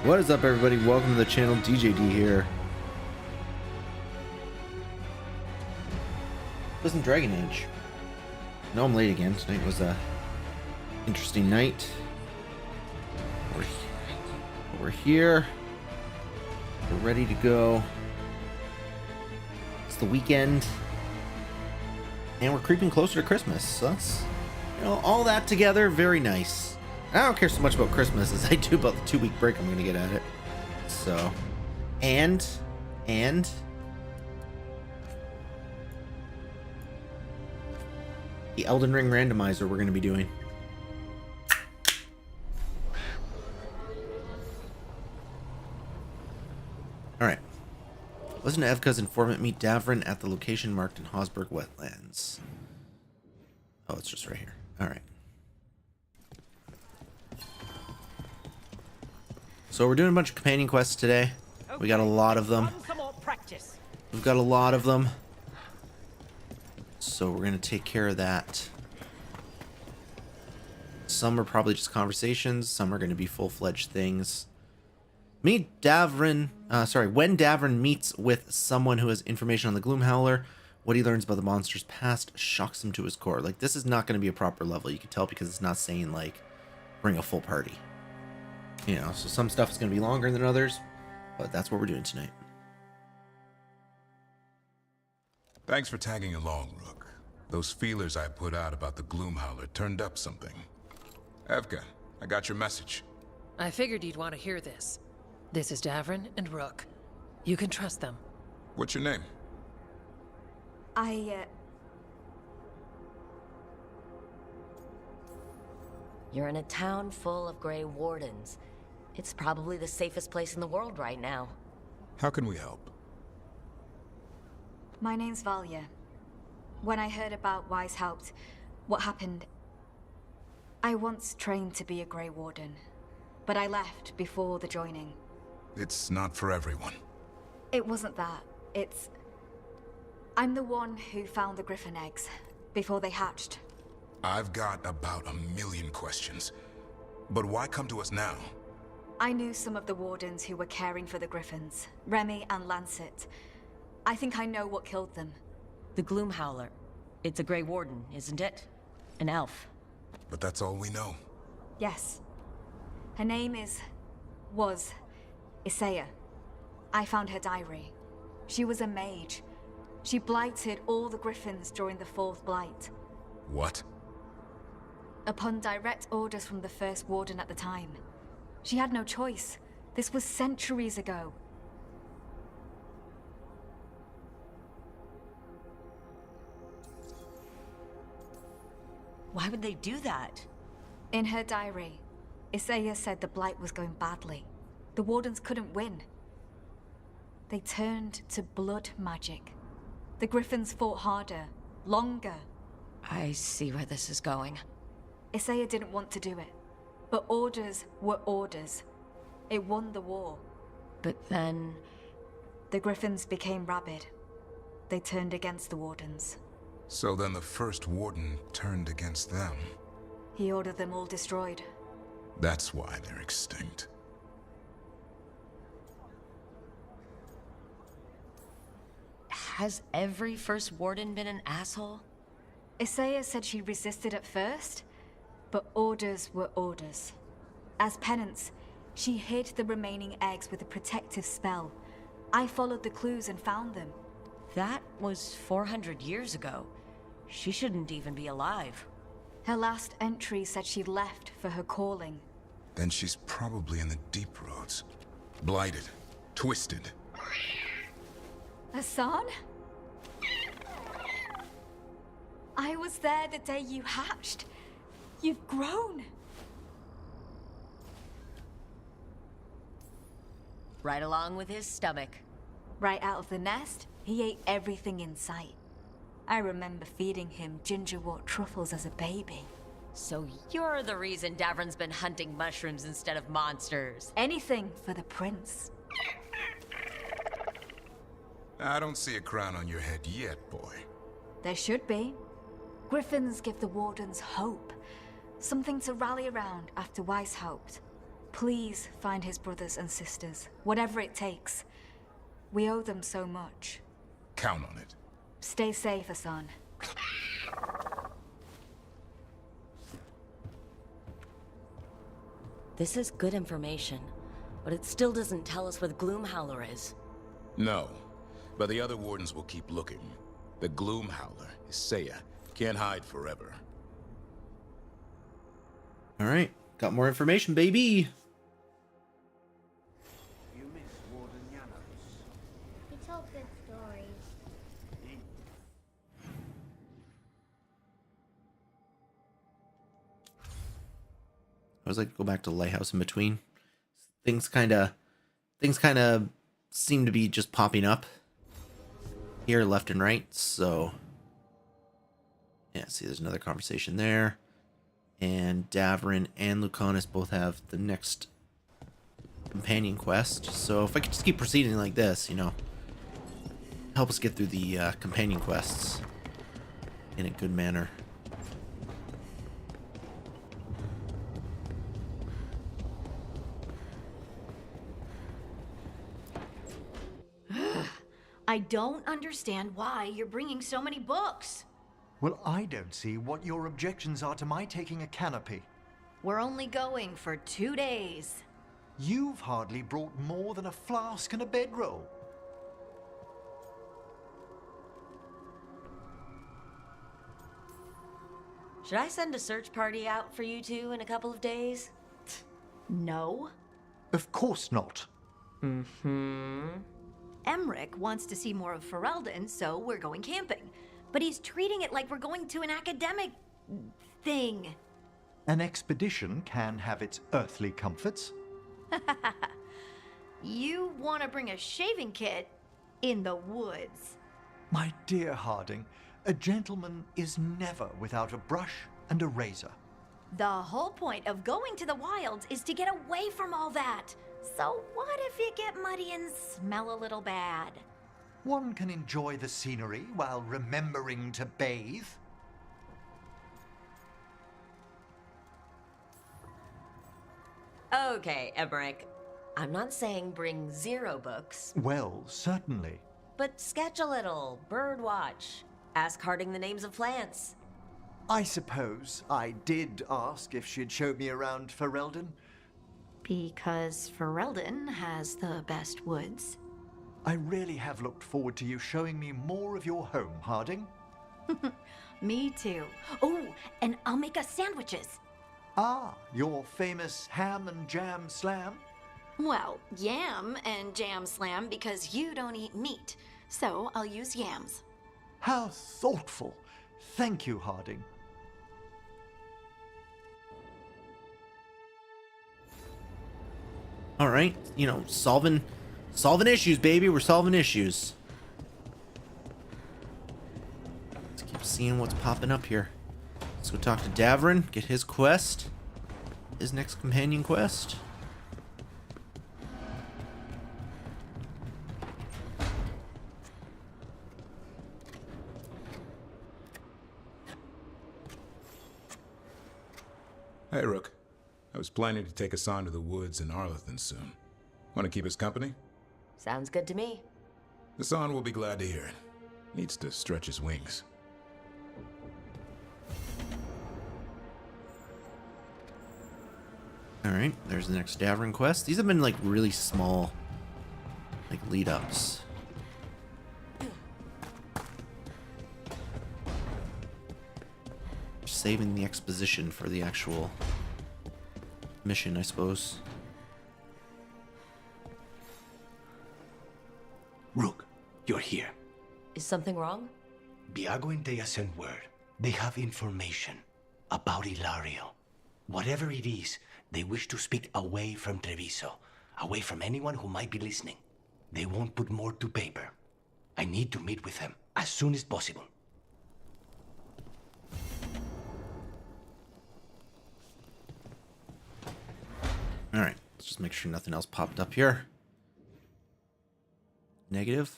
What is up, everybody? Welcome to the channel. DJD here. Wasn't Dragon Age. No, I'm late again. Tonight was a interesting night. We're here. We're ready to go. It's the weekend, and we're creeping closer to Christmas. So that's, all that together, very nice. I don't care so much about Christmas as I do about the 2-week break I'm going to get at it. So, and the Elden Ring randomizer we're going to be doing. Alright. Listen to Evka's informant meet Davrin at the location marked in Hosberg Wetlands. Oh, it's just right here. Alright. So we're doing a bunch of companion quests today. We got a lot of them. We've got a lot of them. So we're going to take care of that. Some are probably just conversations. Some are going to be full-fledged things. When Davrin meets with someone who has information on the Gloomhowler, what he learns about the monster's past shocks him to his core. Like, this is not going to be a proper level. You can tell because it's not saying, like, bring a full party. So some stuff is going to be longer than others, but that's what we're doing tonight. Thanks for tagging along, Rook. Those feelers I put out about the Gloomhowler turned up something. Evka, I got your message. I figured you'd want to hear this. This is Davrin and Rook. You can trust them. What's your name? You're in a town full of Grey Wardens. It's probably the safest place in the world right now. How can we help? My name's Valya. When I heard about Weishaupt, what happened, I once trained to be a Grey Warden, but I left before the joining. It's not for everyone. It wasn't that. I'm the one who found the griffin eggs before they hatched. I've got about 1,000,000 questions. But why come to us now? I knew some of the wardens who were caring for the griffins, Remy and Lancet. I think I know what killed them. The Gloomhowler. It's a Grey Warden, isn't it? An elf. But that's all we know. Yes. Her name was Isaiah. I found her diary. She was a mage. She blighted all the griffins during the 4th blight. What? Upon direct orders from the first warden at the time. She had no choice. This was centuries ago. Why would they do that? In her diary, Isaiah said the blight was going badly. The wardens couldn't win. They turned to blood magic. The griffins fought harder, longer. I see where this is going. Isaiah didn't want to do it, but orders were orders. It won the war. But then... The griffins became rabid. They turned against the wardens. So then the first warden turned against them. He ordered them all destroyed. That's why they're extinct. Has every first warden been an asshole? Isaiah said she resisted at first, but orders were orders. As penance, she hid the remaining eggs with a protective spell. I followed the clues and found them. That was 400 years ago. She shouldn't even be alive. Her last entry said she left for her calling. Then she's probably in the deep roads. Blighted. Twisted. Hassan? I was there the day you hatched. You've grown. Right along with his stomach. Right out of the nest, he ate everything in sight. I remember feeding him gingerwort truffles as a baby. So you're the reason Davrin's been hunting mushrooms instead of monsters. Anything for the prince. I don't see a crown on your head yet, boy. There should be. Griffins give the Wardens hope. Something to rally around after Weishaupt. Please find his brothers and sisters, whatever it takes. We owe them so much. Count on it. Stay safe, Hassan. This is good information, but it still doesn't tell us where the Gloomhowler is. No, but the other wardens will keep looking. The Gloomhowler is Saya. Can't hide forever. All right, got more information, baby. You miss Warden Janos. He told good stories. I was like, go back to the lighthouse in between. Things kind of seem to be just popping up here, left and right. So, yeah, see, there's another conversation there. And Davrin and Lucanus both have the next companion quest. So if I could just keep proceeding like this, you know, help us get through the companion quests in a good manner. I don't understand why you're bringing so many books. Well, I don't see what your objections are to my taking a canopy. We're only going for 2 days. You've hardly brought more than a flask and a bedroll. Should I send a search party out for you two in a couple of days? No. Of course not. Emmerich wants to see more of Ferelden, so we're going camping. But he's treating it like we're going to an academic thing. An expedition can have its earthly comforts. You want to bring a shaving kit in the woods. My dear Harding, a gentleman is never without a brush and a razor. The whole point of going to the wilds is to get away from all that. So what if you get muddy and smell a little bad? One can enjoy the scenery while remembering to bathe. Okay, Emmerich. I'm not saying bring 0 books, Well, certainly. but sketch a little, birdwatch. Ask Harding the names of plants. I suppose I did ask if she'd show me around Ferelden. Because Ferelden has the best woods. I really have looked forward to you showing me more of your home, Harding. Me too. Oh, and I'll make us sandwiches. Ah, your famous ham and jam slam? Well, yam and jam slam because you don't eat meat. So I'll use yams. How thoughtful. Thank you, Harding. All right, you know, solving issues, baby. We're solving issues. Let's keep seeing what's popping up here. Let's go talk to Davrin, get his quest, his next companion quest. Hey, Rook. I was planning to take us on to the woods in Arlethan soon. Want to keep us company? Sounds good to me. Hassan will be glad to hear it. Needs to stretch his wings. All right, there's the next Davrin quest. These have been like really small, like lead ups. Saving the exposition for the actual mission, I suppose. Rook, you're here. Is something wrong? Biago and Dea sent word. They have information about Ilario. Whatever it is, they wish to speak away from Treviso, away from anyone who might be listening. They won't put more to paper. I need to meet with them as soon as possible. All right, let's just make sure nothing else popped up here. Negative.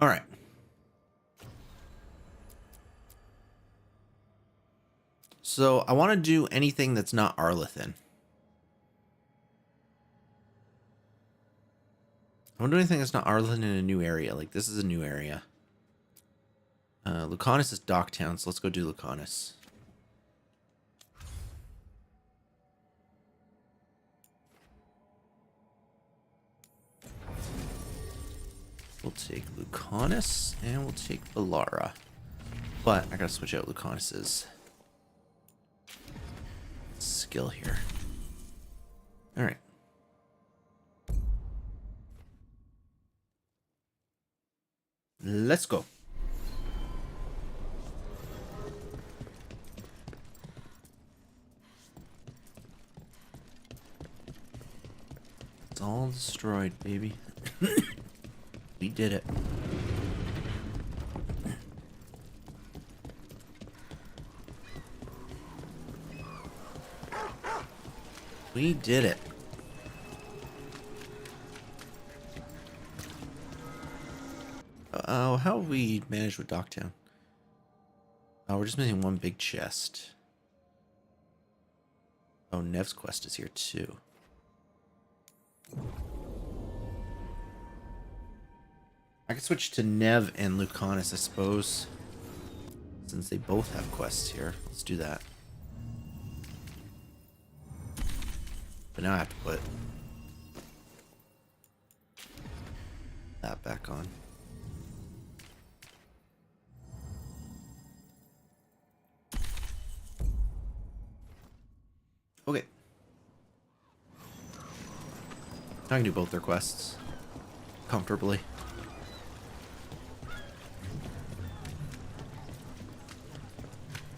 All right. So I want to do anything that's not Arlethan. I want to do anything that's not Arlethan in a new area. Like, this is a new area. Lucanus is Docktown, so let's go do Lucanus. We'll take Lucanus, and we'll take Bellara. But I gotta switch out Lucanus's skill here. Alright. Let's go. It's all destroyed, baby. We did it. We did it. Oh, how have we managed with Docktown? Oh, we're just missing one big chest. Oh, Nev's quest is here too. I could switch to Nev and Lucanus, I suppose. Since they both have quests here. Let's do that. But now I have to put that back on. Okay. I can do both their quests comfortably.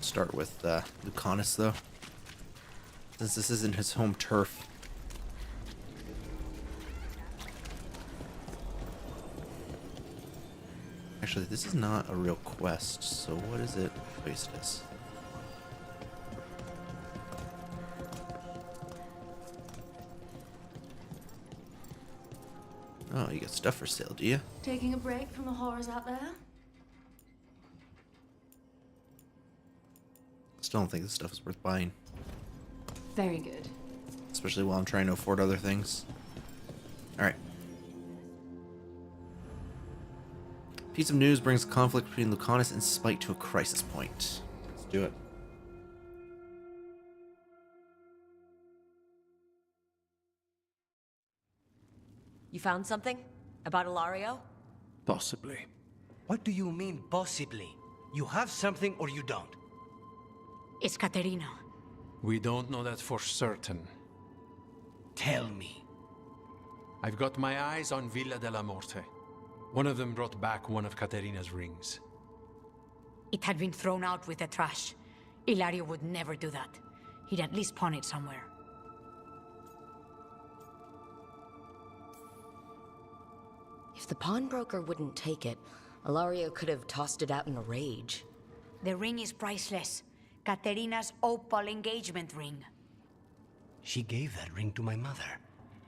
Start with Lucanus though, since this isn't his home turf. Actually, this is not a real quest, so what is it? Waste this. Oh, you got stuff for sale, do you? Taking a break from the horrors out there? Still don't think this stuff is worth buying. Very good. Especially while I'm trying to afford other things. Alright. Piece of news brings conflict between Lucanus and Spite to a crisis point. Let's do it. You found something? About Ilario? Possibly. What do you mean, possibly? You have something or you don't? It's Katerina. We don't know that for certain. Tell me. I've got my eyes on Villa della Morte. One of them brought back one of Caterina's rings. It had been thrown out with the trash. Ilario would never do that. He'd at least pawn it somewhere. If the pawnbroker wouldn't take it, Ilario could have tossed it out in a rage. The ring is priceless. Katerina's opal engagement ring. She gave that ring to my mother.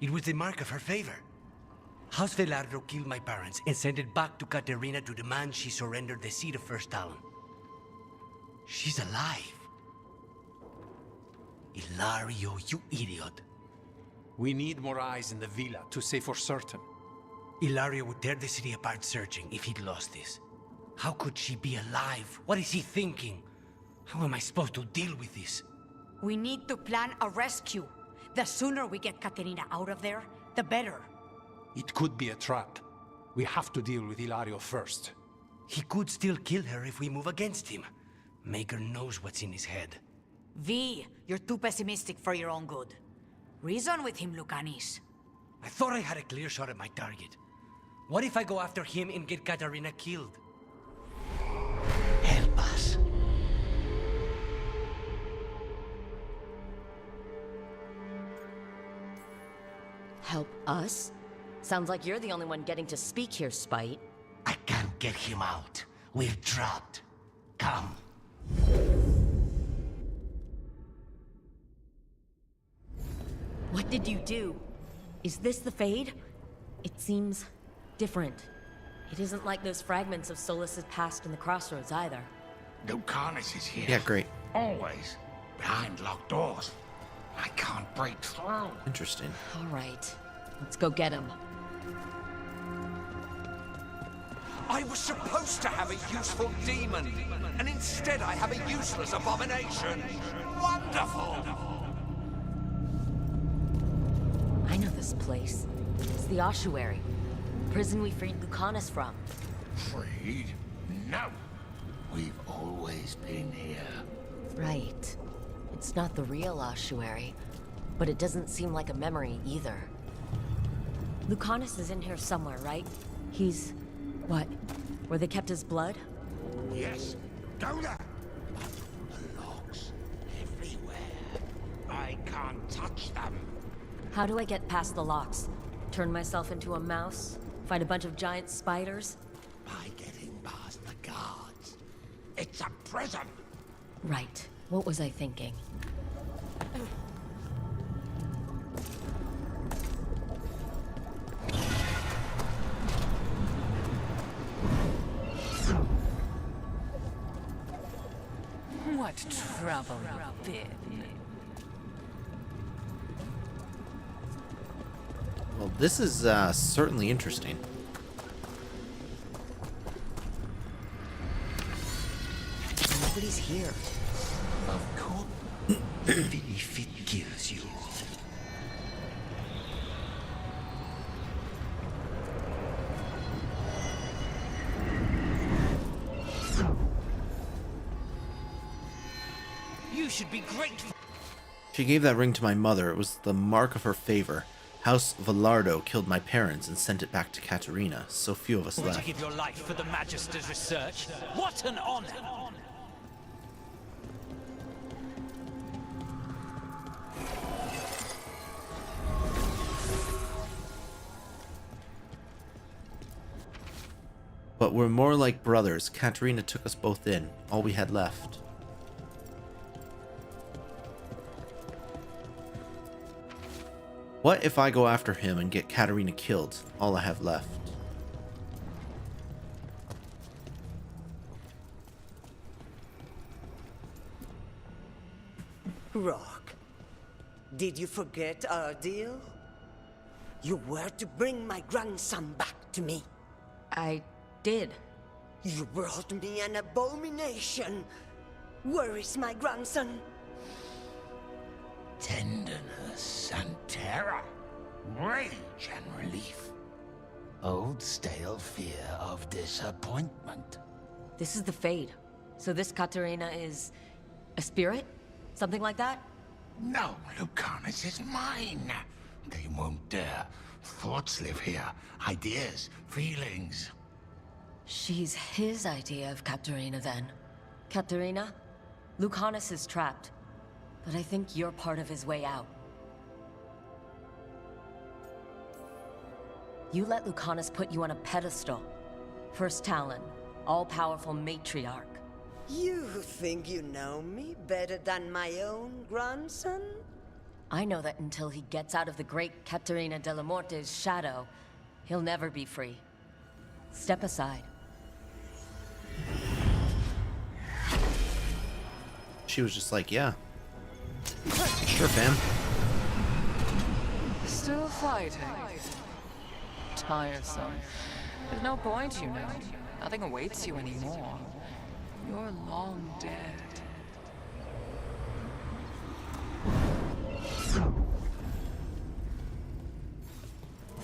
It was the mark of her favor. House Veilguard killed my parents and sent it back to Katerina to demand she surrender the seat of First Talon. She's alive. Ilario, you idiot. We need more eyes in the villa to say for certain. Ilario would tear the city apart searching if he'd lost this. How could she be alive? What is he thinking? How am I supposed to deal with this? We need to plan a rescue. The sooner we get Katerina out of there, the better. It could be a trap. We have to deal with Ilario first. He could still kill her if we move against him. Maker knows what's in his head. V, you're too pessimistic for your own good. Reason with him, Lucanis. I thought I had a clear shot at my target. What if I go after him and get Katerina killed? Help us. Help us? Sounds like you're the only one getting to speak here, Spite. I can't get him out. We're trapped. Come. What did you do? Is this the Fade? It seems different. It isn't like those fragments of Solus's past in the crossroads either. Lucanus is here. Yeah, great. Always. Behind locked doors. I can't break through. Interesting. All right, let's go get him. I was supposed to have a useful demon, and instead I have a useless abomination. Wonderful! I know this place. It's the ossuary. The prison we freed Lucanus from. Freed? No. We've always been here. Right. It's not the real ossuary, but it doesn't seem like a memory either. Lucanus is in here somewhere, right? He's... what? Where they kept his blood? Yes. Go there. The locks everywhere. I can't touch them. How do I get past the locks? Turn myself into a mouse? Fight a bunch of giant spiders? By getting past the guards. It's a prison. Right. What was I thinking? What trouble you've been. Well, this is certainly interesting. Nobody's here. Of course. If it kills you. You should be grateful. She gave that ring to my mother. It was the mark of her favor. House Veilguard killed my parents and sent it back to Katerina. So few of us Would you left. give your life for the Magister's research? What an honor! But we're more like brothers. Katerina took us both in. All we had left. What if I go after him and get Katerina killed? All I have left. Rock, did you forget our deal? You were to bring my grandson back to me. I did. You brought me an abomination. Where is my grandson? Tenderness and terror. Rage and relief. Old stale fear of disappointment. This is the Fade. So this Katerina is... a spirit? Something like that? No, Lucanus is mine. They won't dare. Thoughts live here. Ideas, feelings. She's his idea of Katerina then. Katerina? Lucanus is trapped. But I think you're part of his way out. You let Lucanus put you on a pedestal. First Talon, all-powerful matriarch. You think you know me better than my own grandson? I know that until he gets out of the great Katerina de la Morte's shadow, he'll never be free. Step aside. She was just like, yeah. Sure, fam. Still fighting. Tiresome. There's no point, you know. Nothing awaits you anymore. You're long dead.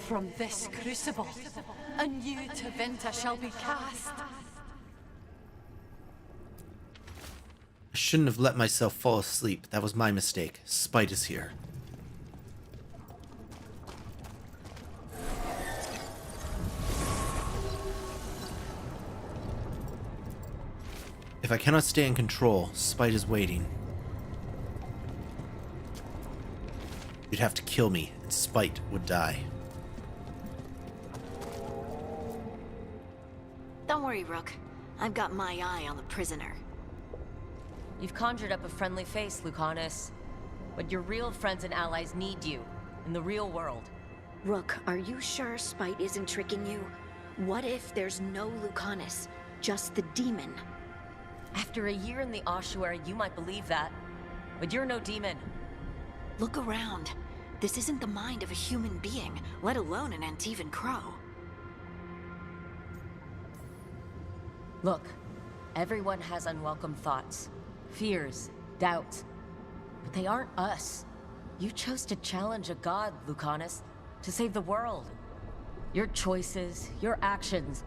From this crucible, a new Teventa shall be cast. I shouldn't have let myself fall asleep. That was my mistake. Spite is here. If I cannot stay in control, Spite is waiting. You'd have to kill me, and Spite would die. Don't worry, Rook. I've got my eye on the prisoner. You've conjured up a friendly face, Lucanus. But your real friends and allies need you, in the real world. Rook, are you sure Spite isn't tricking you? What if there's no Lucanus, just the demon? After a year in the ossuary, you might believe that. But you're no demon. Look around. This isn't the mind of a human being, let alone an Antivan Crow. Look, everyone has unwelcome thoughts, fears, doubts. But they aren't us. You chose to challenge a god, Lucanus, to save the world. Your choices, your actions,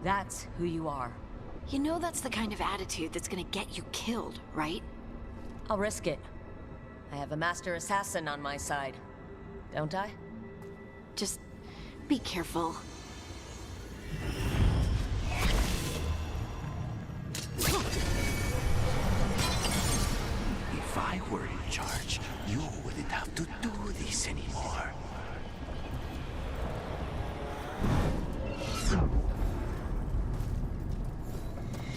that's who you are. You know that's the kind of attitude that's gonna get you killed, right? I'll risk it. I have a master assassin on my side. Don't I? Just be careful. If I were in charge, you wouldn't have to do this anymore.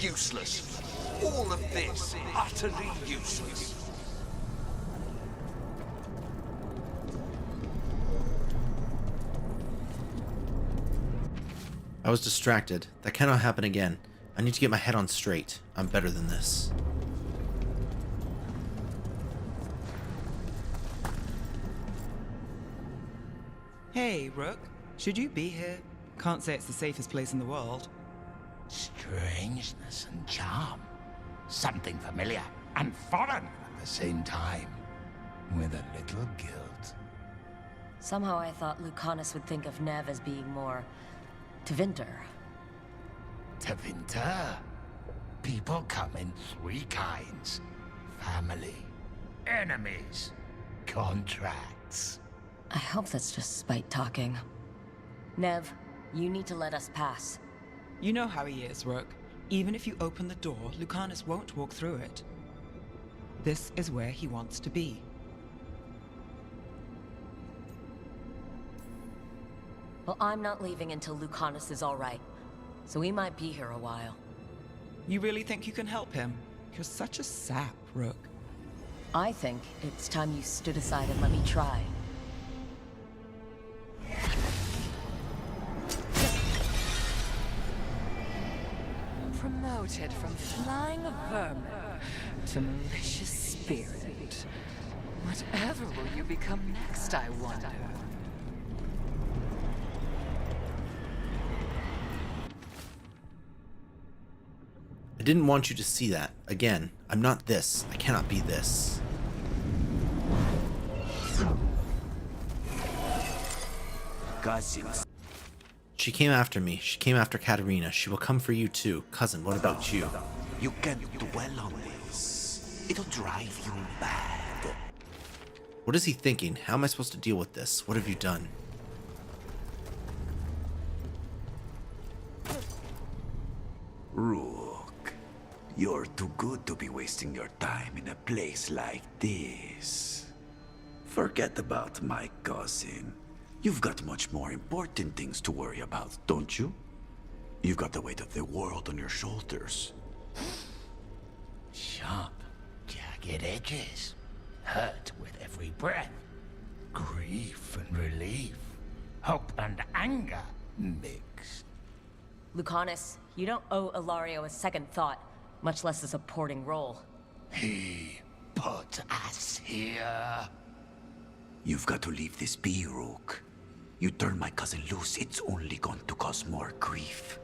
Useless. All of this, utterly useless. I was distracted. That cannot happen again. I need to get my head on straight. I'm better than this. Hey, Rook. Should you be here? Can't say it's the safest place in the world. Strangeness and charm. Something familiar and foreign at the same time. With a little guilt. Somehow I thought Lucanus would think of Nev as being more... Tevinter. Tevinter? People come in three kinds. Family, enemies, contracts. I hope that's just spite talking. Nev, you need to let us pass. You know how he is, Rook. Even if you open the door, Lucanus won't walk through it. This is where he wants to be. Well, I'm not leaving until Lucanus is all right. So we might be here a while. You really think you can help him? You're such a sap, Rook. I think it's time you stood aside and let me try. Promoted from flying vermin to malicious spirit. Whatever will you become next, I wonder? I didn't want you to see that. Again, I'm not this. I cannot be this. Cousins. She came after me. She came after Katerina. She will come for you too. Cousin, what about you? You can't dwell on this. It'll drive you mad. What is he thinking? How am I supposed to deal with this? What have you done? Rook, you're too good to be wasting your time in a place like this. Forget about my cousin. You've got much more important things to worry about, don't you? You've got the weight of the world on your shoulders. Sharp, jagged edges. Hurt with every breath. Grief and relief. Hope and anger mixed. Lucanus, you don't owe Ilario a second thought, much less a supporting role. He put us here. You've got to leave this be, Rook. You turn my cousin loose, it's only going to cause more grief.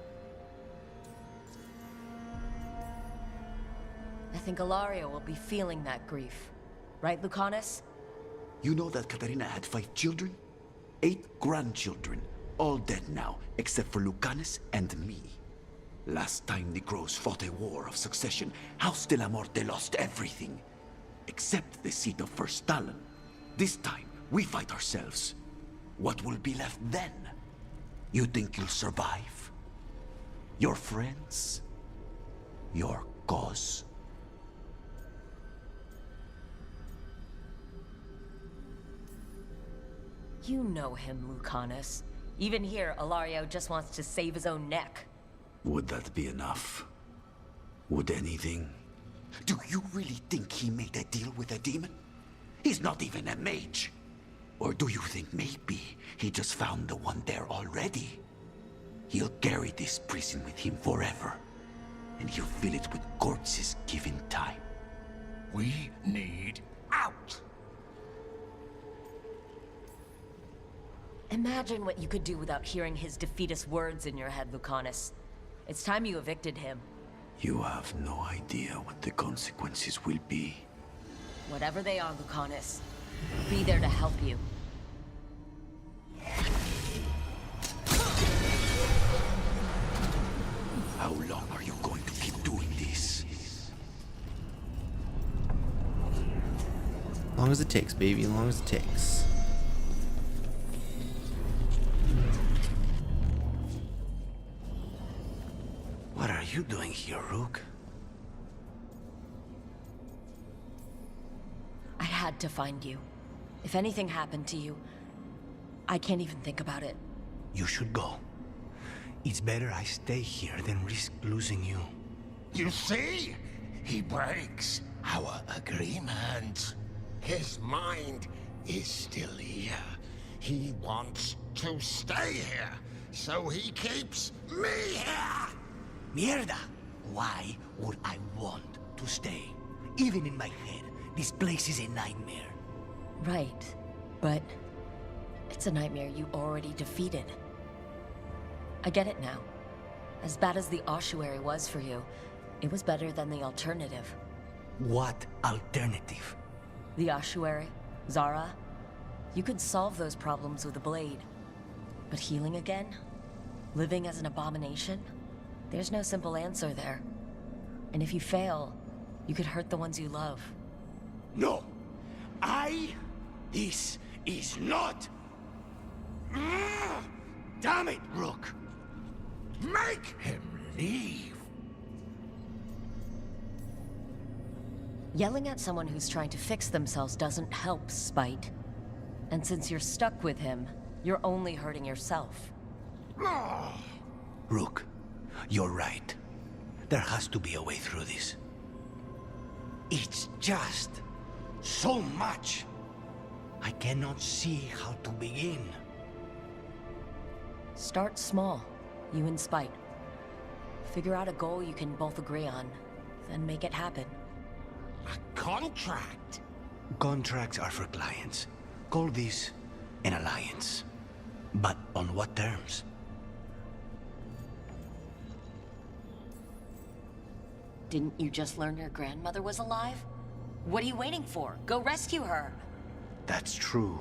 I think Ilario will be feeling that grief. Right, Lucanus? You know that Katerina had 5 children? 8 grandchildren. All dead now, except for Lucanus and me. Last time the Crows fought a war of succession, House de la Morte lost everything. Except the seat of First Stalin. This time, we fight ourselves. What will be left then? You think you'll survive? Your friends? Your cause? You know him, Lucanus. Even here, Ilario just wants to save his own neck. Would that be enough? Would anything? Do you really think he made a deal with a demon? He's not even a mage. Or do you think maybe he just found the one there already? He'll carry this prison with him forever. And he'll fill it with corpses given time. We need out! Imagine what you could do without hearing his defeatist words in your head, Lucanus. It's time you evicted him. You have no idea what the consequences will be. Whatever they are, Lucanus, be there to help you. How long are you going to keep doing this? As long as it takes, baby. As long as it takes. What are you doing here, Rook? I had to find you. If anything happened to you, I can't even think about it. You should go. It's better I stay here than risk losing you. You see? He breaks our agreement. His mind is still here. He wants to stay here, so he keeps me here! Mierda! Why would I want to stay? Even in my head, this place is a nightmare. Right, but it's a nightmare you already defeated. I get it now. As bad as the ossuary was for you, it was better than the alternative. What alternative? The ossuary, Zara, you could solve those problems with a blade. But healing again? Living as an abomination? There's no simple answer there. And if you fail, you could hurt the ones you love. No! This is not... Damn it, Rook! Make him leave! Yelling at someone who's trying to fix themselves doesn't help, Spite. And since you're stuck with him, you're only hurting yourself. Rook, you're right. There has to be a way through this. It's just so much. I cannot see how to begin. Start small, you and Spite. Figure out a goal you can both agree on, then make it happen. A contract? Contracts are for clients. Call this an alliance. But on what terms? Didn't you just learn your grandmother was alive? What are you waiting for? Go rescue her! That's true.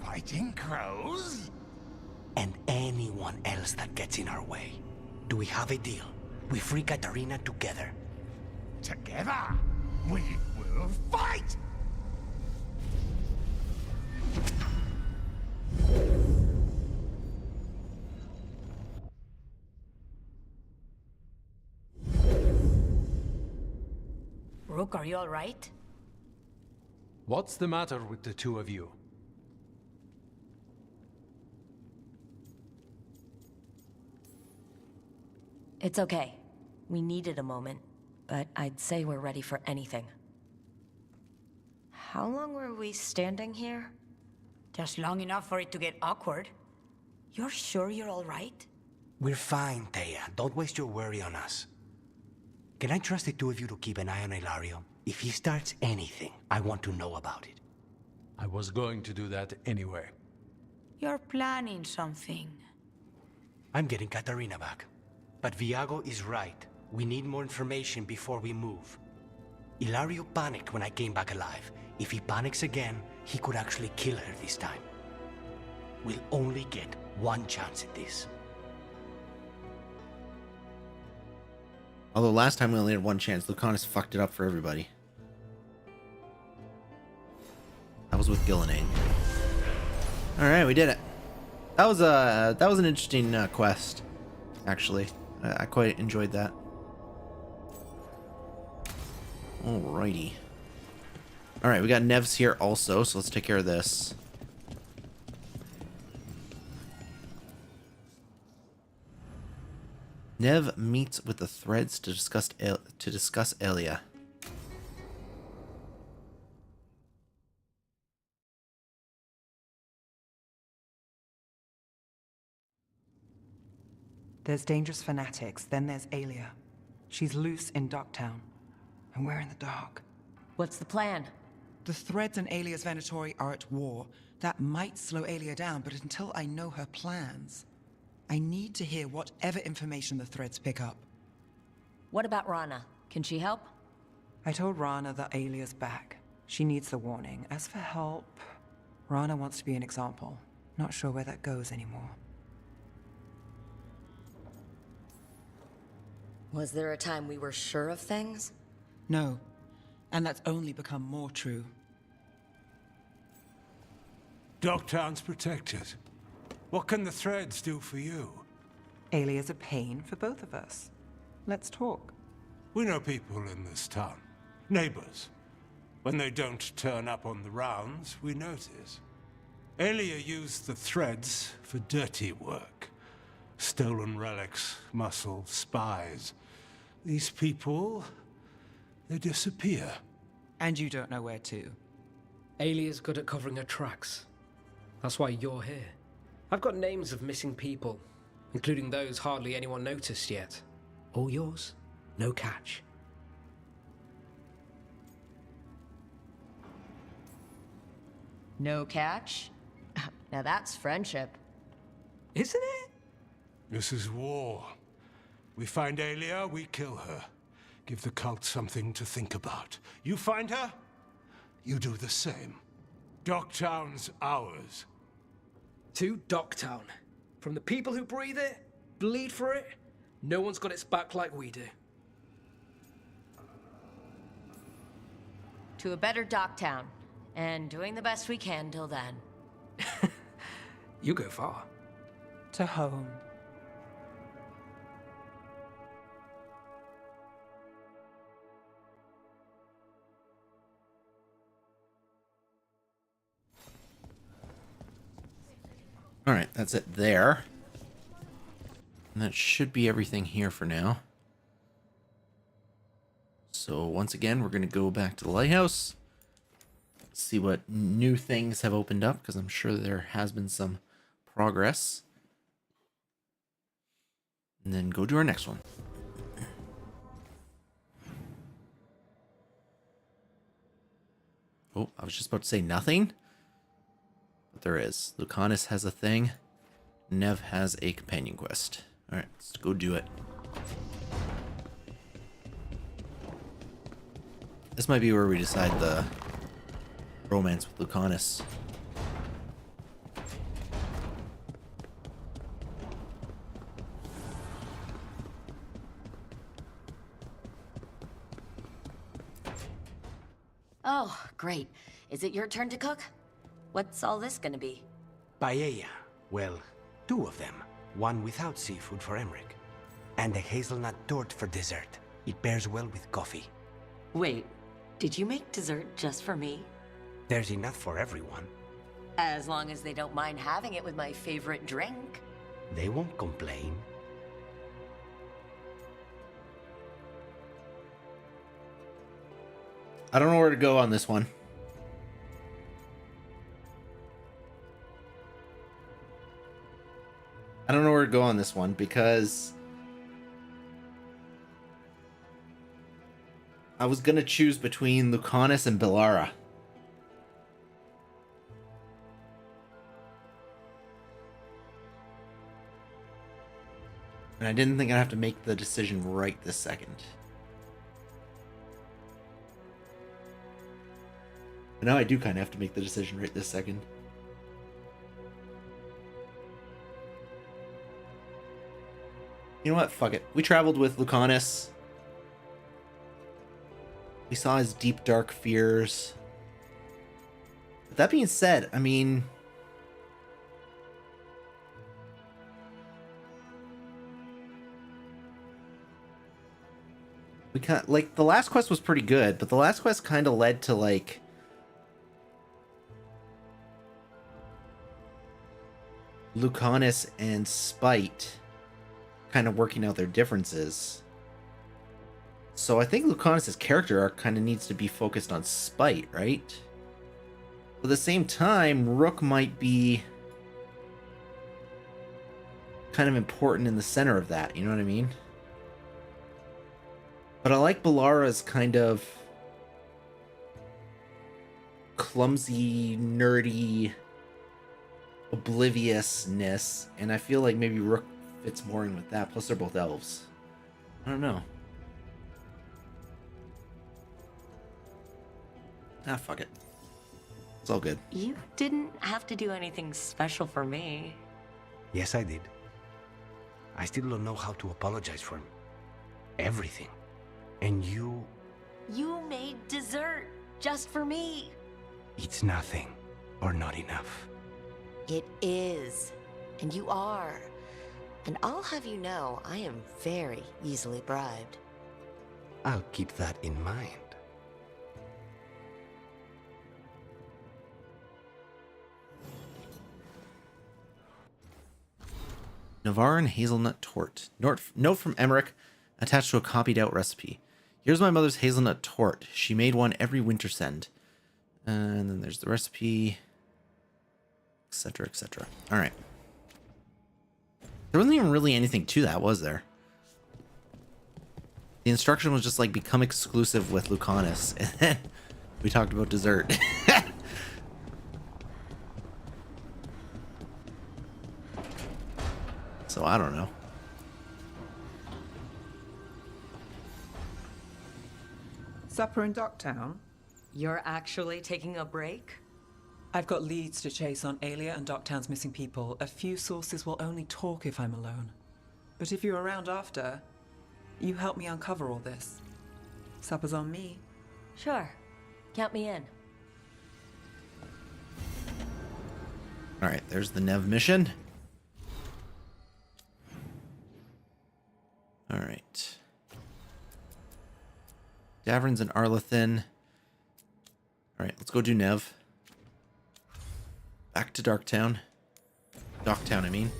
Fighting crows? And anyone else that gets in our way. Do we have a deal? We free Katarina together. Together, we will fight! Rook, are you all right? What's the matter with the two of you? It's okay. We needed a moment, but I'd say we're ready for anything. How long were we standing here? Just long enough for it to get awkward. You're sure you're all right? We're fine, Thea. Don't waste your worry on us. Can I trust the two of you to keep an eye on Ilario? If he starts anything, I want to know about it. I was going to do that anyway. You're planning something. I'm getting Katarina back. But Viago is right. We need more information before we move. Ilario panicked when I came back alive. If he panics again, he could actually kill her this time. We'll only get one chance at this. Although last time we only had one chance, Lucanus fucked it up for everybody. That was with Gillenang. Alright, we did it. That was an interesting quest, actually. I quite enjoyed that. Alrighty. Alright, we got Nev's here also, so let's take care of this. Nev meets with the Threads to discuss Elia. There's dangerous fanatics, then there's Alia. She's loose in Docktown, and we're in the dark. What's the plan? The Threads and Alia's Venatori are at war. That might slow Alia down, but until I know her plans, I need to hear whatever information the Threads pick up. What about Rana? Can she help? I told Rana that Alia's back. She needs the warning. As for help, Rana wants to be an example. Not sure where that goes anymore. Was there a time we were sure of things? No, and that's only become more true. Docktown's protected. What can the Threads do for you? Alia's a pain for both of us. Let's talk. We know people in this town. Neighbors. When they don't turn up on the rounds, we notice. Alia used the Threads for dirty work. Stolen relics, muscle, spies. These people, they disappear. And you don't know where to. Alia's good at covering her tracks. That's why you're here. I've got names of missing people, including those hardly anyone noticed yet. All yours, no catch. No catch? Now that's friendship. Isn't it? This is war. We find Alia, we kill her. Give the cult something to think about. You find her, you do the same. Docktown's ours. To Docktown. From the people who breathe it, bleed for it, no one's got its back like we do. To a better Docktown, and doing the best we can till then. You go far. To home. Alright, that's it there. And that should be everything here for now. So once again, we're going to go back to the lighthouse. See what new things have opened up, because I'm sure there has been some progress. And then go to our next one. Oh, I was just about to say nothing. But there is. Lucanus has a thing. Nev has a companion quest. Alright, let's go do it. This might be where we decide the romance with Lucanus. Oh, great. Is it your turn to cook? What's all this gonna be? Paella. Well, 2 of them. One without seafood for Emmerich. And a hazelnut torte for dessert. It pairs well with coffee. Wait, did you make dessert just for me? There's enough for everyone. As long as they don't mind having it with my favorite drink. They won't complain. I don't know where to go on this one. I don't know where to go on this one because I was gonna choose between Lucanus and Bellara. And I didn't think I'd have to make the decision right this second. But now I do kind of have to make the decision right this second. You know what? Fuck it. We traveled with Lucanus. We saw his deep, dark fears. But that being said, I mean... we kind like, the last quest was pretty good, but the last quest kind of led to, like... Lucanus and Spite kind of working out their differences. So I think Lucanus' character arc kind of needs to be focused on Spite, right? But at the same time, Rook might be kind of important in the center of that, you know what I mean? But I like Balara's kind of clumsy, nerdy, obliviousness, and I feel like maybe Rook fits more in with that. Plus, they're both elves. I don't know. Ah, fuck it. It's all good. You didn't have to do anything special for me. Yes, I did. I still don't know how to apologize for everything. And you... You made dessert just for me. It's nothing or not enough. It is. And you are. And I'll have you know, I am very easily bribed. I'll keep that in mind. Navarin hazelnut torte. Note from Emmerich attached to a copied out recipe. Here's my mother's hazelnut torte. She made one every winter send. And then there's the recipe, etc., etc. All right. There wasn't even really anything to that, was there? The instruction was just like become exclusive with Lucanus, and then we talked about dessert. So I don't know. Supper in Docktown? You're actually taking a break? I've got leads to chase on Alia and Docktown's missing people. A few sources will only talk if I'm alone. But if you're around after, you help me uncover all this. Supper's on me. Sure. Count me in. Alright, there's the Nev mission. Alright. Davrin's and Arlathan. Alright, let's go do Nev. Back to Darktown. Docktown, I mean.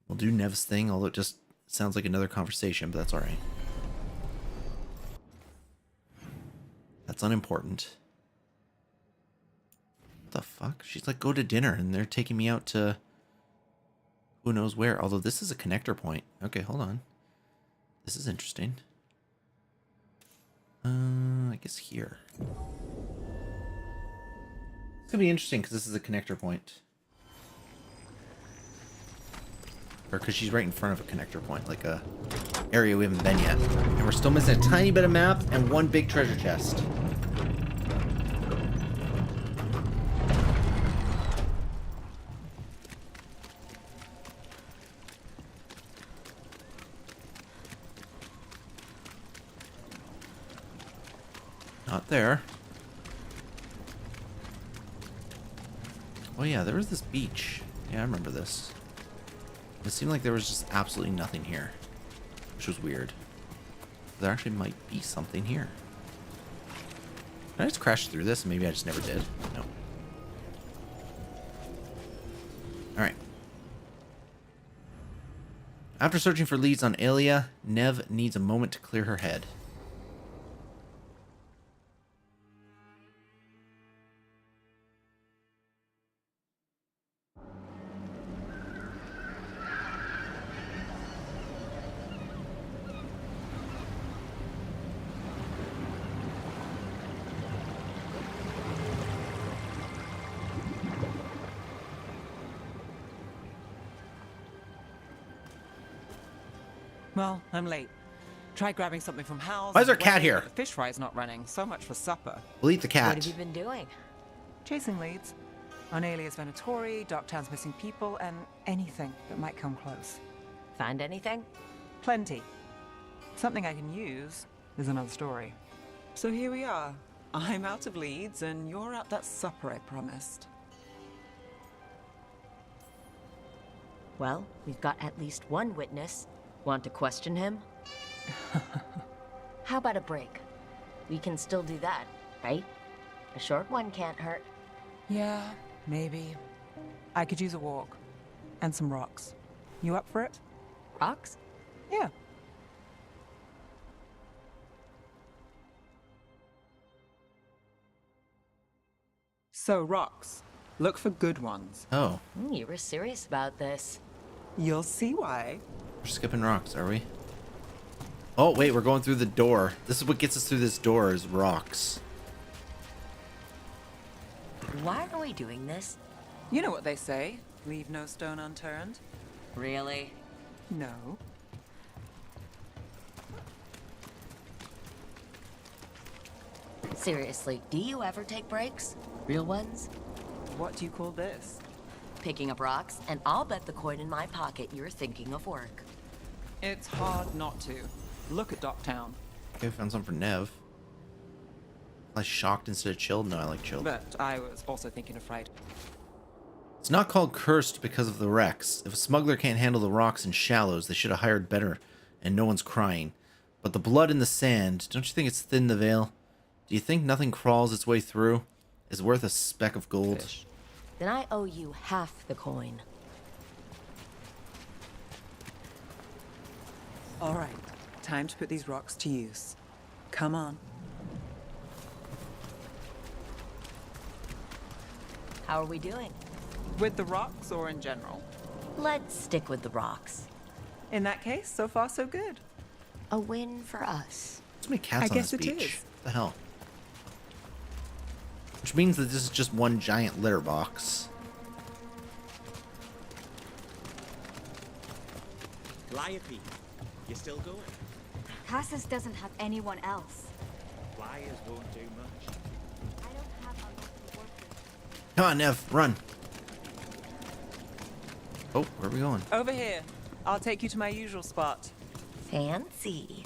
We'll do Nev's thing, although it just sounds like another conversation, but that's alright. That's unimportant. What the fuck? She's like, go to dinner, and they're taking me out to who knows where. Although this is a connector point. Okay, hold on. This is interesting. I guess here. It's gonna be interesting because this is a connector point. Or because she's right in front of a connector point, like a area we haven't been yet. And we're still missing a tiny bit of map and one big treasure chest. Not there. Oh yeah, there was this beach. Yeah, I remember this. It seemed like there was just absolutely nothing here, which was weird. There actually might be something here. Did I just crash through this? Maybe I just never did. No. Alright. After searching for leads on Alia, Nev needs a moment to clear her head. Well, I'm late. Try grabbing something from Hal's. Why is there a cat here? The fish fry's not running. So much for supper. We'll eat the cat. What have you been doing? Chasing leads. On Alias Venatori, Docktown's missing people, and anything that might come close. Find anything? Plenty. Something I can use is another story. So here we are. I'm out of leads, and you're at that supper I promised. Well, we've got at least one witness. Want to question him? How about a break? We can still do that, right? A short one can't hurt. Yeah, maybe. I could use a walk. And some rocks. You up for it? Rocks? Yeah. So, rocks. Look for good ones. Oh. You were serious about this. You'll see why. We're skipping rocks, are we? Oh, wait, we're going through the door. This is what gets us through this door, is rocks. Why are we doing this? You know what they say. Leave no stone unturned. Really? No. Seriously, do you ever take breaks? Real ones? What do you call this? Picking up rocks, and I'll bet the coin in my pocket you're thinking of work. It's hard not to. Look at Docktown. Okay, found some for Nev. I shocked instead of chilled? No, I like chilled. But I was also thinking of fright. It's not called cursed because of the wrecks. If a smuggler can't handle the rocks and shallows, they should have hired better, and no one's crying. But the blood in the sand, don't you think it's thinned the veil? Do you think nothing crawls its way through? Is worth a speck of gold? Fish. Then I owe you half the coin. All right, time to put these rocks to use. Come on. How are we doing? With the rocks or in general? Let's stick with the rocks. In that case, so far so good. A win for us. There's many cats I on guess this it beach. is. What the hell? Which means that this is just one giant litter box. Calliope, you still going? Cassis doesn't have anyone else. Flyers won't do much. I don't have a lot of workers. Come on, Nev, run. Oh, where are we going? Over here. I'll take you to my usual spot. Fancy.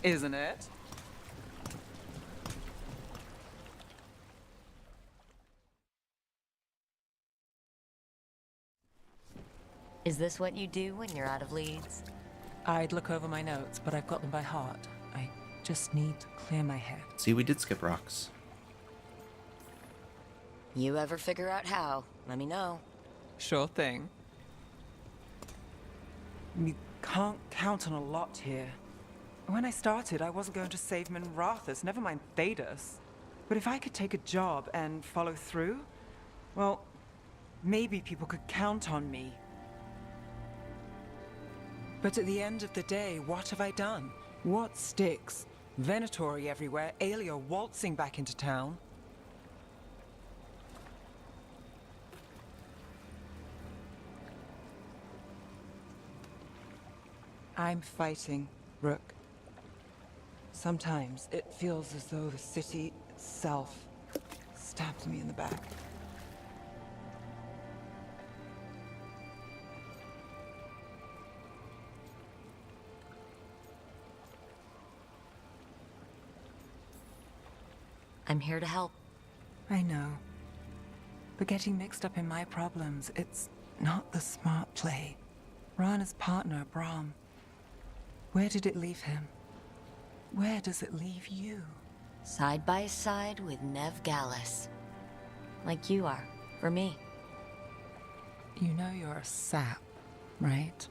Isn't it? Is this what you do when you're out of leads? I'd look over my notes, but I've got them by heart. I just need to clear my head. See, we did skip rocks. You ever figure out how, let me know. Sure thing. You can't count on a lot here. When I started, I wasn't going to save Minrathus, never mind Thedas. But if I could take a job and follow through, well, maybe people could count on me. But at the end of the day, what have I done? What sticks? Venatori everywhere, Aelia waltzing back into town. I'm fighting, Rook. Sometimes it feels as though the city itself stabbed me in the back. I'm here to help. I know. But getting mixed up in my problems, it's not the smart play. Rana's partner, Brahm. Where did it leave him? Where does it leave you? Side by side with Nev Gallus. Like you are, for me. You know you're a sap, right?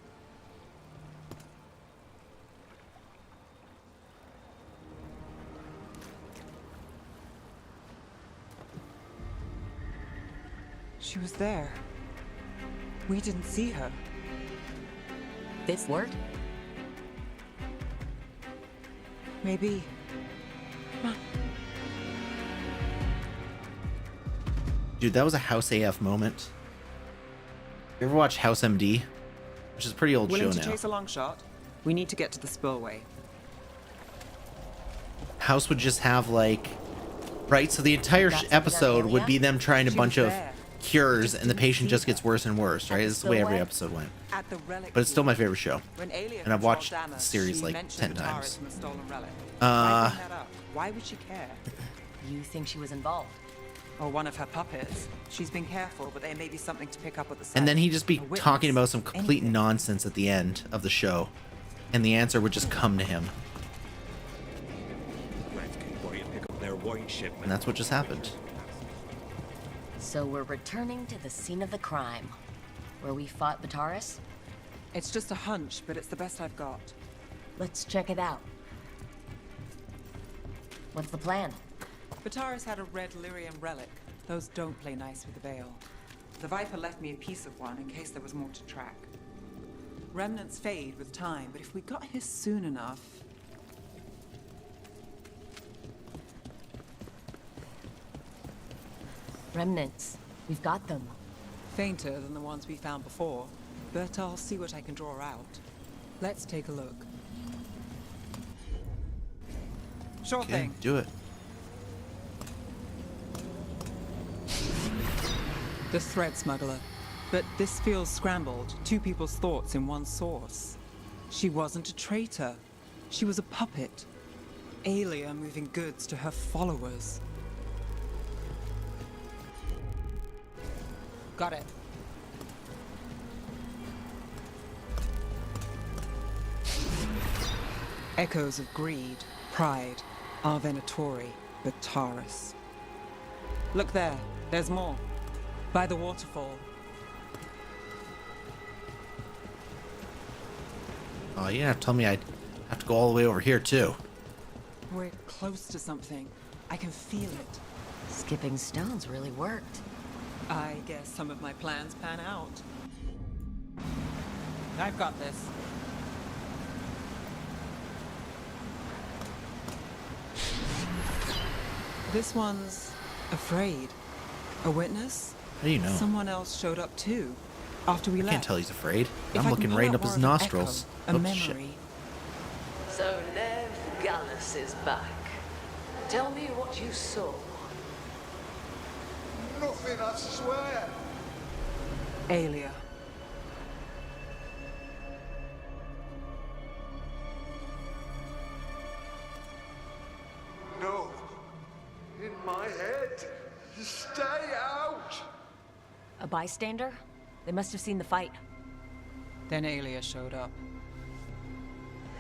She was there. We didn't see her. This worked? Maybe. Dude, that was a House AF moment. You ever watch House MD? Which is a pretty old Willing show to now. chase a long shot? We need to get to the spillway. House would just have like, right? So the entire episode would be them trying a bunch of cures, and the patient just gets worse and worse, right? This is the way every episode went. But it's still my favorite show, and I've watched the series like 10 times. Why would she care? You think she was involved? Or one of her puppets. She's been careful, but there may be something to pick up at the site. And then he'd just be talking about some complete nonsense at the end of the show, and the answer would just come to him. And that's what just happened. So we're returning to the scene of the crime, where we fought Bataris? It's just a hunch, but it's the best I've got. Let's check it out. What's the plan? Bataris had a red lyrium relic. Those don't play nice with the Veil. The Viper left me a piece of one in case there was more to track. Remnants fade with time, but if we got here soon enough... Remnants. We've got them. Fainter than the ones we found before, but I'll see what I can draw out. Let's take a look. Sure Okay, thing. do it. The thread smuggler. But this feels scrambled. Two people's thoughts in one source. She wasn't a traitor. She was a puppet. Aelia moving goods to her followers. Got it. Echoes of greed, pride, our Venatori, but Taurus. Look there, there's more. By the waterfall. Oh, you didn't have to tell me I'd have to go all the way over here, too. We're close to something. I can feel it. Skipping stones really worked. I guess some of my plans pan out. I've got this. This one's afraid. A witness? How do you know? Someone else showed up too. After we I left. can't tell he's afraid. If I'm I looking can right pull up out his more of an nostrils. echo, a Oh, shit. memory. So Nev Gallus is back. Tell me what you saw. Nothing, I swear. Aelia. No. In my head. Stay out. A bystander? They must have seen the fight. Then Aelia showed up.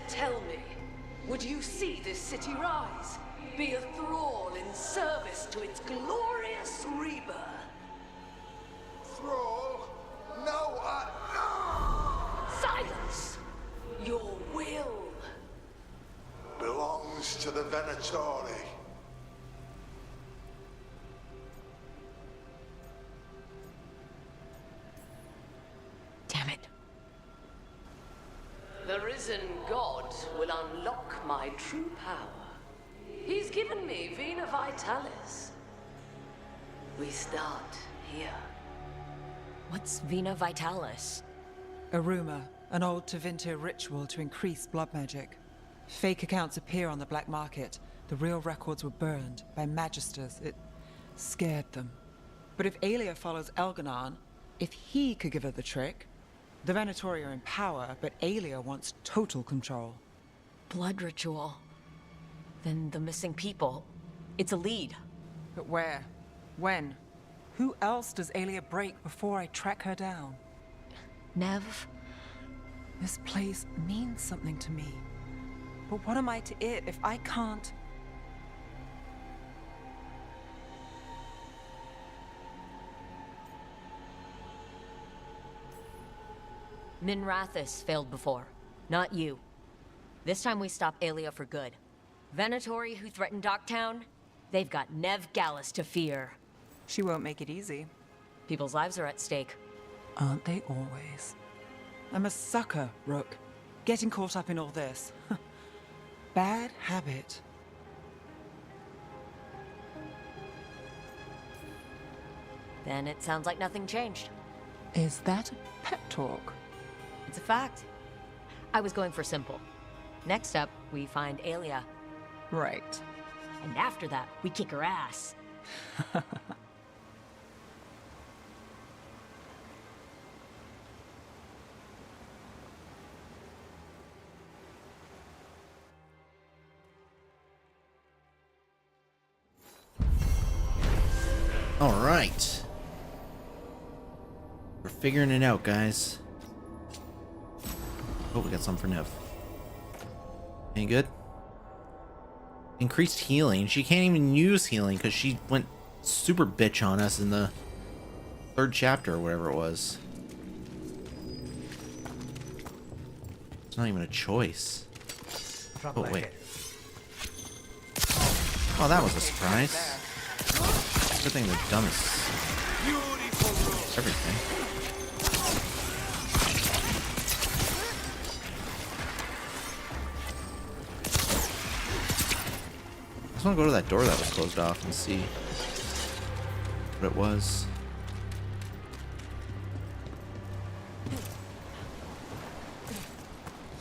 Tell me, would you see this city rise? Be a thrall in service to its glorious rebirth? Thrall? No, Silence! Your will belongs to the Venatori. Damn it. The risen god will unlock my true power. He's given me Vena Vitalis. We start here. What's Vena Vitalis? A rumor, an old Tevinter ritual to increase blood magic. Fake accounts appear on the black market. The real records were burned by magisters. It scared them. But if Aelia follows Elganon, if he could give her the trick, the Venatori are in power, but Aelia wants total control. Blood ritual. Then the missing people. It's a lead. But where? When? Who else does Aelia break before I track her down? Nev? This place means something to me. But what am I to it if I can't... Minrathis failed before. Not you. This time we stop Aelia for good. Venatori, who threatened Docktown, they've got Nev Gallus to fear. She won't make it easy. People's lives are at stake. Aren't they always? I'm a sucker, Rook. Getting caught up in all this. Bad habit. Then it sounds like nothing changed. Is that a pep talk? It's a fact. I was going for simple. Next up, we find Aelia. Right. And after that, we kick her ass. All right. We're figuring it out, guys. Oh, we got some for Nev. Any good? Increased healing. She can't even use healing because she went super bitch on us in the 3rd chapter or whatever it was. It's not even a choice. Oh, wait. Oh, that was a surprise. Good thing they're dumb as everything. I just want to go to that door that was closed off and see what it was.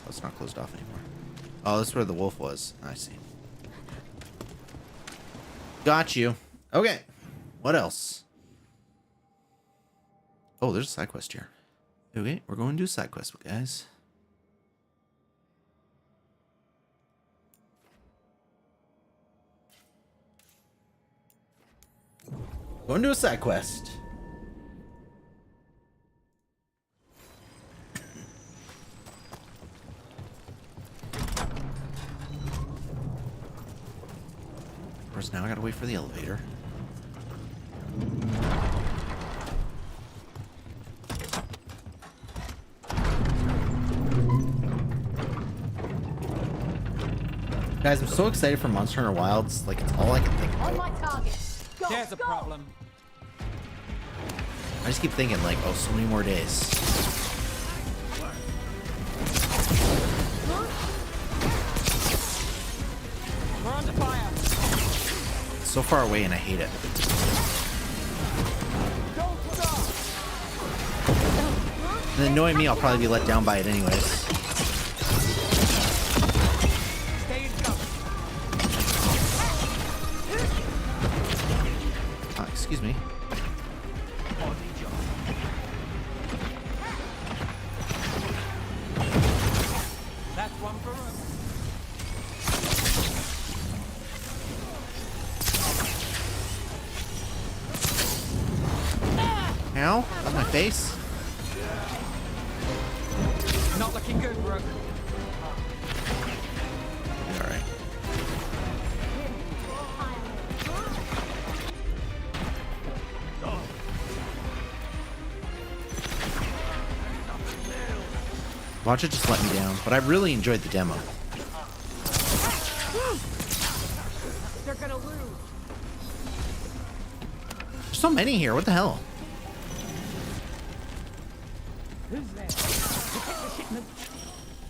Oh, it's not closed off anymore. Oh, this is where the wolf was. I see. Got you. Okay. What else? Oh, there's a side quest here. Okay, we're going to do a side quest, guys. Going to a side quest. Of course, now I gotta wait for the elevator. Guys, I'm so excited for Monster Hunter Wilds. Like, it's all I can think On about. my target. Go, There's a problem. I just keep thinking, like, oh, so many more days. We're under fire. It's so far away and I hate it. And then knowing me, I'll probably be let down by it anyways. Stay in cover. Excuse me. That's one for us. Ow? On my face? Not looking good, Brooke. Alright. Watch it just let me down, but I really enjoyed the demo. They're gonna lose. There's so many here, what the hell? Who's there?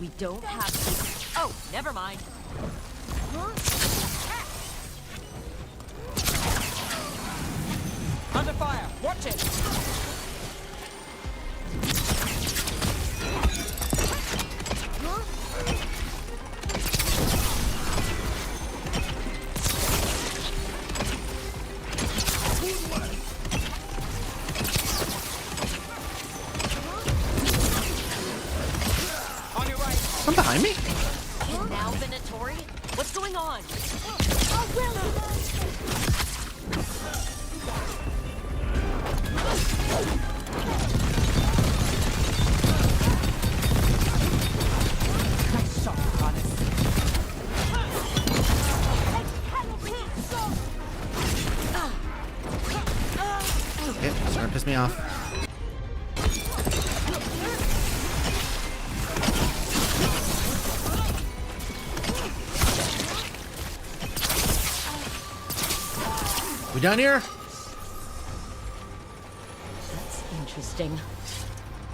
We don't have to. Oh, never mind. Under fire. Watch it. Come behind me? And now, Venatori? What's going on? Okay, starting to piss me off. We done here? That's interesting.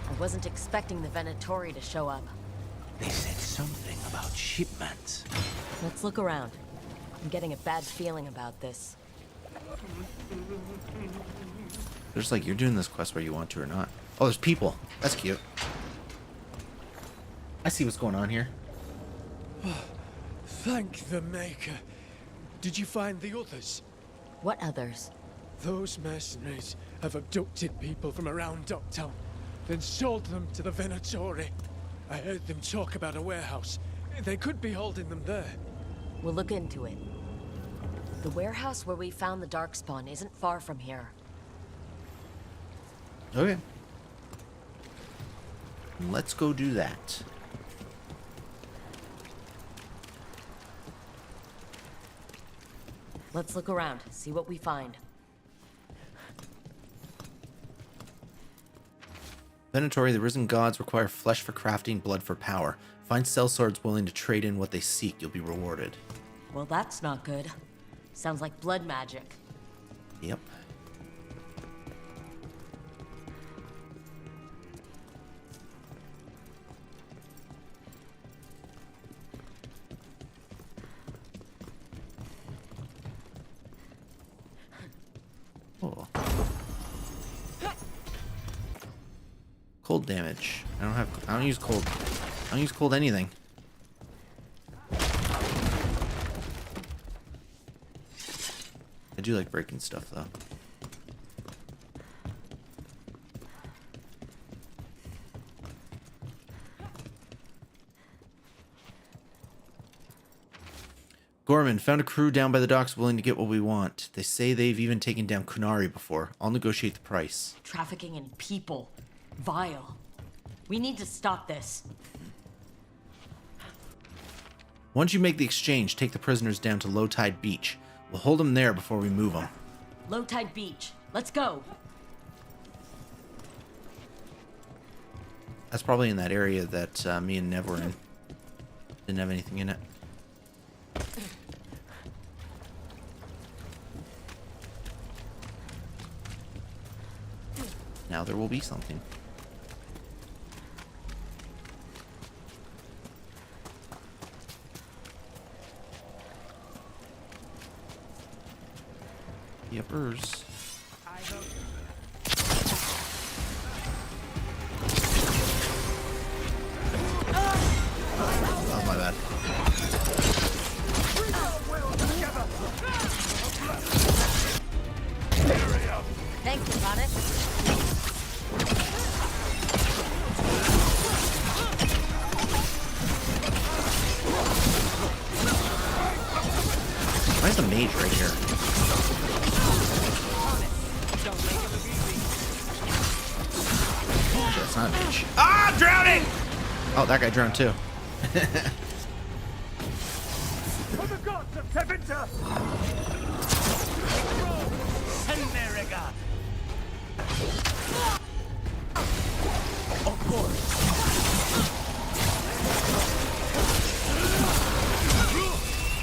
I wasn't expecting the Venatori to show up. They said something about shipments. Let's look around. I'm getting a bad feeling about this. There's like, you're doing this quest whether you want to or not. Oh, there's people. That's cute. I see what's going on here. Thank the Maker. Did you find the others? What others? Those mercenaries have abducted people from around Docktown, then sold them to the Venatori. I heard them talk about a warehouse. They could be holding them there. We'll look into it. The warehouse where we found the Darkspawn isn't far from here. Okay. Let's go do that. Let's look around, see what we find. Venatori, the risen gods require flesh for crafting, blood for power. Find sellswords willing to trade in what they seek. You'll be rewarded. Well, that's not good. Sounds like blood magic. Yep. Cold damage. I don't use cold. I don't use cold anything. I do like breaking stuff though. Gorman, found a crew down by the docks willing to get what we want. They say they've even taken down Kunari before. I'll negotiate the price. Trafficking in people. Vile. We need to stop this. Once you make the exchange, take the prisoners down to Low Tide Beach. We'll hold them there before we move them. Low Tide Beach. Let's go. That's probably in that area that me and Nev were in. Didn't have anything in it. Now there will be something. Yippers. Oh, my bad. Thanks, Lucanus. Why is the mage right here? That's not a mage. Ah, I'm drowning! Oh, that guy drowned too. For the gods of Tevinter! America! Of course.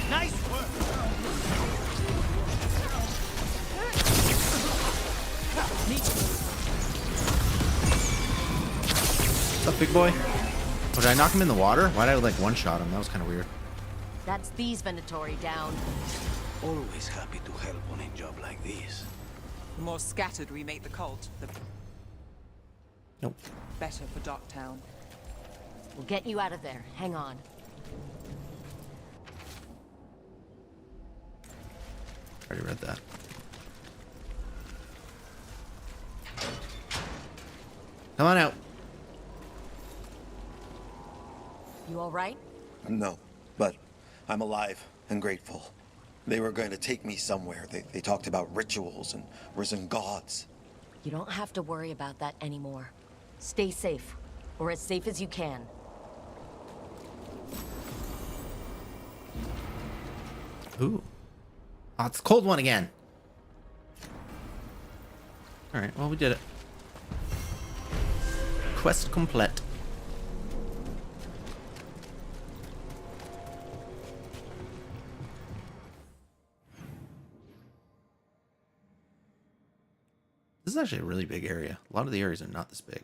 Nice work. What's up, big boy? Oh, did I knock him in the water? Why did I like one-shot him? That was kind of weird. That's these Venatori down. Always happy to help on a job like this. The more scattered we make the cult, the Nope. better for Docktown. We'll get you out of there. Hang on. Already read that. Come on out. You all right? No, but I'm alive and grateful. They were going to take me somewhere. They talked about rituals and risen gods. You don't have to worry about that anymore. Stay safe, or as safe as you can. Ooh. Oh, it's a cold one again. Alright, well, we did it. Quest complete. This is actually a really big area. A lot of the areas are not this big.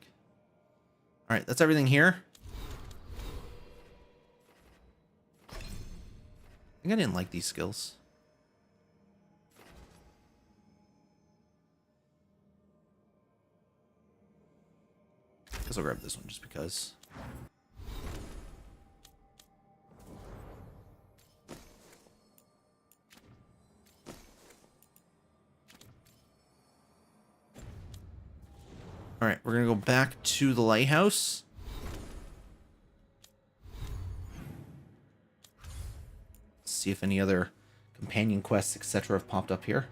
Alright, that's everything here. I think I didn't like these skills. Guess I'll grab this one just because. Alright, we're gonna go back to the lighthouse. See if any other companion quests, etc. have popped up here.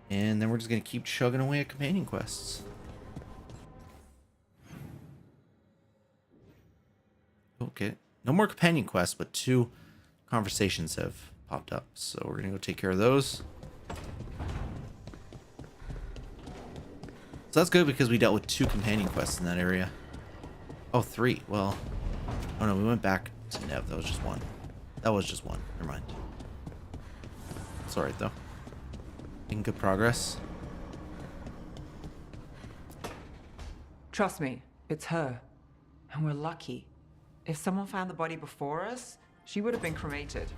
And then we're just gonna keep chugging away at companion quests. Okay, no more companion quests, but 2 conversations have popped up. So we're gonna go take care of those. So that's good because we dealt with 2 companion quests in that area. Oh, 3. Well, oh no, we went back to Nev. That was just 1. That was just 1. Never mind. It's alright though. Making good progress. Trust me, it's her. And we're lucky. If someone found the body before us, she would have been cremated.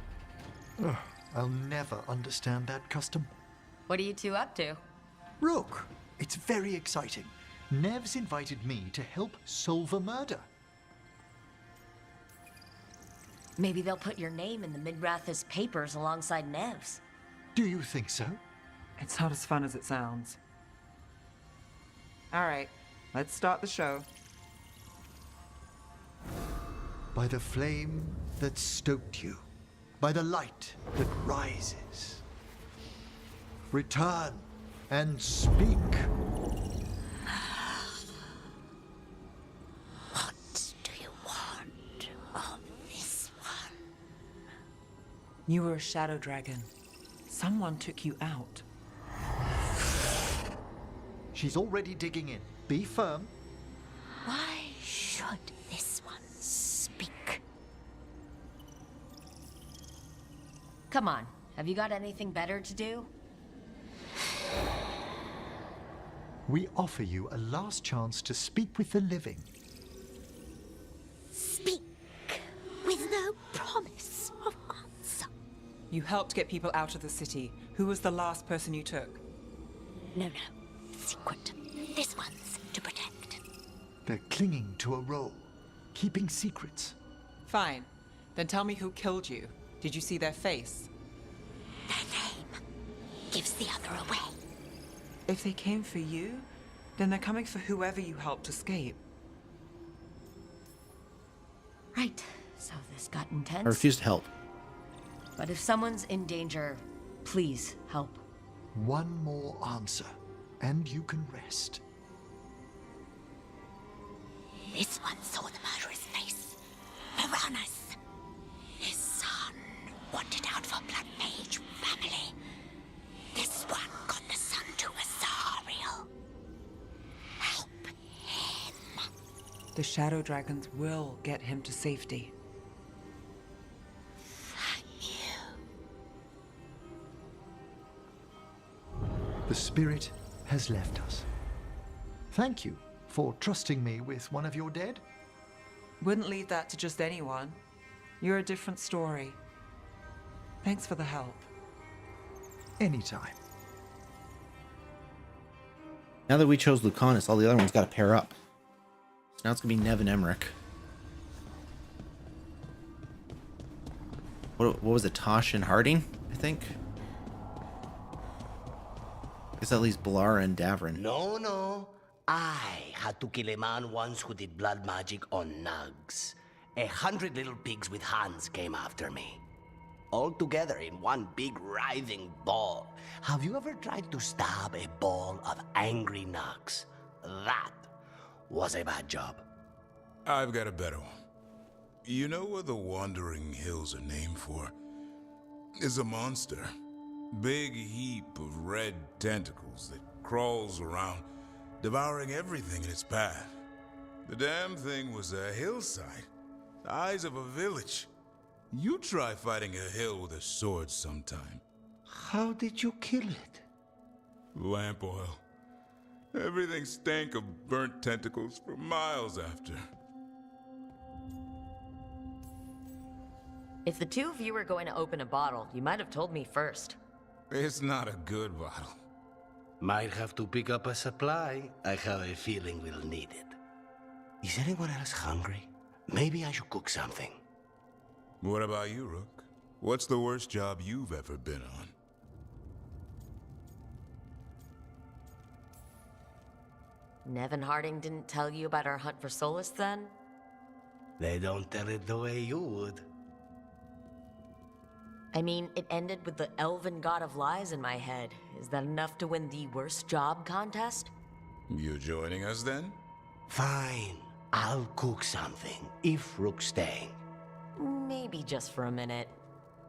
Ugh, I'll never understand that custom. What are you two up to? Rook, it's very exciting. Nev's invited me to help solve a murder. Maybe they'll put your name in the Midrath's papers alongside Nev's. Do you think so? It's not as fun as it sounds. All right, let's start the show. By the flame that stoked you, by the light that rises. Return and speak. What do you want of this one? You were a shadow dragon. Someone took you out. She's already digging in. Be firm. Why should this one speak? Come on, have you got anything better to do? We offer you a last chance to speak with the living. Speak with no promise of answer. You helped get people out of the city. Who was the last person you took? No. Secret. This one's to protect. They're clinging to a role, keeping secrets. Fine. Then tell me who killed you. Did you see their face? Their name gives the other away. If they came for you, then they're coming for whoever you helped escape. Right. So this got intense. I refuse to help. But if someone's in danger, please help. One more answer, and you can rest. This one saw the murderer's face. Piranhas. His son wanted out for Blood Mage family. This one got the son to Azariel. Help him. The shadow dragons will get him to safety. Thank you. The spirit has left us. Thank you for trusting me with one of your dead. Wouldn't leave that to just anyone. You're a different story. Thanks for the help. Anytime. Now that we chose Lucanus, all the other ones got to pair up. So now it's going to be Nev and Emmerich. What was it? Tosh and Harding, I think? I guess at least Blar and Davrin. No. I had to kill a man once who did blood magic on nugs. 100 little pigs with hands came after me. All together in one big writhing ball. Have you ever tried to stab a ball of angry nugs? That was a bad job. I've got a better one. You know what the Wandering Hills are named for? It's a monster. Big heap of red tentacles that crawls around, devouring everything in its path. The damn thing was a hillside, the eyes of a village. You try fighting a hill with a sword sometime. How did you kill it? Lamp oil. Everything stank of burnt tentacles for miles after. If the two of you were going to open a bottle, you might have told me first. It's not a good bottle. Might have to pick up a supply. I have a feeling we'll need it. Is anyone else hungry? Maybe I should cook something. What about you, Rook? What's the worst job you've ever been on? Nevin Harding didn't tell you about our hunt for Solus then? They don't tell it the way you would. I mean, it ended with the elven god of lies in my head. Is that enough to win the worst job contest? You joining us then? Fine. I'll cook something, if Rook's staying. Maybe just for a minute.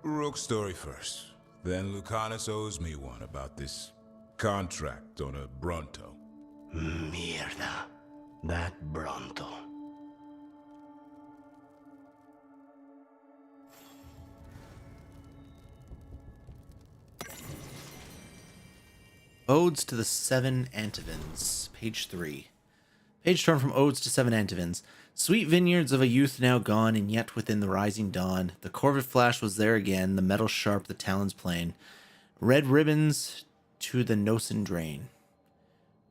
Rook's story first. Then Lucanus owes me one about this contract on a Bronto. Mierda. That Bronto. Odes to the Seven Antivins, page 3. Page torn from Odes to Seven Antivins. Sweet vineyards of a youth now gone, and yet within the rising dawn. The corvid flash was there again, the metal sharp, the talons plain. Red ribbons to the Nosen drain.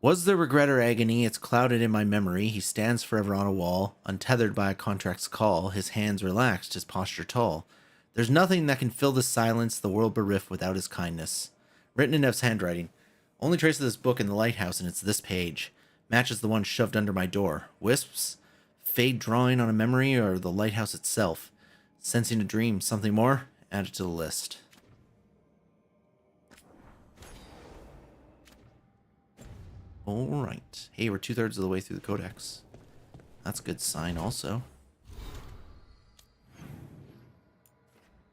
Was there regret or agony? It's clouded in my memory. He stands forever on a wall, untethered by a contract's call, his hands relaxed, his posture tall. There's nothing that can fill the silence, the world bereft without his kindness. Written in Nev's handwriting. Only trace of this book in the lighthouse, and it's this page. Matches the one shoved under my door. Wisps? Fade drawing on a memory, or the lighthouse itself? Sensing a dream, something more? Add it to the list. Alright. Hey, we're 2/3 of the way through the codex. That's a good sign also.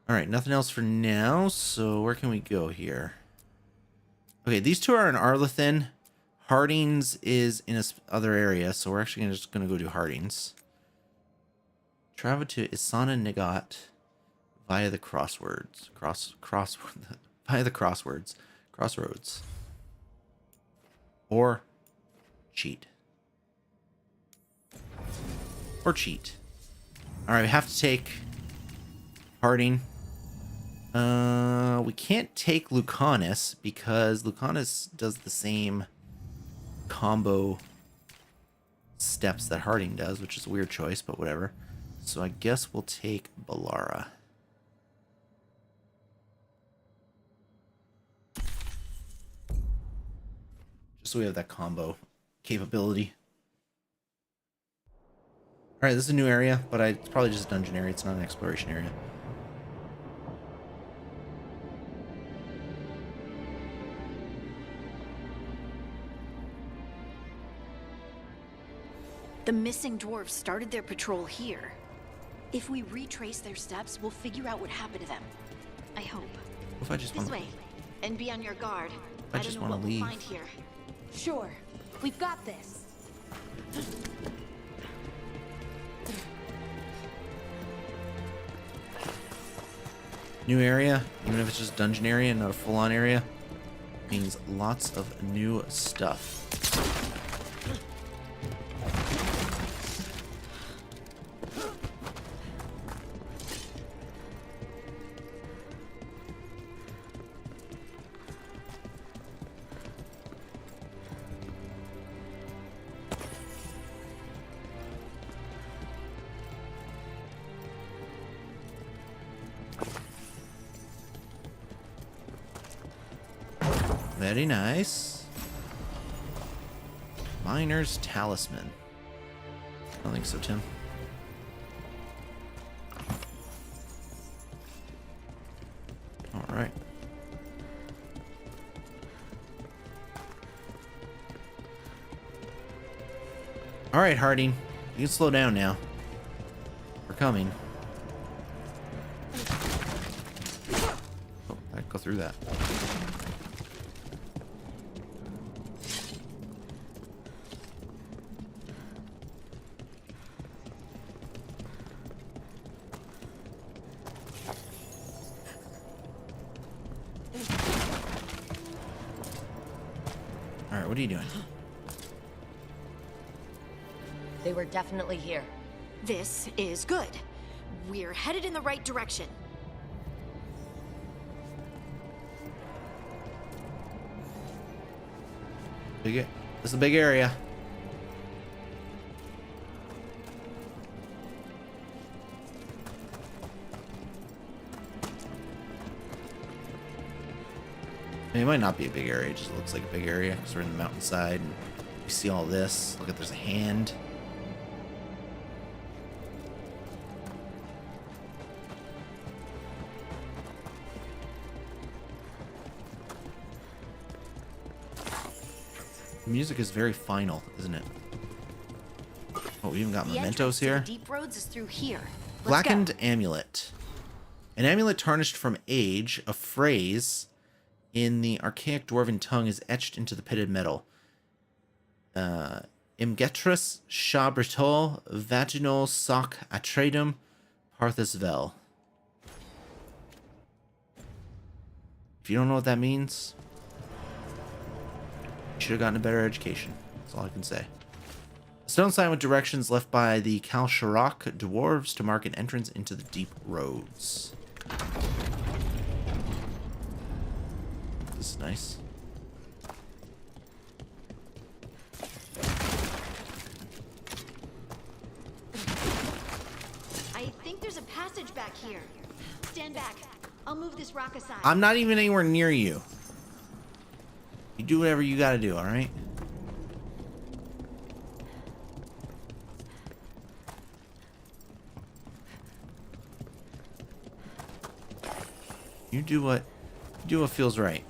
Alright, nothing else for now, so where can we go here? Okay, these two are in Arlethin. Harding's is in this other area, so we're actually just going to go do Harding's. Travel to Isana Nagat via the crossroads. Via the crossroads. Or cheat. Alright, we have to take Harding. We can't take Lucanus because Lucanus does the same combo steps that Harding does, which is a weird choice, but whatever. So I guess we'll take Balara. Just so we have that combo capability. Alright, this is a new area, but it's probably just a dungeon area. It's not an exploration area. The missing dwarves started their patrol here. If we retrace their steps, we'll figure out what happened to them. I hope. What if I just This way, and be on your guard. I just want to leave. We'll find here. Sure. We've got this. New area, even if it's just dungeon area and not a full-on area, means lots of new stuff. Very nice. Miner's Talisman. I don't think so, Tim. Alright. Alright, Harding. You can slow down now. We're coming. Oh, I'd go through that. What are you doing? They were definitely here. This is good. We're headed in the right direction. This is a big area. I mean, it might not be a big area, it just looks like a big area because we're in the mountainside and we see all this. Look at, there's a hand. The music is very final, isn't it? Oh, we even got mementos here. Deep roads is through here. Blackened amulet. An amulet tarnished from age, a phrase in the archaic dwarven tongue is etched into the pitted metal. Imgetrus shabritol vaginal soc atredum parthus vel. If you don't know what that means, you should have gotten a better education. That's all I can say. A stone sign with directions left by the Kalsharak dwarves to mark an entrance into the deep roads. This is nice. back. I'll move this rock aside. I'm not even anywhere near you. You do whatever you gotta do, alright? You do what feels right.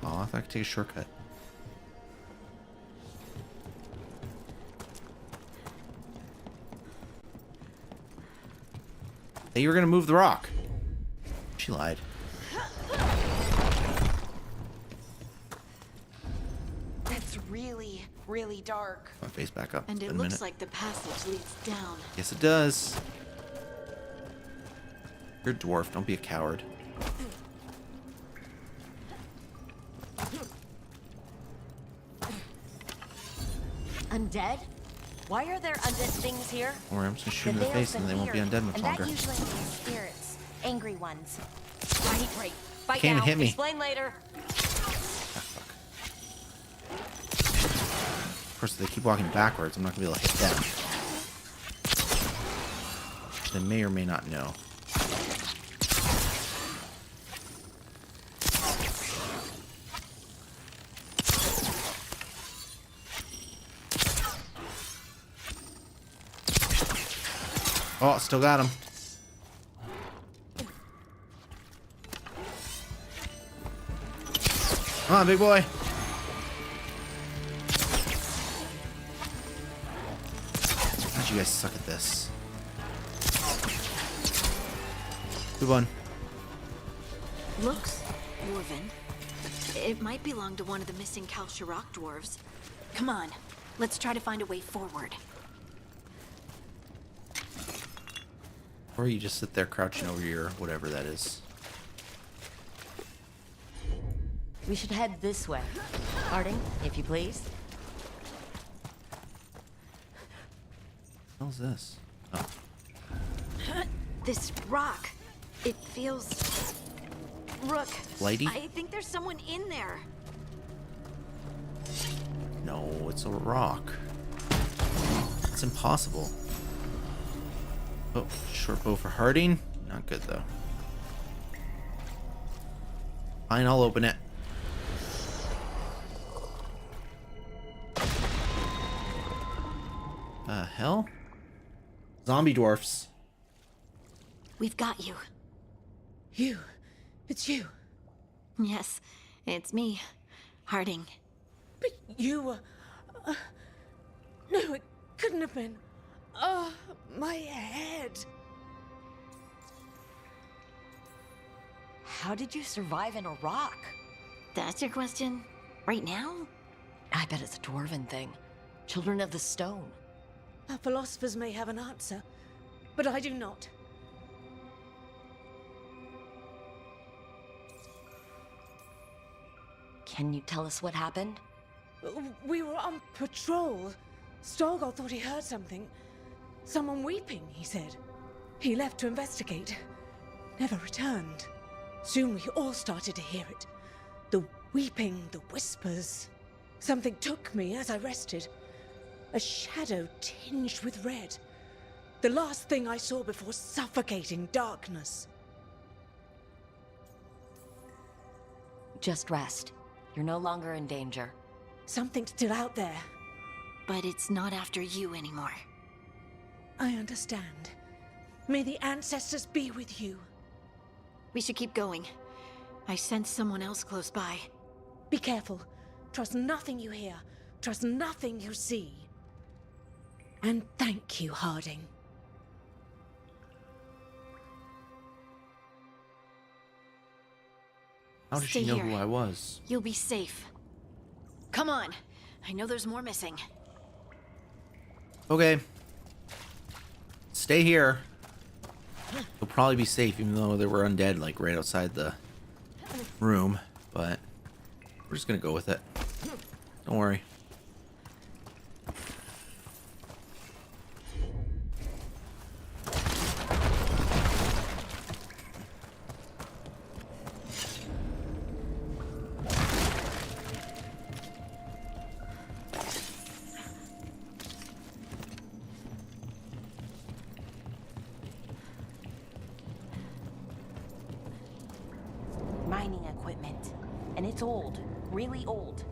Oh, I thought I could take a shortcut. Hey, you were gonna move the rock. She lied. That's really, really dark. My face back up. And it in a looks minute. like the passage leads down. Yes, it does. You're a dwarf. Don't be a coward. Undead? Why are there undead things here? Or I'm just gonna shoot in the face and they won't be undead much And longer. that usually means spirits. Angry ones. Right. Fight Can't even now. hit me. Explain later. Of course, if they keep walking backwards, I'm not gonna be able to hit them. They may or may not know. Oh, still got him. Come on, big boy. God, you guys suck at this. Good one. Looks dwarven. It might belong to one of the missing Kalsharok dwarves. Come on, let's try to find a way forward. Or you just sit there crouching over your whatever that is. We should head this way. Harding, if you please. What the hell is this? Oh. This rock, it feels... Rook, Lady? I think there's someone in there. No, it's a rock. It's impossible. Oh, short bow for Harding. Not good, though. Fine, I'll open it. Hell? Zombie dwarfs. We've got you. You. It's you. Yes, it's me, Harding. But you were... no, it couldn't have been. Oh, my head. How did you survive in a rock? That's your question? Right now? I bet it's a dwarven thing. Children of the Stone. Our philosophers may have an answer, but I do not. Can you tell us what happened? We were on patrol. Stolgor thought he heard something. Someone weeping, he said. He left to investigate. Never returned. Soon we all started to hear it. The weeping, the whispers. Something took me as I rested. A shadow tinged with red. The last thing I saw before suffocating darkness. Just rest. You're no longer in danger. Something's still out there. But it's not after you anymore. I understand. May the ancestors be with you. We should keep going. I sense someone else close by. Be careful. Trust nothing you hear. Trust nothing you see. And thank you, Harding. How did Stay she know here. who I was? You'll be safe. Come on. I know there's more missing. Okay. Stay here. You'll probably be safe, even though there were undead, like, right outside the room. But we're just gonna go with it. Don't worry. it's old. Really old.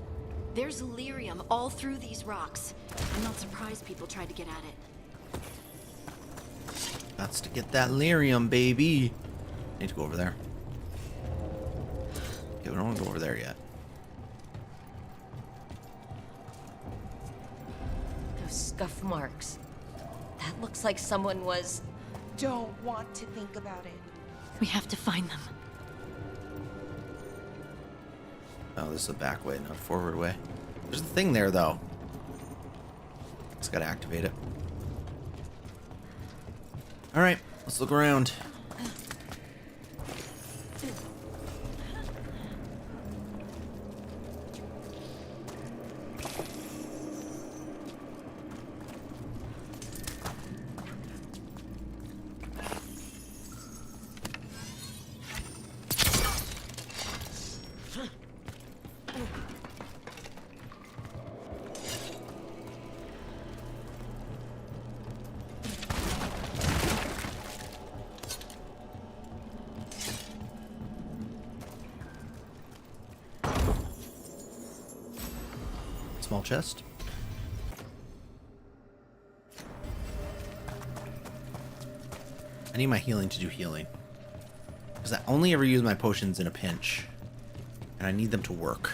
There's lyrium all through these rocks. I'm not surprised people tried to get at it. That's to get that lyrium, baby. Need to go over there. Okay, we don't want to go over there yet. Those scuff marks. That looks like someone was... Don't want to think about it. We have to find them. Oh, this is a back way, not a forward way. There's a thing there, though. Just gotta activate it. Alright, let's look around. Small chest. I need my healing to do healing. Because I only ever use my potions in a pinch. And I need them to work.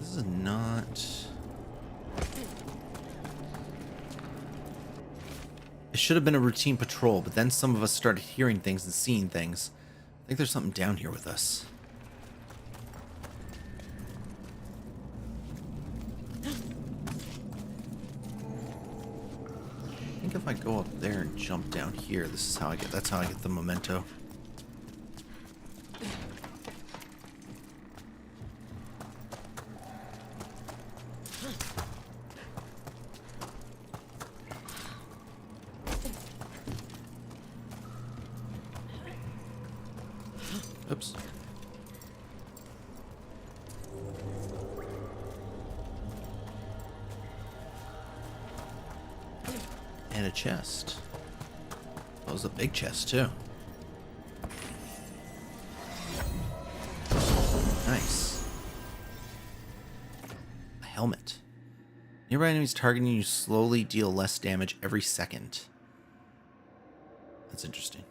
This is not... It should have been a routine patrol, but then some of us started hearing things and seeing things. I think there's something down here with us. I think if I go up there and jump down here, this is how I get, that's how I get the memento. Oops. And a chest. That was a big chest, too. Nice. A helmet. Nearby enemies targeting you slowly deal less damage every second. That's interesting.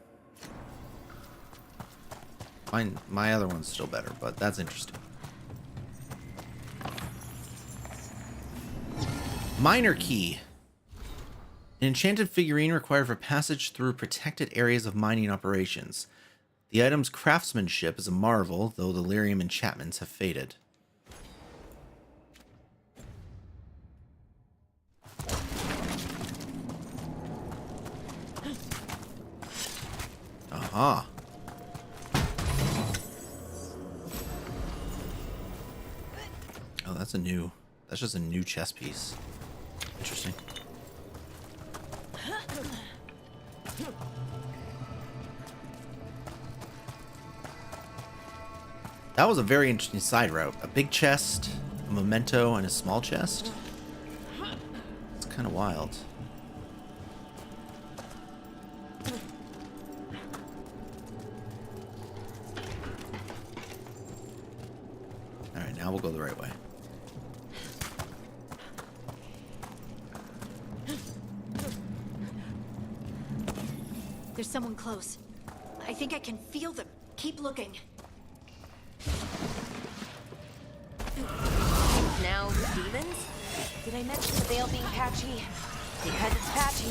My other one's still better, but that's interesting. Minor key. An enchanted figurine required for passage through protected areas of mining operations. The item's craftsmanship is a marvel, though the lyrium enchantments have faded. Aha. Oh, that's just a new chess piece. Interesting. That was a very interesting side route. A big chest, a memento, and a small chest. It's kind of wild. Alright, now we'll go the right way. There's someone close. I think I can feel them. Keep looking. Now, demons? Did I mention the veil being patchy? Because it's patchy.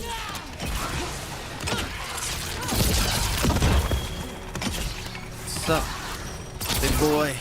What's up, big boy?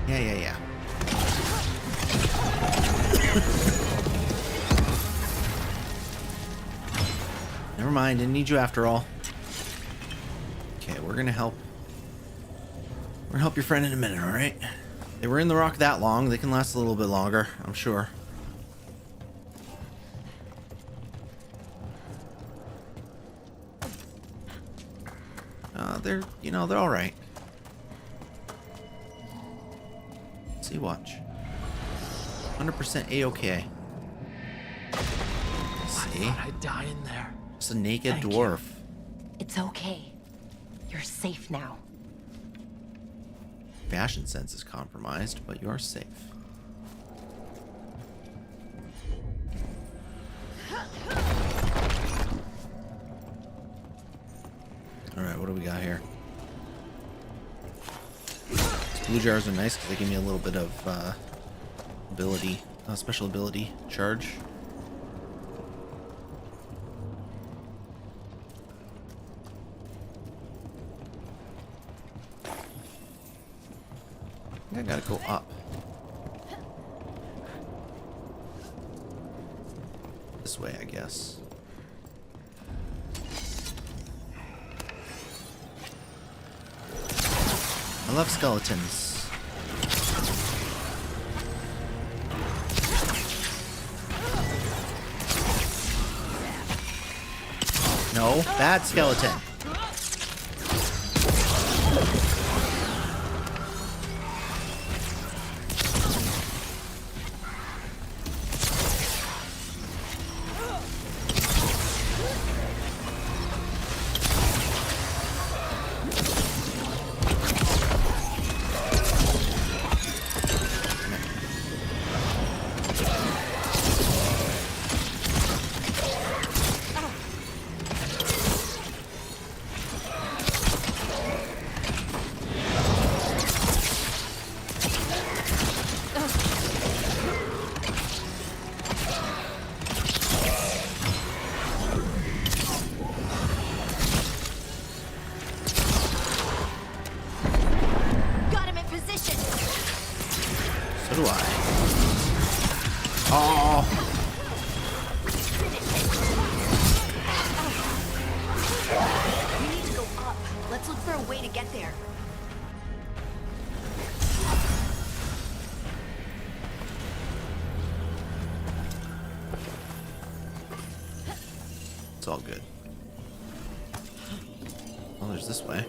Yeah. Never mind, didn't need you after all. Okay, we're gonna help. We're gonna help your friend in a minute, alright? They were in the rock that long, they can last a little bit longer, I'm sure. They're alright. See, watch. 100% A-okay. See? I thought I'd die in there. Just a naked dwarf. It's okay. You're safe now. Fashion sense is compromised, but you are safe. Alright, what do we got here? These blue jars are nice because they give me a little bit of ability, special ability charge. I think I gotta go up. This way, I guess. I love skeletons. No, bad skeleton. It's all good. Well, there's this way.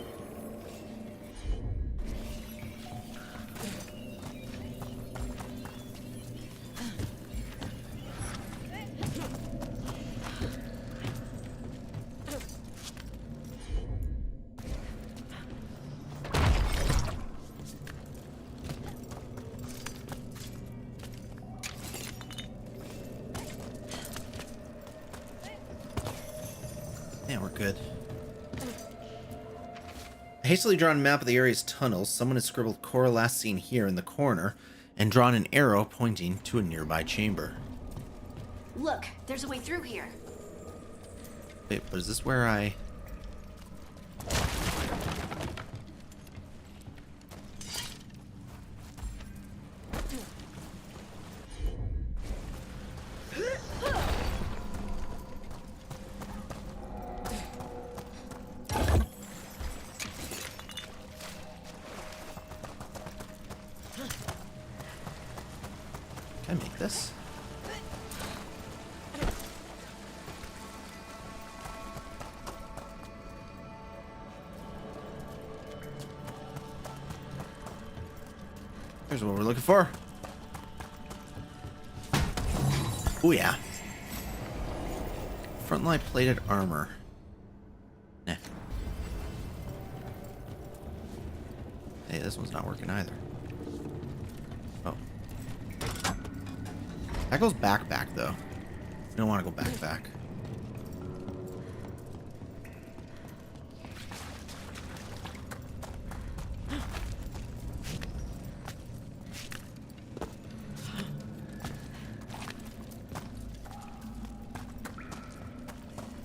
Yeah, we're good. A hastily drawn map of the area's tunnels. Someone has scribbled Cora last seen here in the corner and drawn an arrow pointing to a nearby chamber. Look, there's a way through here. Wait, but is this where I... Can I make this? Here's what we're looking for. Oh yeah. Frontline plated armor. Nah. Hey, this one's not working either. Oh. That goes back though. We don't want to go back.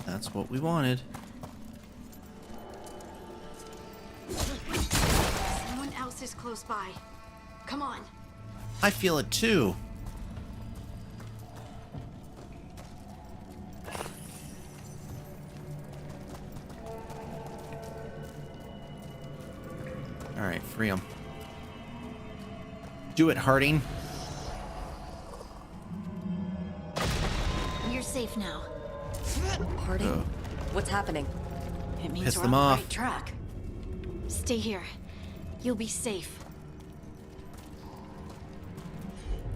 That's what we wanted. Someone else is close by. Come on. I feel it too. All right, free him. Do it, Harding. You're safe now. Harding, what's happening? It means Piss we're them on the off. right track. Stay here. You'll be safe.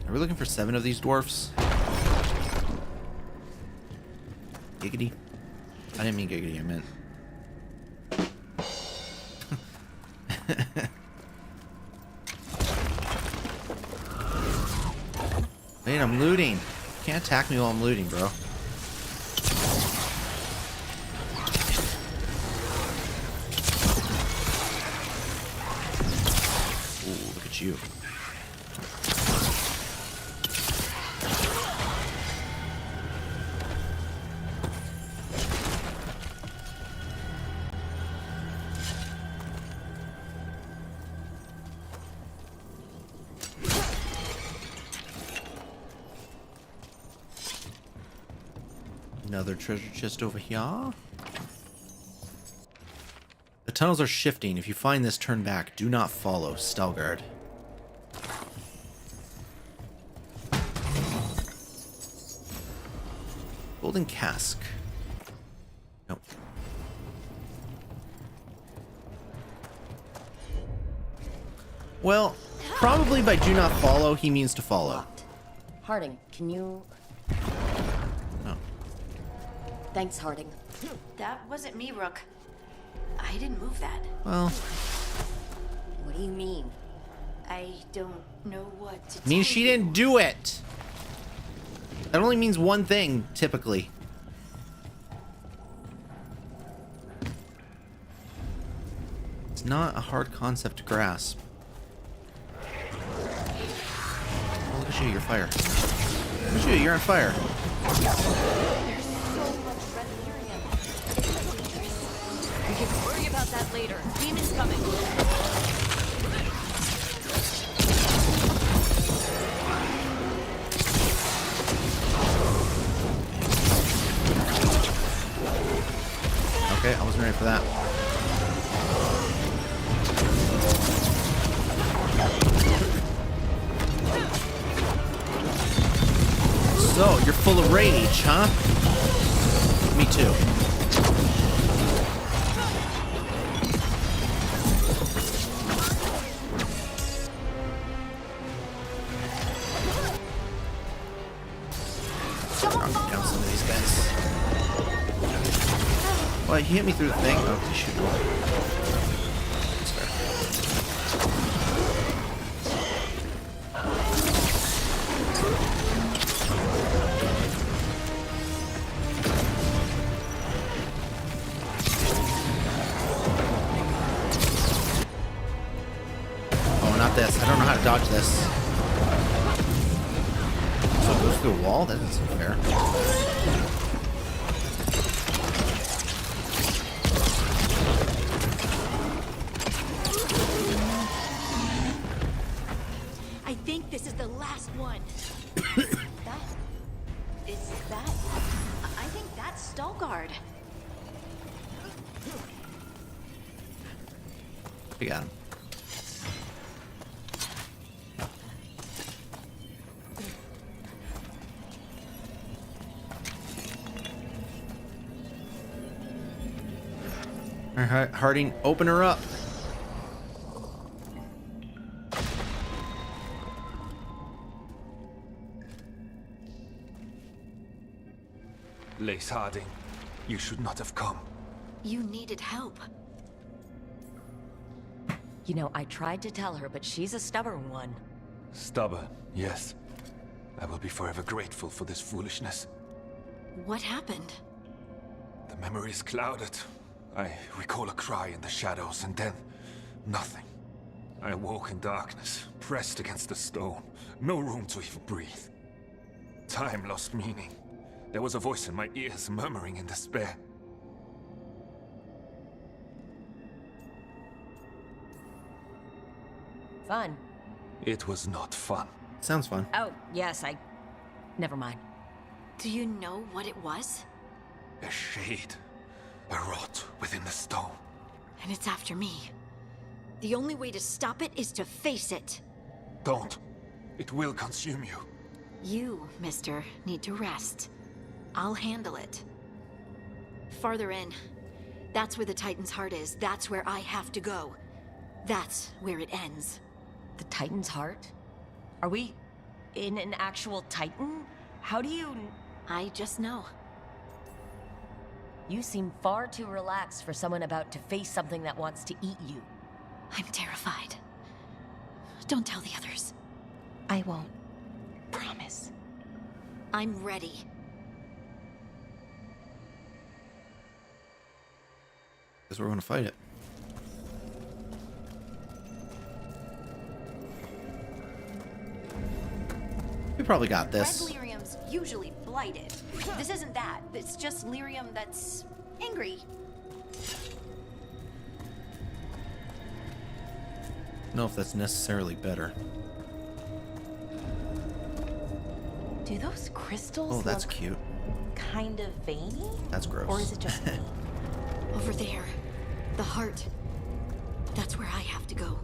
Are we looking for 7 of these dwarfs? Giggity. I didn't mean giggity, I meant... Wait, I'm looting. You can't attack me while I'm looting, bro. Ooh, look at you. Another treasure chest over here. The tunnels are shifting. If you find this, turn back. Do not follow. Stelgard. Golden cask. Nope. Well, probably by do not follow, he means to follow. Harding, can you... Oh. Thanks, Harding. That wasn't me, Rook. I didn't move that. Well... What do you mean? I don't know what to Means tell she you. didn't do it. That only means one thing, typically. It's not a hard concept to grasp. Oh, look at you, you're fire. Look at you, you're on fire. We can worry about that later. Demon's coming. Okay, I wasn't ready for that. So, you're full of rage, huh? Me too. Knock down some of these guys. Well, he hit me through the thing. Oh, he should roll. That's fair. Oh, not this. I don't know how to dodge this. So it goes through a wall? That doesn't seem fair. I think this is the last one. I think that's Stalgard. We got him. All right, Harding, open her up. Lace Harding, you should not have come. You needed help. You know, I tried to tell her, but she's a stubborn one. Stubborn, yes. I will be forever grateful for this foolishness. What happened? The memory is clouded. I recall a cry in the shadows, and then nothing. I awoke in darkness, pressed against the stone. No room to even breathe. Time lost meaning. There was a voice in my ears murmuring in despair. Fun. It was not fun. Sounds fun. Oh, yes, Never mind. Do you know what it was? A shade. A rot within the stone. And it's after me. The only way to stop it is to face it. Don't. It will consume you. You, mister, need to rest. I'll handle it. Farther in. That's where the Titan's heart is. That's where I have to go. That's where it ends. The Titan's heart? Are we in an actual Titan? How do you... I just know. You seem far too relaxed for someone about to face something that wants to eat you. I'm terrified. Don't tell the others. I won't. Promise. I'm ready. Guess we're going to fight it. We probably got this. Red lyrium's usually blighted. This isn't that. It's just lyrium that's angry. I don't know if that's necessarily better. Do those crystals Oh, that's look cute. kind of veiny? That's gross. Or is it just me? Over there. The heart. That's where I have to go.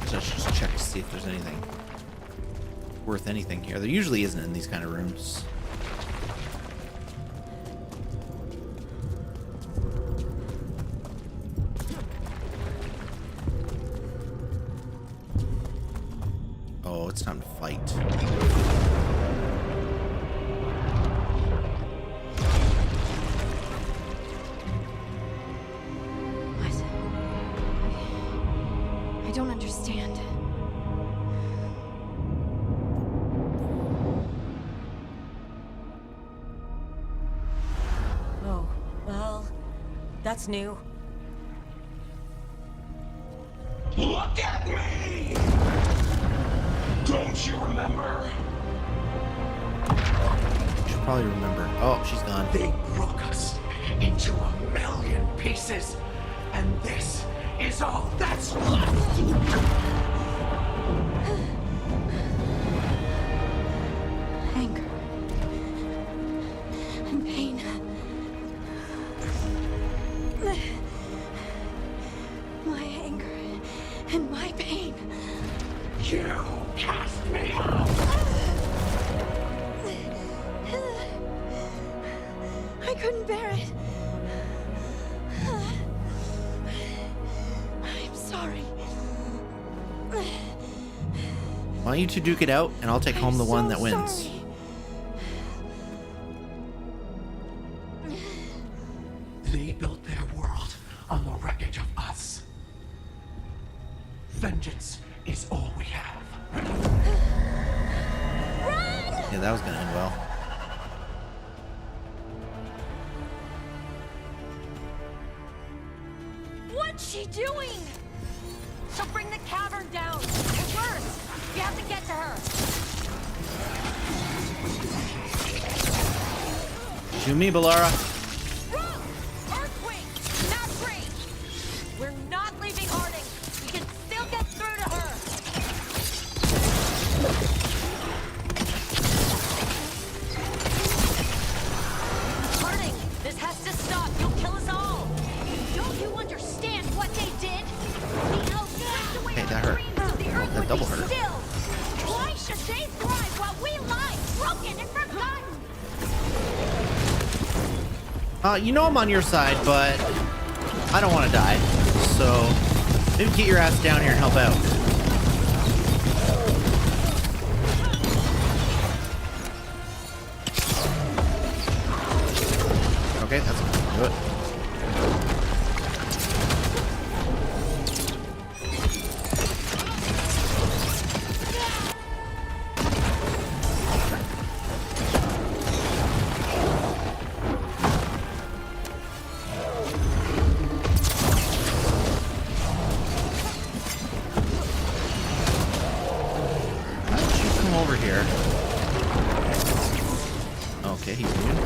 So let's just check to see if there's anything worth anything here. There usually isn't in these kind of rooms. Oh, it's time to fight. I don't understand. Oh, well, that's new. Look at me! Don't you remember? Should probably remember. Oh, she's gone. They broke us into 1,000,000 pieces, and this is all that's left. Anger. And pain. My anger and my pain. You cast me out. I couldn't bear it. I'm sorry. Why don't you two duke it out, and I'll take home the one that wins. Sorry. They built their world on the wreckage of us. Vengeance is all we have. Yeah, that was gonna end well. What's she doing? She'll bring the cavern down. Or worse, we have to get to her. Shoot me, Balara. Earthquake! Not range! We're not leaving Harding. We can still get through to her. Harding, this has to stop. You'll kill us all. Don't you understand what they did? The elves ripped away Hey, our that hurt. dreams so the earth That would double be hurt. still. Why should they thrive while we lie, broken and forgotten? You know I'm on your side, but I don't want to die. So maybe get your ass down here and help out. Okay, that's gonna do it. Why don't you come over here? Okay, he's immune.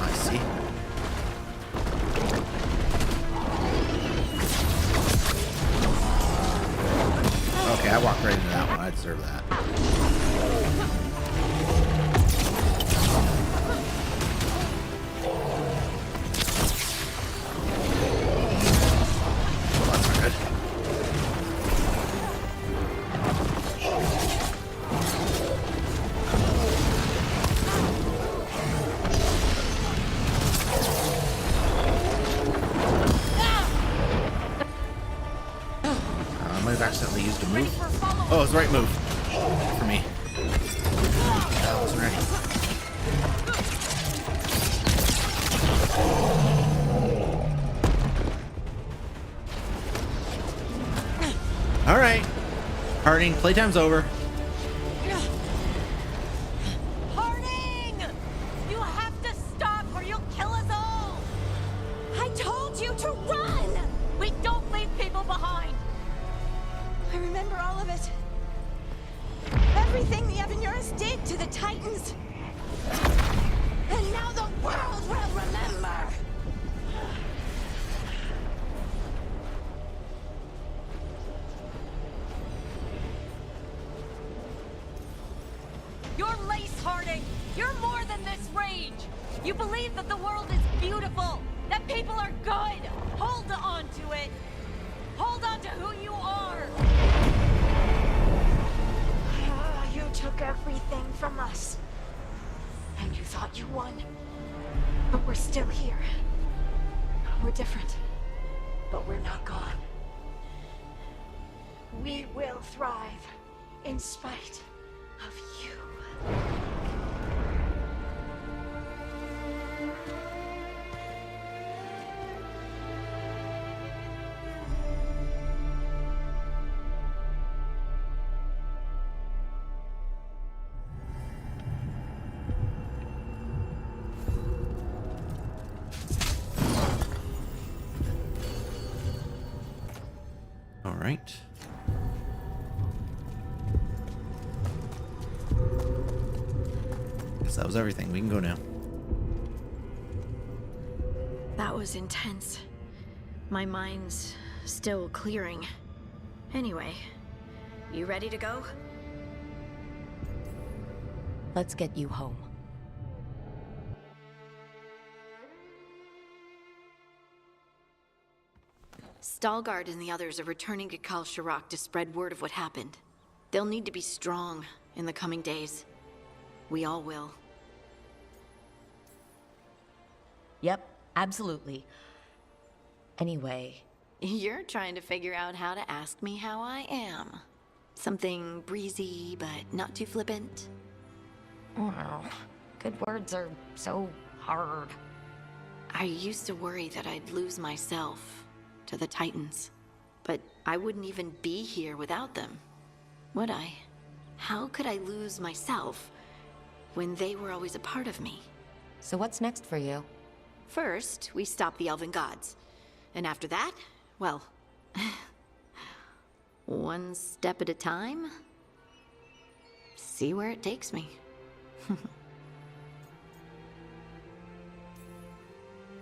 I see. Okay, I walked right into that one. I deserve that. Well, that's not good. I might have accidentally used a move. Oh, it's the right move for me. I wasn't ready. All right, Harding, playtime's over. Harding! You have to stop or you'll kill us all! I told you to run! We don't leave people behind! I remember all of it. Everything the Avenurus did to the Titans. And now the world will remember. You're lace, Harding! You're more than this rage! You believe that the world is beautiful, that people are good! Hold on to it! Hold on to who you are! You took everything from us. And you thought you won. But we're still here. We're different. But we're not gone. We will thrive in spite of you. All right. Guess that was everything. We can go now. That was intense. My mind's still clearing. Anyway, you ready to go? Let's get you home. Veilguard and the others are returning to Kal Shirak to spread word of what happened. They'll need to be strong in the coming days. We all will. Yep, absolutely. Anyway, You're trying to figure out how to ask me how I am. Something breezy, but not too flippant. wow, good words are so hard. I used to worry that I'd lose myself to the Titans. But I wouldn't even be here without them, would I? How could I lose myself when they were always a part of me? So what's next for you? First, we stop the Elven Gods. And after that, well, one step at a time. See where it takes me.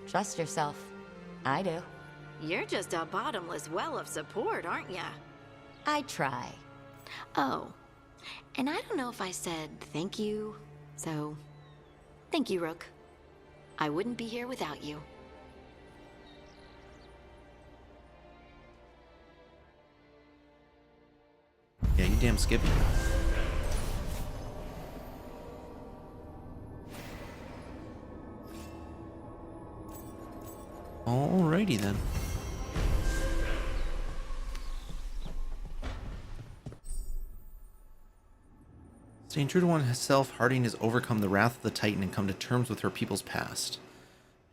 Trust yourself. I do. You're just a bottomless well of support, aren't ya? I try. Oh, and I don't know if I said thank you, so thank you, Rook. I wouldn't be here without you. Yeah, you damn Skippy. Alrighty then. Staying true to oneself, Harding has overcome the wrath of the Titan and come to terms with her people's past.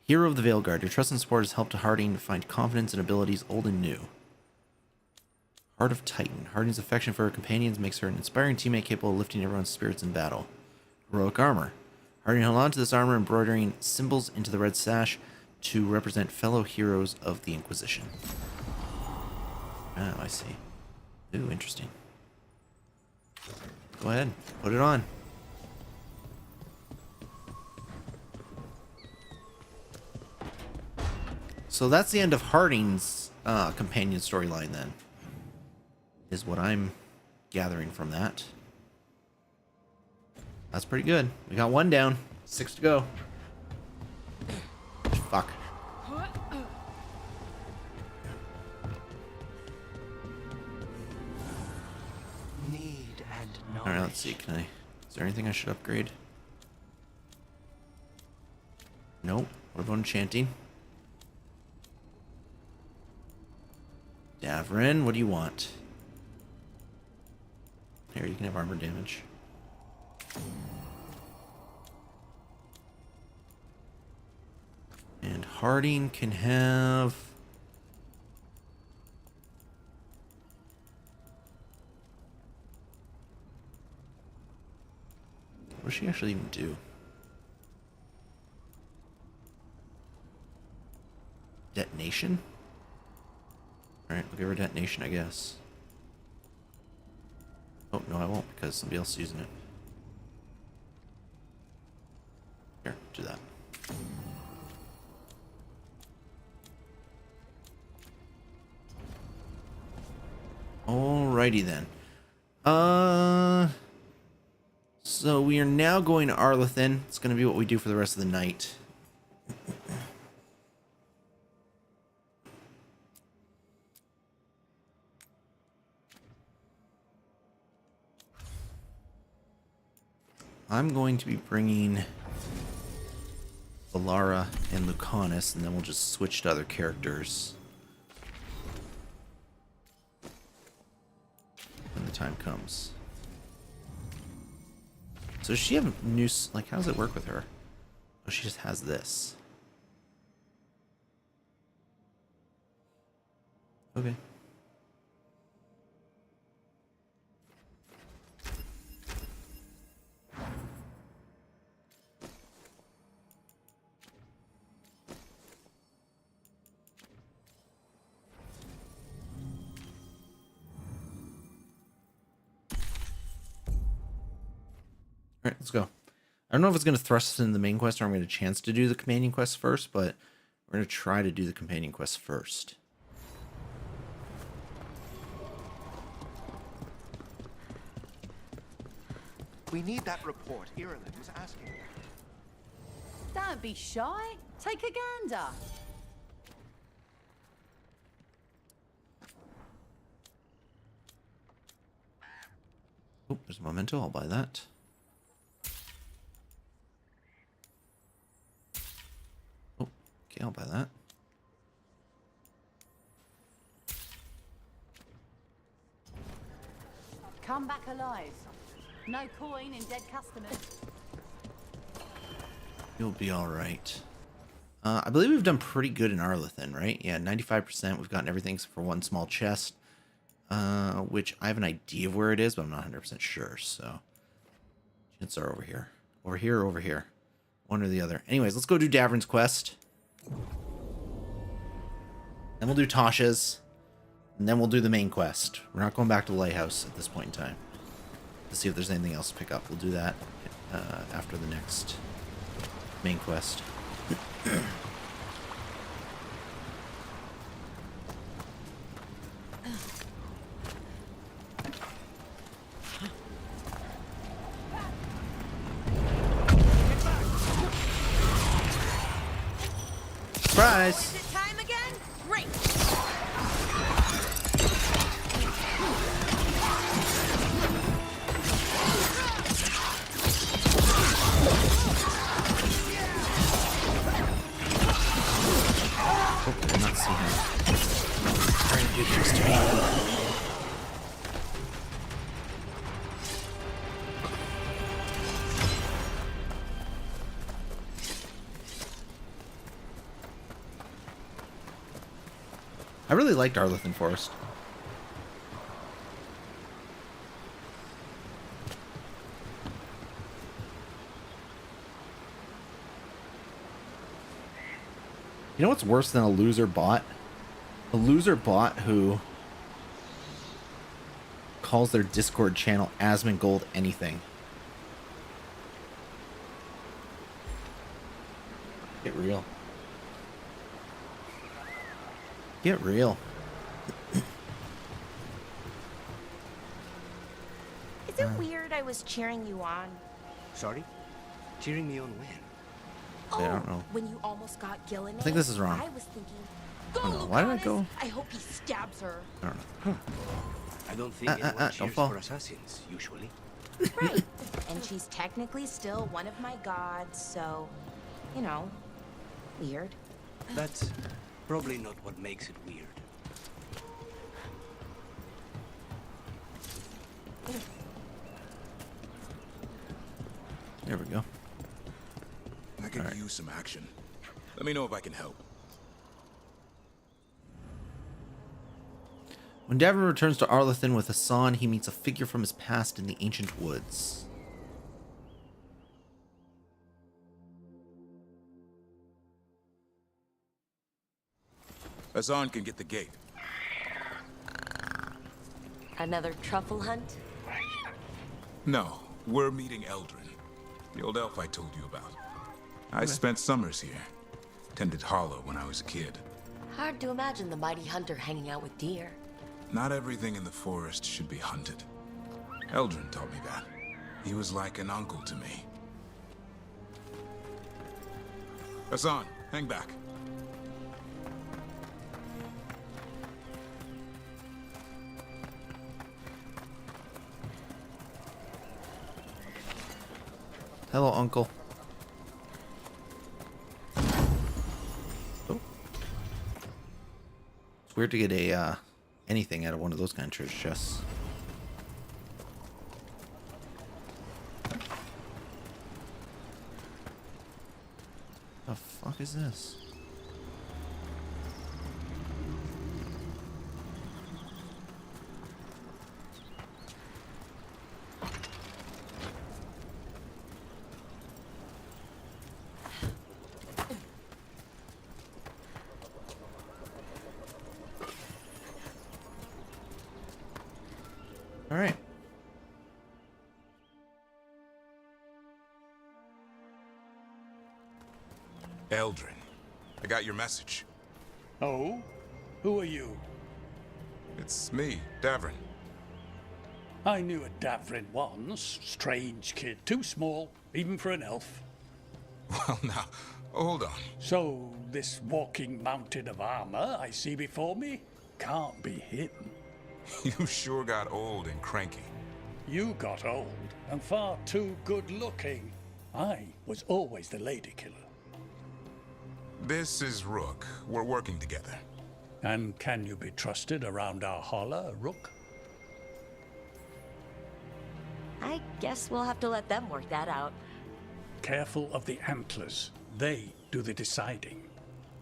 Hero of the Veilguard, your trust and support has helped Harding find confidence in abilities old and new. Heart of Titan. Harding's affection for her companions makes her an inspiring teammate capable of lifting everyone's spirits in battle. Heroic armor. Harding held on to this armor, embroidering symbols into the red sash to represent fellow heroes of the Inquisition. Oh, I see. Ooh, interesting. Go ahead, put it on. So that's the end of Harding's companion storyline then. Is what I'm gathering from that. That's pretty good. We got 1 down. 6 to go. Fuck. Need and knowledge. Alright, let's see. Can I... Is there anything I should upgrade? Nope. What about enchanting? Davrin, what do you want? Here, you can have armor damage. And Harding can have... What does she actually even do? Detonation? Alright, we'll give her detonation, I guess. Oh, no, I won't, because somebody else is using it. Here, do that. Alrighty then. So we are now going to Arlethan. It's going to be what we do for the rest of the night. I'm going to be bringing Valara and Lucanus, and then we'll just switch to other characters when the time comes. So does she have new... Like, how does it work with her? Oh, she just has this. Okay. Alright, let's go. I don't know if it's going to thrust us into the main quest or I'm going to get a chance to do the companion quest first, but we're going to try to do the companion quest first. We need that report Ireland was asking. Don't be shy. Take a gander. Oh, there's a memento. I'll buy that. Oh, okay, I'll buy that. Come back alive. No coin in dead customers. You'll be alright. I believe we've done pretty good in Arlethan, right? Yeah, 95%. We've gotten everything except for one small chest. Which I have an idea of where it is, but I'm not 100% sure, so... Chances are over here. Over here or over here. One or the other. Anyways, let's go do Davrin's quest. Then we'll do Tasha's. And then we'll do the main quest. We're not going back to the Lighthouse at this point in time. To see if there's anything else to pick up. We'll do that after the next main quest. Surprise! Is it time again? Great! Oh, I did not see him. Trying to do things to me. I really liked Arlethan Forest. You know what's worse than a loser bot? A loser bot who calls their Discord channel Asmongold anything. Get real. Get real. Is it weird I was cheering you on? Sorry? Cheering me on when? I don't know. When you almost got Gillen. I think this is wrong. I was thinking, I don't know. Why did I go? I hope he stabs her. I don't know. I don't think anyone don't cheers fall. for assassins, usually. Right. And she's technically still one of my gods, so, you know, weird. That's probably not what makes it weird. There we go. I could use some action. Let me know if I can help. When Davin returns to Arlethan with Hassan, he meets a figure from his past in the ancient woods. Hassan can get the gate. Another truffle hunt? No, we're meeting Eldrin, the old elf I told you about. I spent summers here. Tended Hollow when I was a kid. Hard to imagine the mighty hunter hanging out with deer. Not everything in the forest should be hunted. Eldrin taught me that. He was like an uncle to me. Hassan, hang back. Hello, Uncle. Oh. It's weird to get a anything out of one of those kind of treasure chests. The fuck is this? All right. Eldrin, I got your message. Oh? Who are you? It's me, Davrin. I knew a Davrin once. Strange kid. Too small, even for an elf. Well, now, hold on. So, this walking mountain of armor I see before me can't be him. You sure got old and cranky. You got old and far too good looking. I was always the lady killer. This is Rook. We're working together. And can you be trusted around our holler, Rook? I guess we'll have to let them work that out. Careful of the antlers. They do the deciding.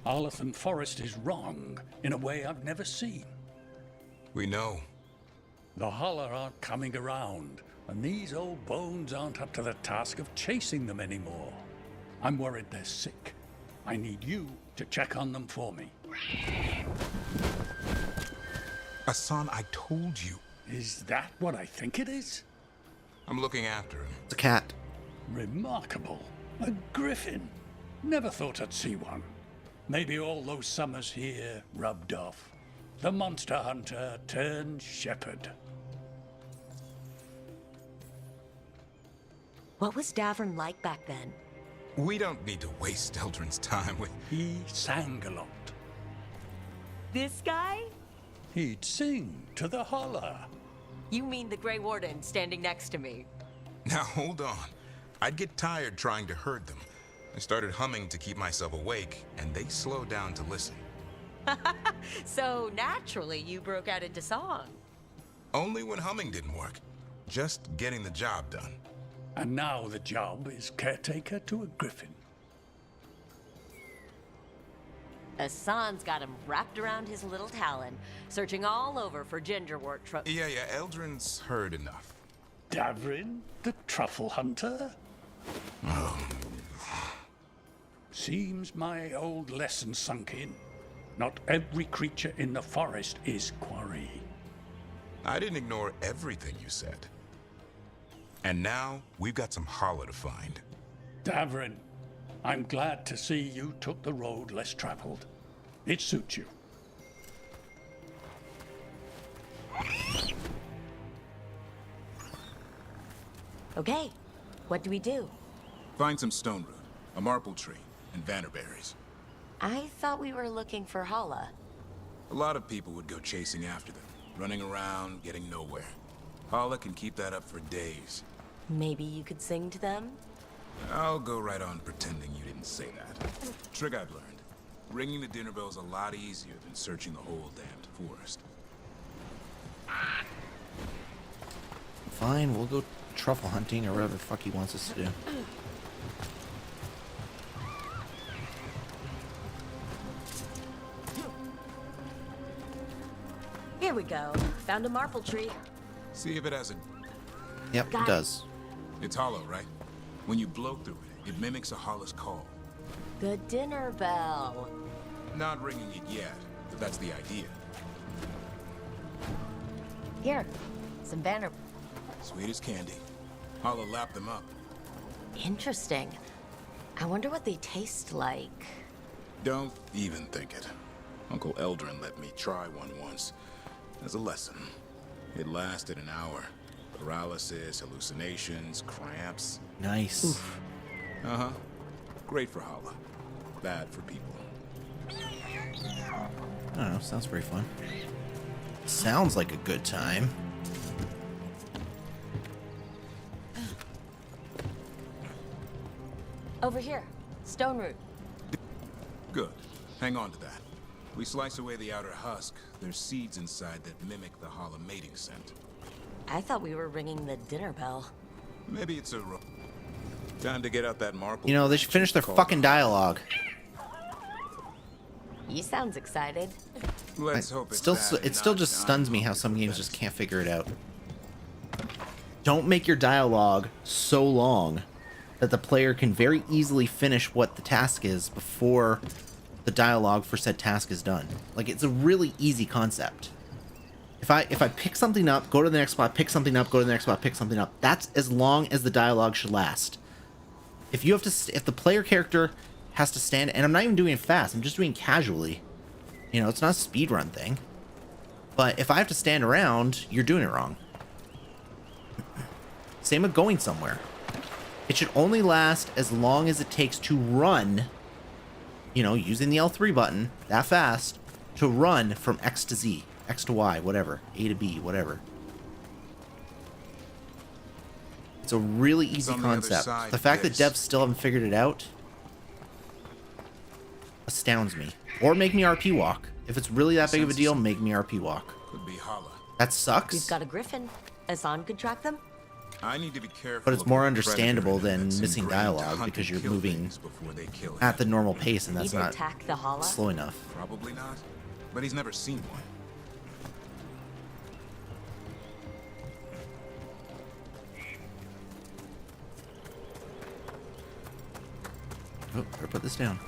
Arlethan Forest is wrong in a way I've never seen. We know. The holler aren't coming around, and these old bones aren't up to the task of chasing them anymore. I'm worried they're sick. I need you to check on them for me. Hassan, I told you. Is that what I think it is? I'm looking after him. It's a cat. Remarkable. A griffin. Never thought I'd see one. Maybe all those summers here rubbed off. The monster hunter turned shepherd. What was Davin like back then? We don't need to waste Eldrin's time with... He sang a lot. This guy? He'd sing to the holler. You mean the Grey Warden standing next to me? Now, hold on. I'd get tired trying to herd them. I started humming to keep myself awake, and they slowed down to listen. So naturally, you broke out into song. Only when humming didn't work. Just getting the job done. And now the job is caretaker to a griffin. Hassan's got him wrapped around his little talon, searching all over for gingerwort Yeah, Eldrin's heard enough. Davrin, the truffle hunter? Oh. Seems my old lesson sunk in. Not every creature in the forest is quarry. I didn't ignore everything you said. And now, we've got some holler to find. Davrin, I'm glad to see you took the road less traveled. It suits you. Okay, what do we do? Find some stone root, a marple tree, and vannerberries. I thought we were looking for Hala. A lot of people would go chasing after them, running around, getting nowhere. Hala can keep that up for days. Maybe you could sing to them? I'll go right on pretending you didn't say that. Trick I've learned. Ringing the dinner bell's a lot easier than searching the whole damned forest. Fine, we'll go truffle hunting or whatever the fuck he wants us to do. Here we go. Found a marple tree. See if it has a... Yep, it does. It's hollow, right? When you blow through it, it mimics a Hala's call. The dinner bell. Not ringing it yet, but that's the idea. Here, some banner. Sweet as candy. Hala lapped them up. Interesting. I wonder what they taste like. Don't even think it. Uncle Eldrin let me try one once. As a lesson. It lasted an hour. Paralysis, hallucinations, cramps. Nice. Oof. Uh-huh. Great for Hala. Bad for people. I don't know, sounds pretty fun. Sounds like a good time. Over here. Stone root. Good. Hang on to that. We slice away the outer husk. There's seeds inside that mimic the Hala mating scent. I thought we were ringing the dinner bell. Maybe it's a... Time to get out that marble. You know, they should finish their fucking dialogue. He sounds excited. Let's hope it's it still just stuns me how some games just can't figure it out. Don't make your dialogue so long that the player can very easily finish what the task is before the dialogue for said task is done. Like, it's a really easy concept. If I pick something up, go to the next spot, pick something up, go to the next spot, pick something up, that's as long as the dialogue should last. If you have to, if the player character has to stand, and I'm not even doing it fast, I'm just doing it casually. You know, it's not a speedrun thing. But if I have to stand around, you're doing it wrong. Same with going somewhere. It should only last as long as it takes to run, you know, using the L3 button, that fast, to run from X to Z, X to Y, whatever, A to B, whatever. It's a really easy concept. The fact that devs still haven't figured it out astounds me. Or make me RP walk. If it's really that big of a deal, make me RP walk. Could be Hala. That sucks. We've got a griffin. Asan could track them. I need to be careful. But it's more understandable than missing dialogue because you're moving at the normal pace and that's not attack the Hala? slow enough. Probably not. But he's never seen one. Oh, better put this down.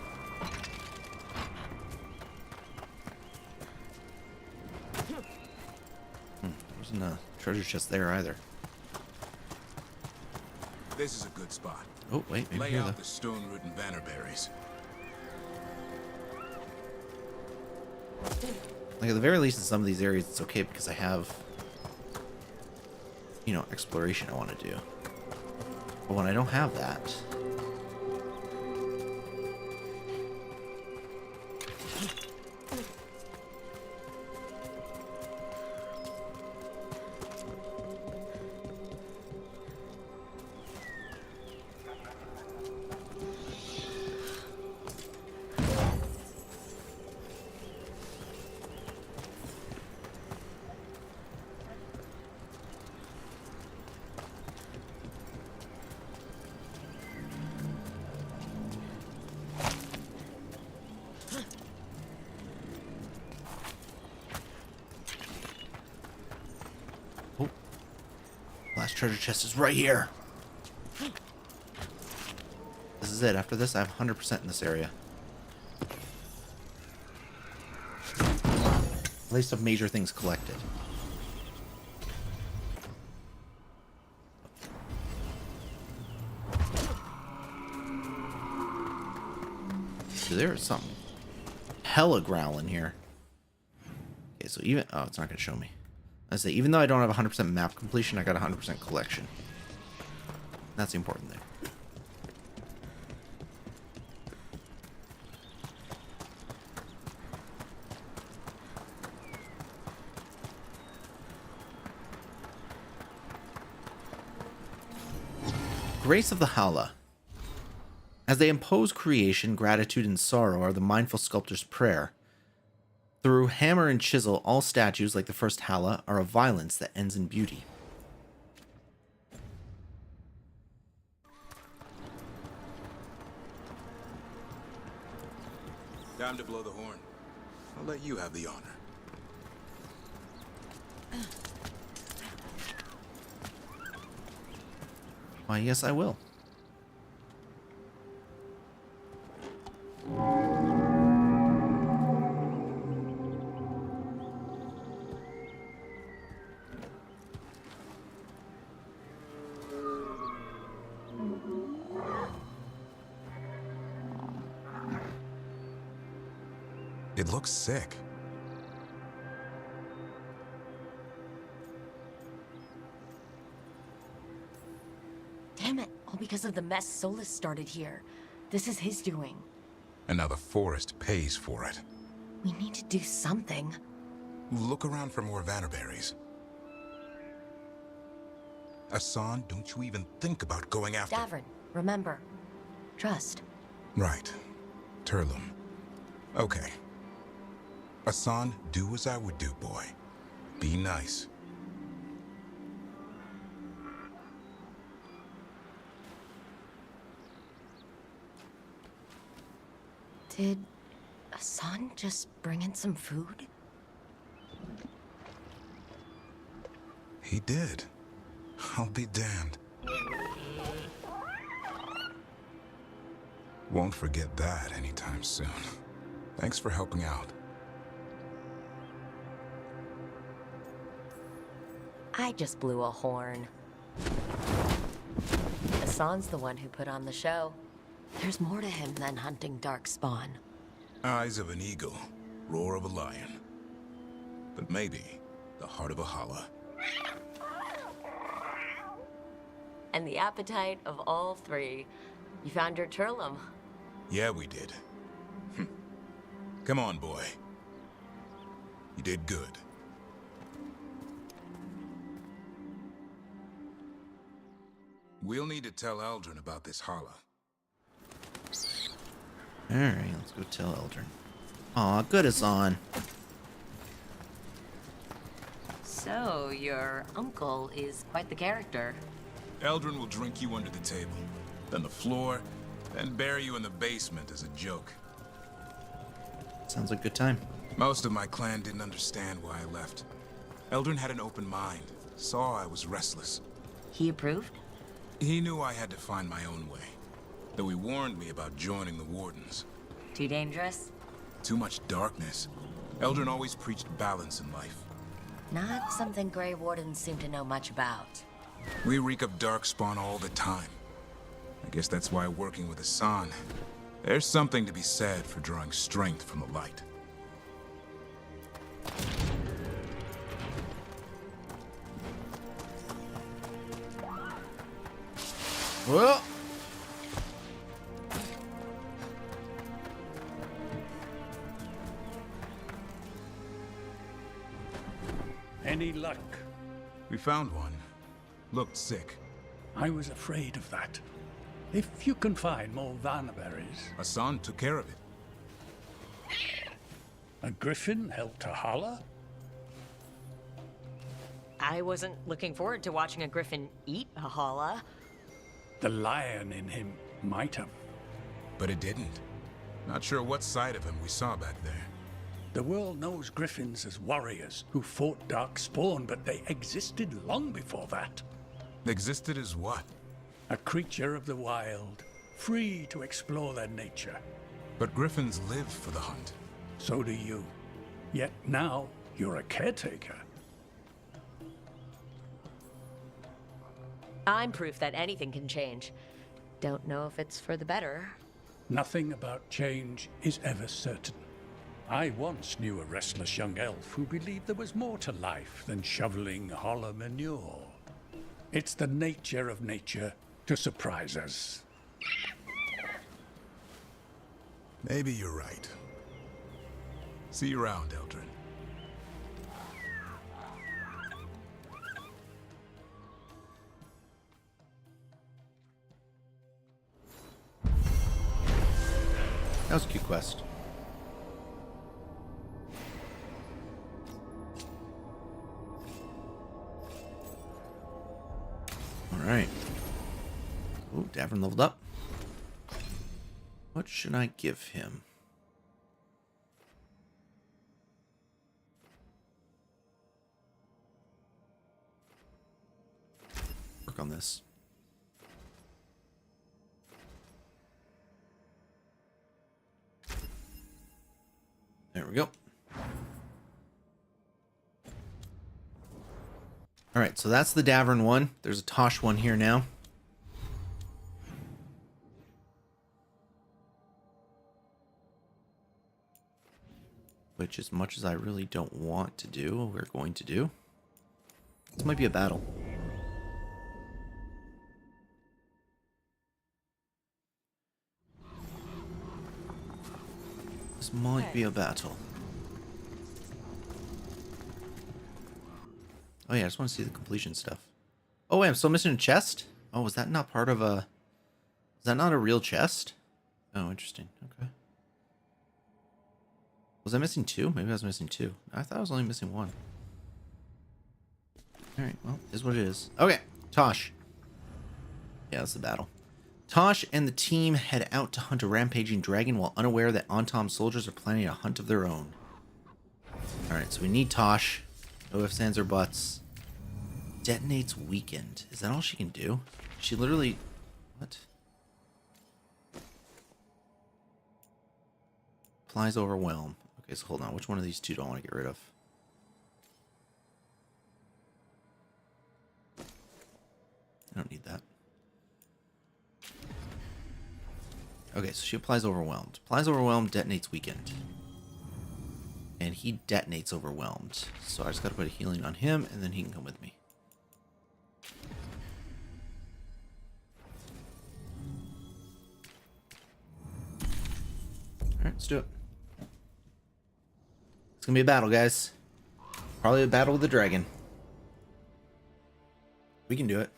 Wasn't a treasure chest there either. This is a good spot. Oh, wait, maybe Lay here, out though. the stone root and vannerberries. Like, at the very least, in some of these areas, it's okay because I have, you know, exploration I want to do. But when I don't have that... Last treasure chest is right here. This is it. After this, I have 100% in this area. At least of major things collected. So there's something hella growling here. Okay, so even... Oh, it's not going to show me. I say, even though I don't have 100% map completion, I got 100% collection. That's the important thing. Grace of the Hala. As they impose creation, gratitude, and sorrow are the mindful sculptor's prayer. Through hammer and chisel, all statues, like the first Hala, are of violence that ends in beauty. Time to blow the horn. I'll let you have the honor. Why, yes, I will. It looks sick. Damn it, all because of the mess Solus started here. This is his doing. And now the forest pays for it. We need to do something. Look around for more Vannerberries. Asan, don't you even think about going after... Davrin, remember. Trust. Right. Turlum. Okay. Asan, do as I would do, boy. Be nice. Did Asan just bring in some food? He did. I'll be damned. Won't forget that anytime soon. Thanks for helping out. I just blew a horn. Asan's the one who put on the show. There's more to him than hunting darkspawn. Eyes of an eagle, roar of a lion. But maybe the heart of a Hala. And the appetite of all three. You found your Turlum. Yeah, we did. Come on, boy. You did good. We'll need to tell Eldrin about this Hala. Alright, let's go tell Eldrin. Aw, good Asan. So, your uncle is quite the character. Eldrin will drink you under the table, then the floor, then bury you in the basement as a joke. Sounds like a good time. Most of my clan didn't understand why I left. Eldrin had an open mind, saw I was restless. He approved? He knew I had to find my own way, though he warned me about joining the Wardens. Too dangerous? Too much darkness. Eldrin always preached balance in life. Not something Grey Wardens seem to know much about. We reek of darkspawn all the time. I guess that's why working with Asan, there's something to be said for drawing strength from the light. Well. Any luck? We found one. Looked sick. I was afraid of that. If you can find more Vannerberries... Asan took care of it. A griffin helped a Hala? I wasn't looking forward to watching a griffin eat a Hala. The lion in him might have. But it didn't. Not sure what side of him we saw back there. The world knows griffins as warriors who fought darkspawn, but they existed long before that. Existed as what? A creature of the wild, free to explore their nature. But griffins live for the hunt. So do you. Yet now, you're a caretaker. I'm proof that anything can change. Don't know if it's for the better. Nothing about change is ever certain. I once knew a restless young elf who believed there was more to life than shoveling hollow manure. It's the nature of nature to surprise us. Maybe you're right. See you around, Eldred. That was a cute quest. Alright. Ooh, Davern leveled up. What should I give him? Work on this. There we go. Alright, so that's the Davern one. There's a Tosh one here now. Which, as much as I really don't want to do, we're going to do. This might be a battle. This might be a battle. Oh yeah, I just want to see the completion stuff. Oh wait, I'm still missing a chest? Oh, was that not part of a... Is that not a real chest? Oh, interesting. Okay. Was I missing two? Maybe I was missing two. I thought I was only missing one. Alright, well, is what it is. Okay, Tosh. Yeah, that's the battle. Tosh and the team head out to hunt a rampaging dragon while unaware that Antom's soldiers are planning a hunt of their own. Alright, so we need Tosh. No ifs, ands, or buts. Detonates weakened. Is that all she can do? She literally... What? Applies overwhelm. Okay, so hold on. Which one of these two do I want to get rid of? I don't need that. Okay, so she applies overwhelmed. Applies overwhelmed, detonates weakened. And he detonates overwhelmed. So I just gotta put a healing on him, and then he can come with me. Alright, let's do it. It's gonna be a battle, guys. Probably a battle with the dragon. We can do it.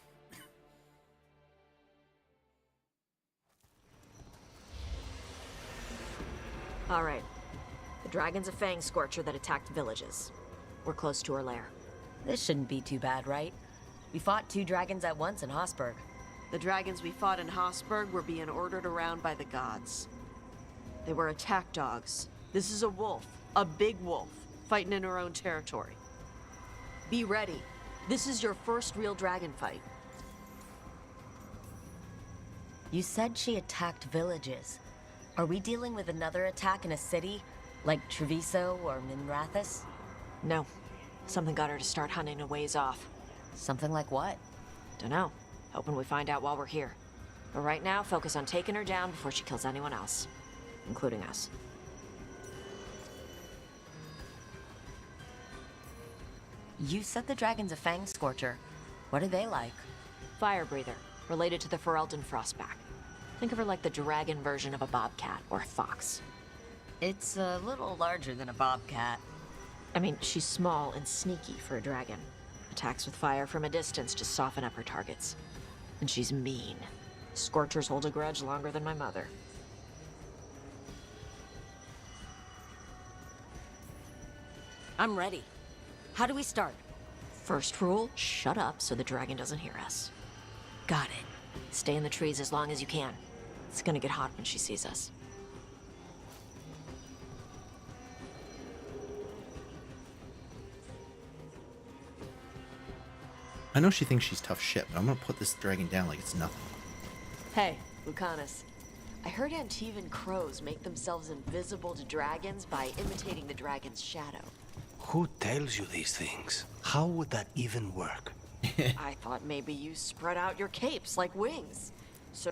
Alright. The dragon's a Fangscorcher that attacked villages. We're close to her lair. This shouldn't be too bad, right? We fought 2 dragons at once in Hossberg. The dragons we fought in Hossberg were being ordered around by the gods. They were attack dogs. This is a wolf. A big wolf. Fighting in her own territory. Be ready. This is your first real dragon fight. You said she attacked villages. Are we dealing with another attack in a city, like Treviso or Minrathous? No. Something got her to start hunting a ways off. Something like what? Dunno. Hoping we find out while we're here. But right now, focus on taking her down before she kills anyone else. Including us. You said the dragon's a Fangscorcher. What are they like? Fire breather. Related to the Ferelden Frostback. Think of her like the dragon version of a bobcat or a fox. It's a little larger than a bobcat. I mean, she's small and sneaky for a dragon. Attacks with fire from a distance to soften up her targets. And she's mean. Scorchers hold a grudge longer than my mother. I'm ready. How do we start? First rule, shut up so the dragon doesn't hear us. Got it. Stay in the trees as long as you can. It's gonna get hot when she sees us. I know she thinks she's tough shit, but I'm gonna put this dragon down like it's nothing. Hey, Lucanus. I heard Antivan crows make themselves invisible to dragons by imitating the dragon's shadow. Who tells you these things? How would that even work? I thought maybe you spread out your capes like wings. So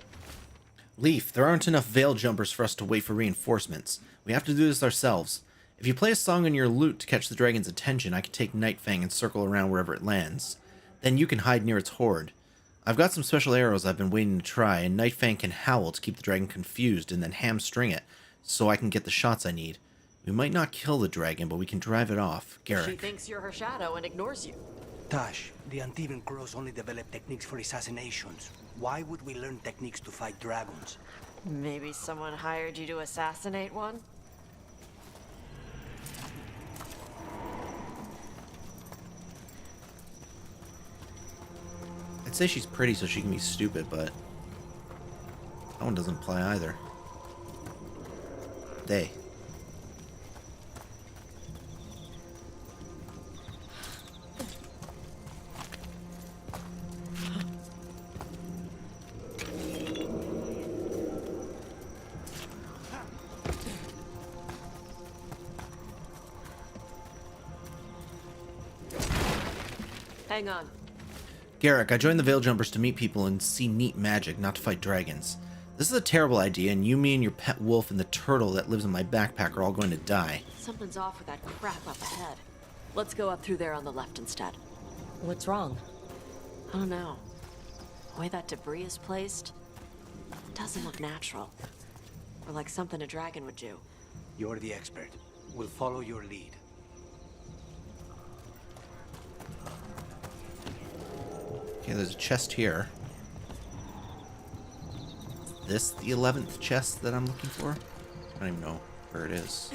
Leaf, there aren't enough veil jumpers for us to wait for reinforcements. We have to do this ourselves. If you play a song on your lute to catch the dragon's attention, I can take Nightfang and circle around wherever it lands. Then you can hide near its hoard. I've got some special arrows I've been waiting to try, and Nightfang can howl to keep the dragon confused and then hamstring it so I can get the shots I need. We might not kill the dragon, but we can drive it off. She Garrick. thinks you're her shadow and ignores you. Tash, the Antivan Crows only develop techniques for assassinations. Why would we learn techniques to fight dragons? Maybe someone hired you to assassinate one? I'd say she's pretty so she can be stupid, but that one doesn't apply either. They. Hang on. Garrick, I joined the Veil Jumpers to meet people and see neat magic, not to fight dragons. This is a terrible idea, and you, me, and your pet wolf and the turtle that lives in my backpack are all going to die. Something's off with that crap up ahead. Let's go up through there on the left instead. What's wrong? I don't know. The way that debris is placed doesn't look natural. Or like something a dragon would do. You're the expert. We'll follow your lead. Okay, there's a chest here. Is this the 11th chest that I'm looking for? I don't even know where it is.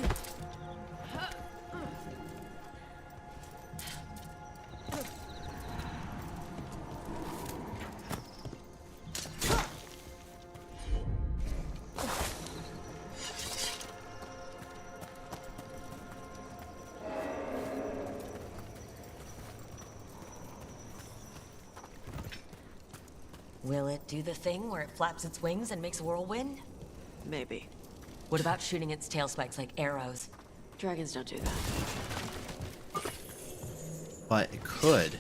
Will it do the thing where it flaps its wings and makes a whirlwind? Maybe. What about shooting its tail spikes like arrows? Dragons don't do that. But it could.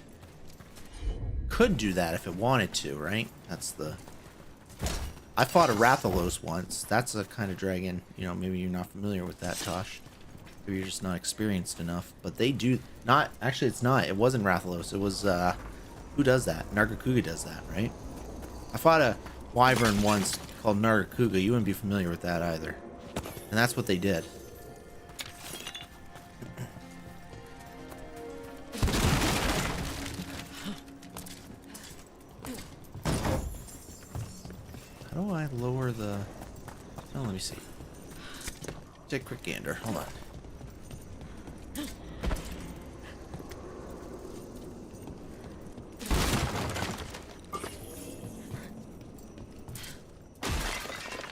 Could do that if it wanted to, right? That's the... I fought a Rathalos once. That's a kind of dragon. You know, maybe you're not familiar with that, Tosh. Maybe you're just not experienced enough. But they do... Not... Actually, it's not. It wasn't Rathalos. It was, who does that? Nargacuga does that, right? I fought a wyvern once called Nargacuga. You wouldn't be familiar with that either. And that's what they did. How do I lower the... Oh, let me see. Take a quick gander. Hold on.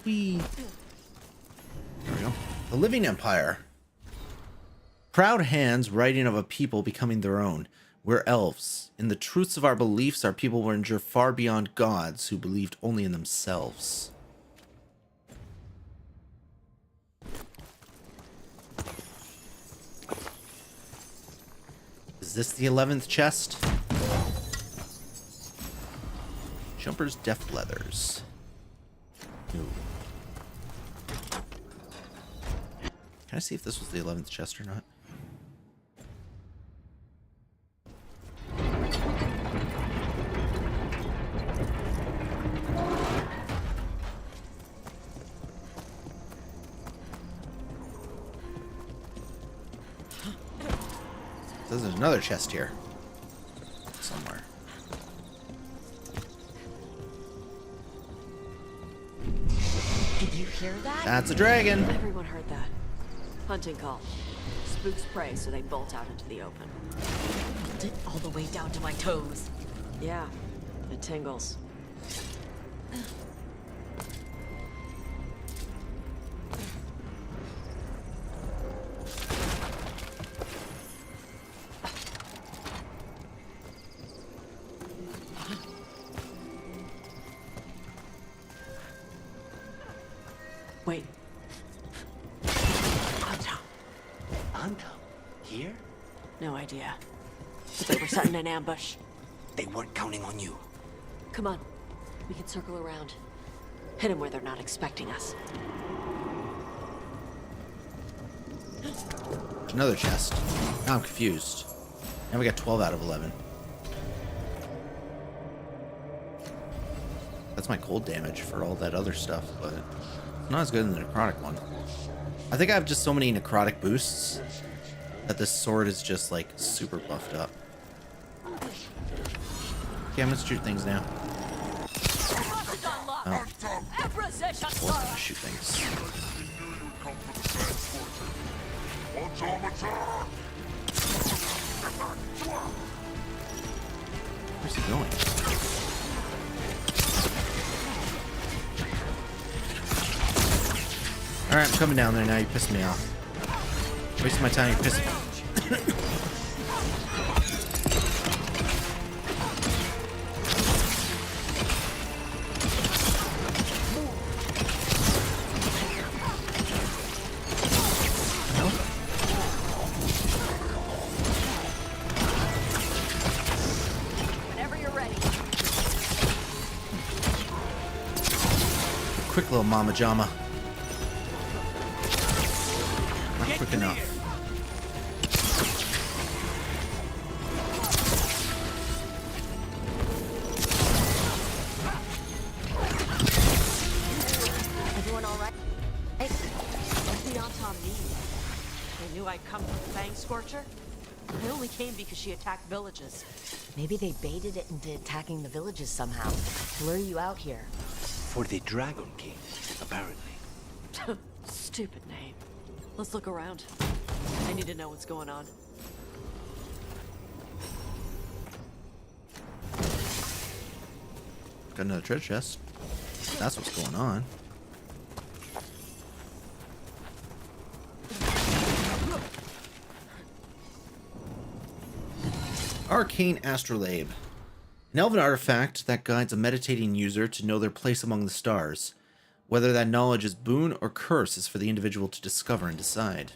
There we go. The Living Empire. Proud hands writing of a people becoming their own. We're elves. In the truths of our beliefs, our people will endure far beyond gods who believed only in themselves. Is this the 11th chest? Jumper's Deft Leathers. Ooh. Can I see if this was the 11th chest or not? Says there's another chest here. Somewhere. Did you hear that? That's a dragon. Everyone heard that. Hunting call. Spooks prey, so they bolt out into the open. All the way down to my toes. Yeah, it tingles. Wait. Anta? Here? No idea. But they were setting an ambush. They weren't counting on you. Come on. We can circle around. Hit them where they're not expecting us. Another chest. Now I'm confused. Now we got 12 out of 11. That's my cold damage for all that other stuff, but not as good as the necrotic one. I think I have just so many necrotic boosts that this sword is just like super buffed up. Okay, I'm gonna shoot things now. Oh. I was gonna shoot things. Where's he going? Alright, I'm coming down there now. You pissed me off. Wasting my time, you're pissing me. Whenever you're ready. Quick little mama jama. Not quick enough. Everyone all right? Hey, what's the Anton mean? They knew I'd come from Fangscorcher? I only came because she attacked villages. Maybe they baited it into attacking the villages somehow. To lure you out here. For the Dragon King, apparently. Stupid name. Let's look around. I need to know what's going on. Got another treasure chest. That's what's going on. Arcane Astrolabe. An elven artifact that guides a meditating user to know their place among the stars. Whether that knowledge is boon or curse is for the individual to discover and decide.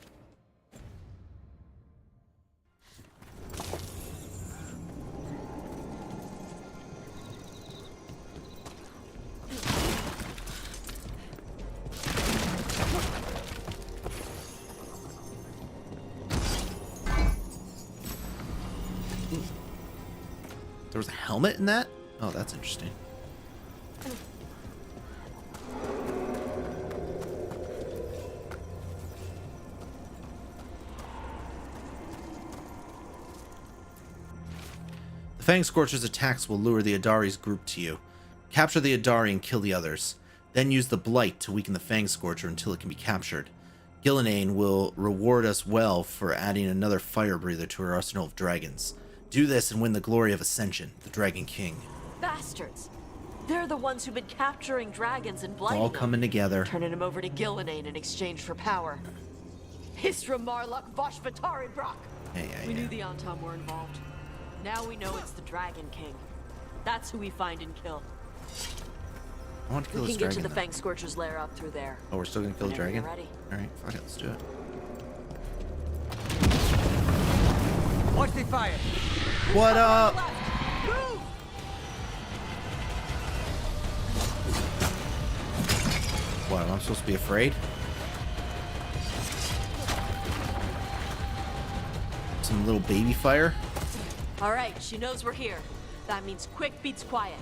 There was a helmet in that? Oh, that's interesting. The Fangscorcher's attacks will lure the Adari's group to you. Capture the Adari and kill the others. Then use the Blight to weaken the Fangscorcher until it can be captured. Gillenane will reward us well for adding another fire breather to her arsenal of dragons. Do this and win the glory of Ascension, the Dragon King. Bastards! They're the ones who've been capturing dragons and blighting All them. coming together. Turning them over to Gillenane in exchange for power. Histra Marluk Voshvatari Brock! We knew the Antom were involved. Now we know it's the Dragon King. That's who we find and kill. I want to kill We this can get dragon. to the Fangscorcher's lair up through there. Oh, we're still gonna kill the Whenever dragon? you're ready. Alright, fuck it, let's do it. Watch the fire. What up? What, am I supposed to be afraid? Some little baby fire? All right, she knows we're here. That means quick beats quiet.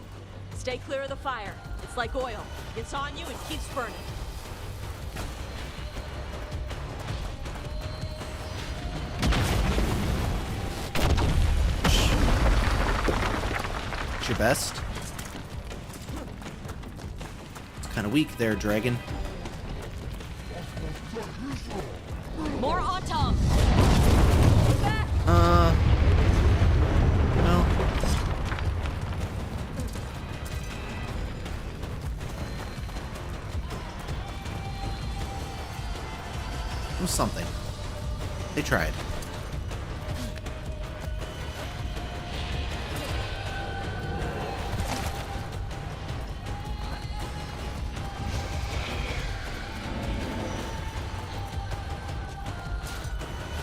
Stay clear of the fire. It's like oil. It's on you and keeps burning. It's your best. It's kind of weak there, dragon. More Antom! No. It was something. They tried.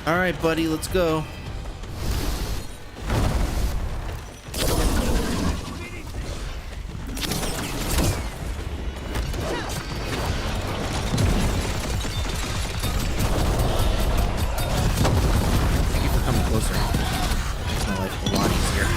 All right, buddy, let's go. Thank you for coming closer. Makes my life a lot easier.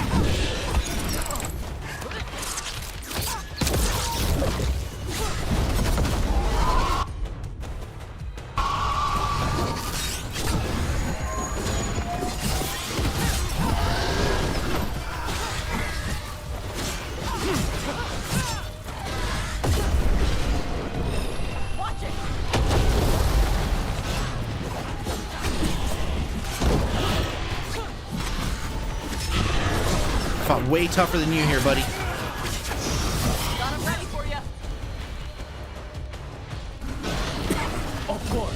fought way tougher than you here, buddy. Got him ready for you. Of course.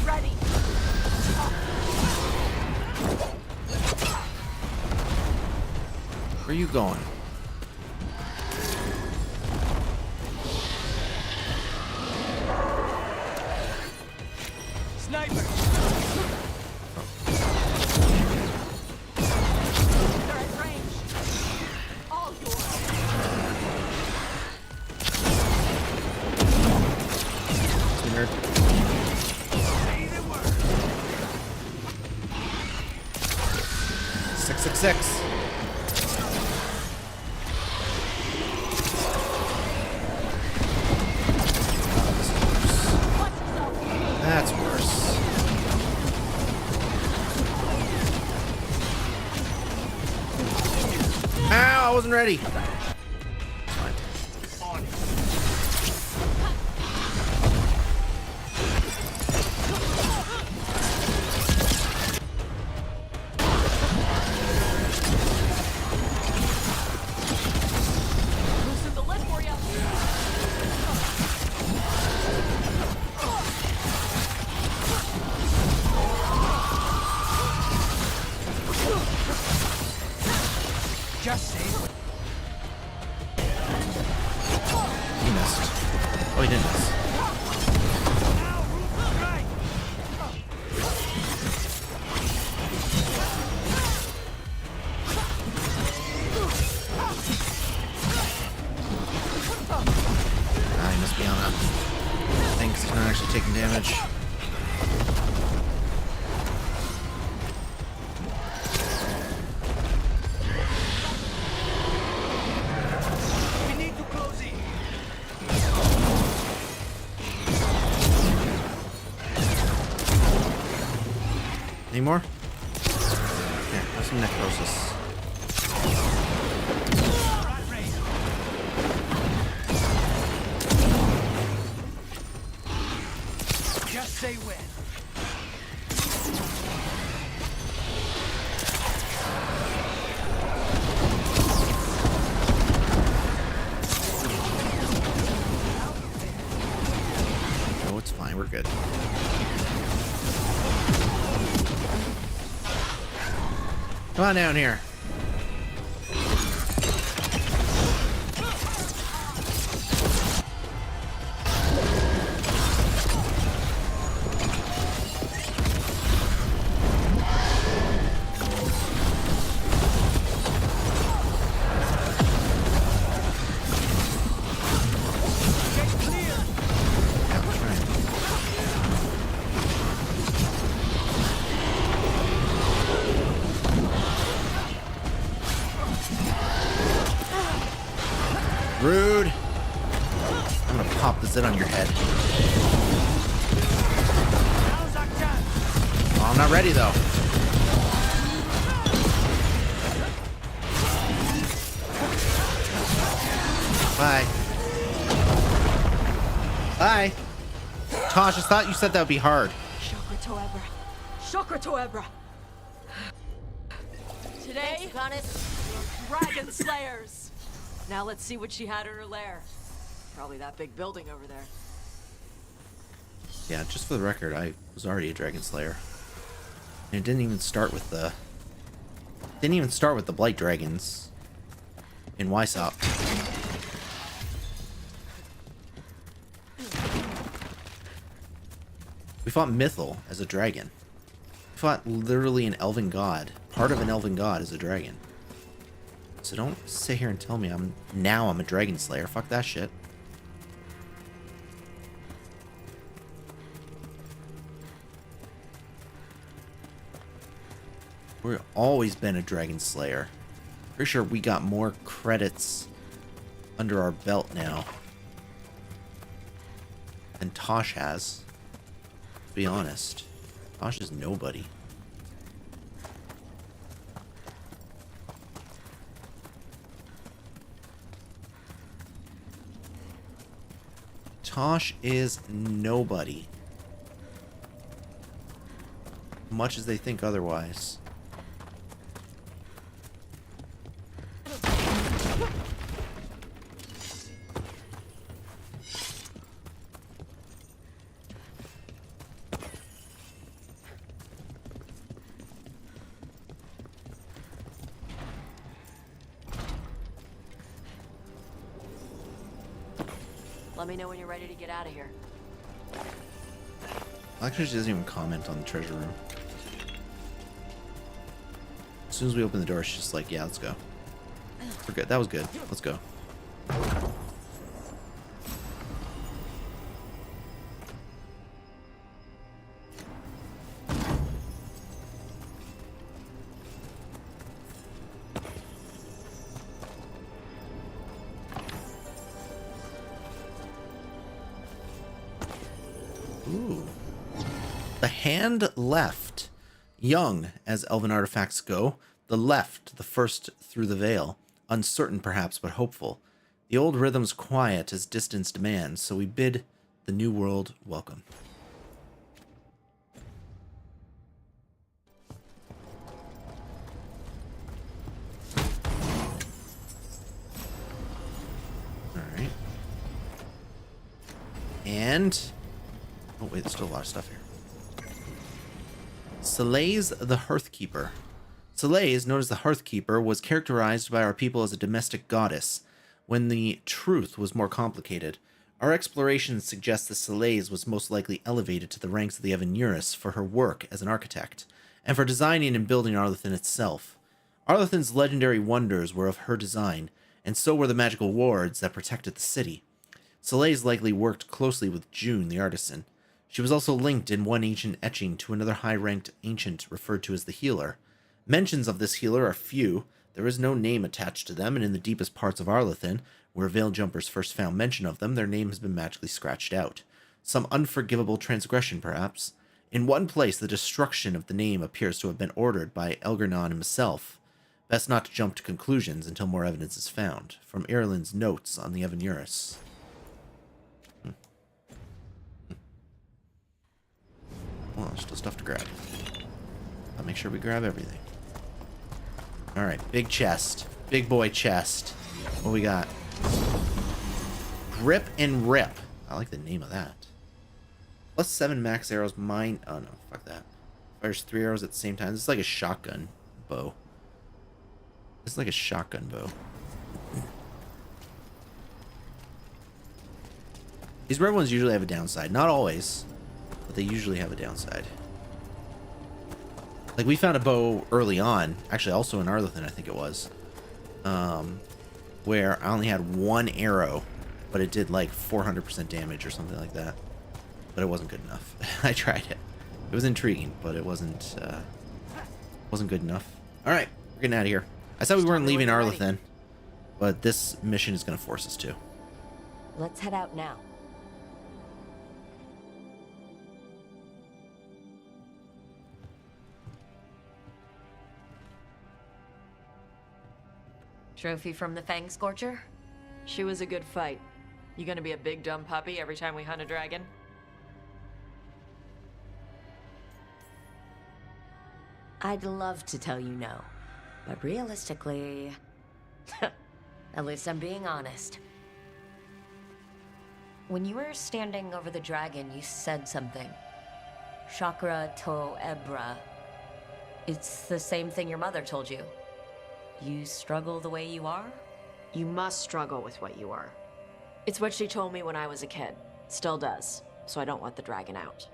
Ready. Where are you going? Sniper! They're at range. All yours. Nerd. Six, six, six. That's worse. Ow, I wasn't ready. Loosen the lid for you. Just say He missed. Oh, he didn't miss. Ah, he must be on a thing 'cause he's not actually taking damage. we need to close in. Any more? Yeah, have some necrosis. Just say when. Oh, it's fine. We're good. Come on down here. Yeah, I'm trying. Rude. I'm gonna pop the zit on your head. Oh, I'm not ready though. Bye. Bye. Tosh, I thought you said that would be hard. Chakra Toebra. Chakra Toebra. Today, we're Dragon Slayers. Now let's see what she had in her lair. Probably that big building over there. Yeah, just for the record, I was already a Dragon Slayer. And it didn't even start with the Blight Dragons in Wysop. We fought Mythal as a dragon. We fought literally an elven god. Part of an elven god is a dragon. So don't sit here and tell me I'm a Dragon Slayer. Fuck that shit. We've always been a Dragon Slayer. Pretty sure we got more credits under our belt now than Tosh has. To be honest, Tosh is nobody. Tosh is nobody. Much as they think otherwise. Let me know when you're ready to get out of here. Actually, she doesn't even comment on the treasure room. As soon as we open the door, she's just like, yeah, let's go. We're good. That was good. Let's go. Ooh. The hand left. Young, as elven artifacts go. The left, the first through the veil. Uncertain, perhaps, but hopeful. The old rhythm's quiet as distance demands, so we bid the new world welcome. Alright. And... oh, wait, there's still a lot of stuff here. Selays the Hearthkeeper. Selays, known as the Hearthkeeper, was characterized by our people as a domestic goddess, when the truth was more complicated. Our explorations suggest that Selays was most likely elevated to the ranks of the Evan for her work as an architect, and for designing and building Arlathan itself. Arlathan's legendary wonders were of her design, and so were the magical wards that protected the city. Selays likely worked closely with June, the artisan. She was also linked in one ancient etching to another high-ranked ancient referred to as the Healer. Mentions of this healer are few. There is no name attached to them, and in the deepest parts of Arlathan, where Veil Jumpers first found mention of them, their name has been magically scratched out. Some unforgivable transgression, perhaps. In one place, the destruction of the name appears to have been ordered by Elgernon himself. Best not to jump to conclusions until more evidence is found. From Ireland's notes on the Evan Well, there's still stuff to grab. I'll make sure we grab everything. Alright, big chest. Big boy chest. What we got? Grip and Rip. I like the name of that. Plus 7 max arrows. Mine. Oh no, fuck that. Fires 3 arrows at the same time. This is like a shotgun bow. This is like a shotgun bow. These red ones usually have a downside. Not always, but they usually have a downside. Like, we found a bow early on, actually also in Arlathan, I think it was, where I only had 1 arrow, but it did like 400% damage or something like that. But it wasn't good enough. I tried it. It was intriguing, but it wasn't good enough. All right, we're getting out of here. I said we weren't leaving Arlathan, but this mission is going to force us to. Let's head out now. Trophy from the Fangscorcher? She was a good fight. You gonna be a big dumb puppy every time we hunt a dragon? I'd love to tell you no, but realistically, at least I'm being honest. When you were standing over the dragon, you said something. Chakra to Ebra. It's the same thing your mother told you. You struggle the way you are? You must struggle with what you are. It's what she told me when I was a kid. Still does, so I don't let the dragon out.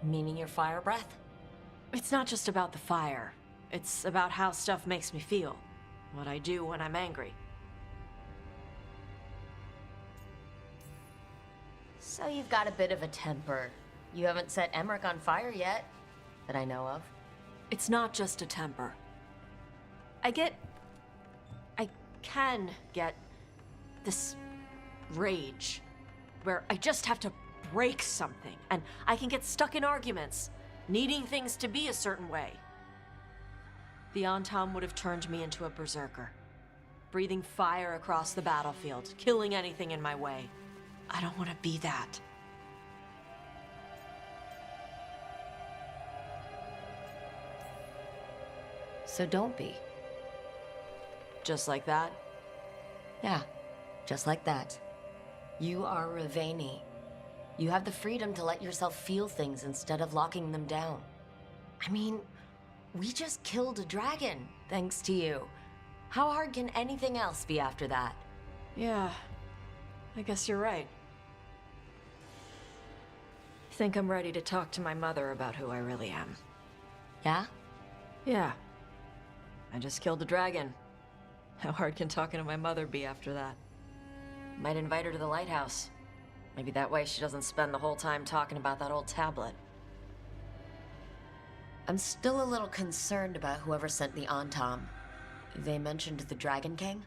Meaning your fire breath? It's not just about the fire. It's about how stuff makes me feel. What I do when I'm angry. So you've got a bit of a temper. You haven't set Emmerich on fire yet, that I know of. It's not just a temper. I can get this rage where I just have to break something, and I can get stuck in arguments, needing things to be a certain way. The Antam would have turned me into a berserker, breathing fire across the battlefield, killing anything in my way. I don't want to be that. So don't be. Just like that? Yeah, just like that. You are Raveni. You have the freedom to let yourself feel things instead of locking them down. I mean, we just killed a dragon, thanks to you. How hard can anything else be after that? Yeah, I guess you're right. Think I'm ready to talk to my mother about who I really am. Yeah? Yeah. I just killed a dragon. How hard can talking to my mother be after that? Might invite her to the Lighthouse. Maybe that way she doesn't spend the whole time talking about that old tablet. I'm still a little concerned about whoever sent the Antom. They mentioned the Dragon King?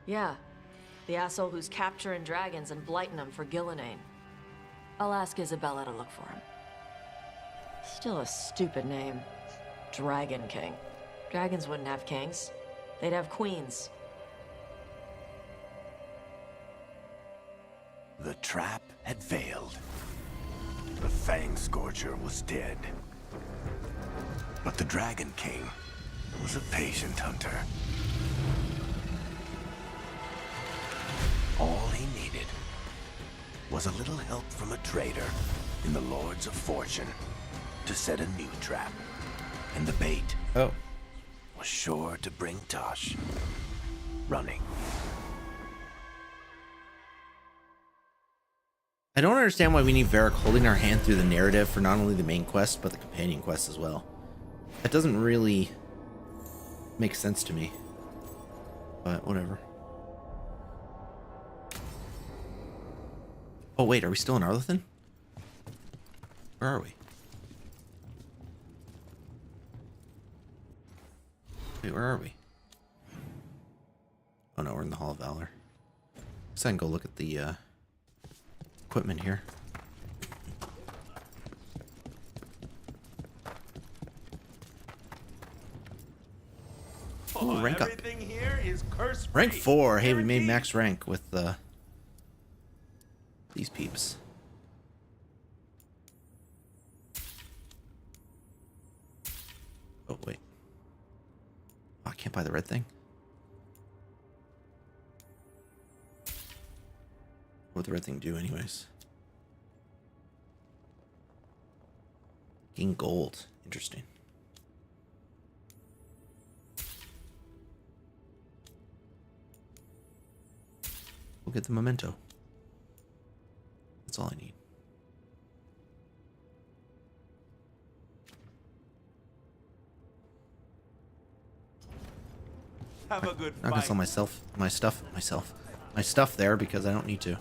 Yeah. The asshole who's capturing dragons and blighting them for Gillenane. I'll ask Isabella to look for him. Still a stupid name. Dragon King. Dragons wouldn't have kings. They'd have queens. The trap had failed. The Fangscorcher was dead. But the Dragon King was a patient hunter. All he needed was a little help from a trader in the Lords of Fortune to set a new trap. And the bait was sure to bring Tosh running. I don't understand why we need Varric holding our hand through the narrative for not only the main quest, but the companion quest as well. That doesn't really make sense to me. But whatever. Oh wait, are we still in Arlothan? Where are we? Wait, where are we? Oh no, we're in the Hall of Valor. So I can go look at the equipment here. Ooh, rank up. Here is curse-free. Rank 4. Hey, we made max rank with these peeps. Oh wait. Oh, I can't buy the red thing. What would the red thing do anyways? Gain gold. Interesting. We'll get the memento. That's all I need. Have a good Not gonna sell my stuff there because I don't need to.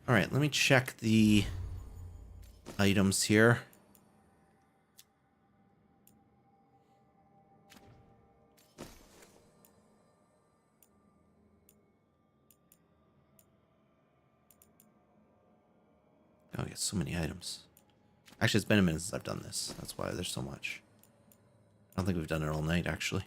All right, let me check the items here. Oh, I got so many items. Actually, it's been a minute since I've done this. That's why there's so much. I don't think we've done it all night, actually.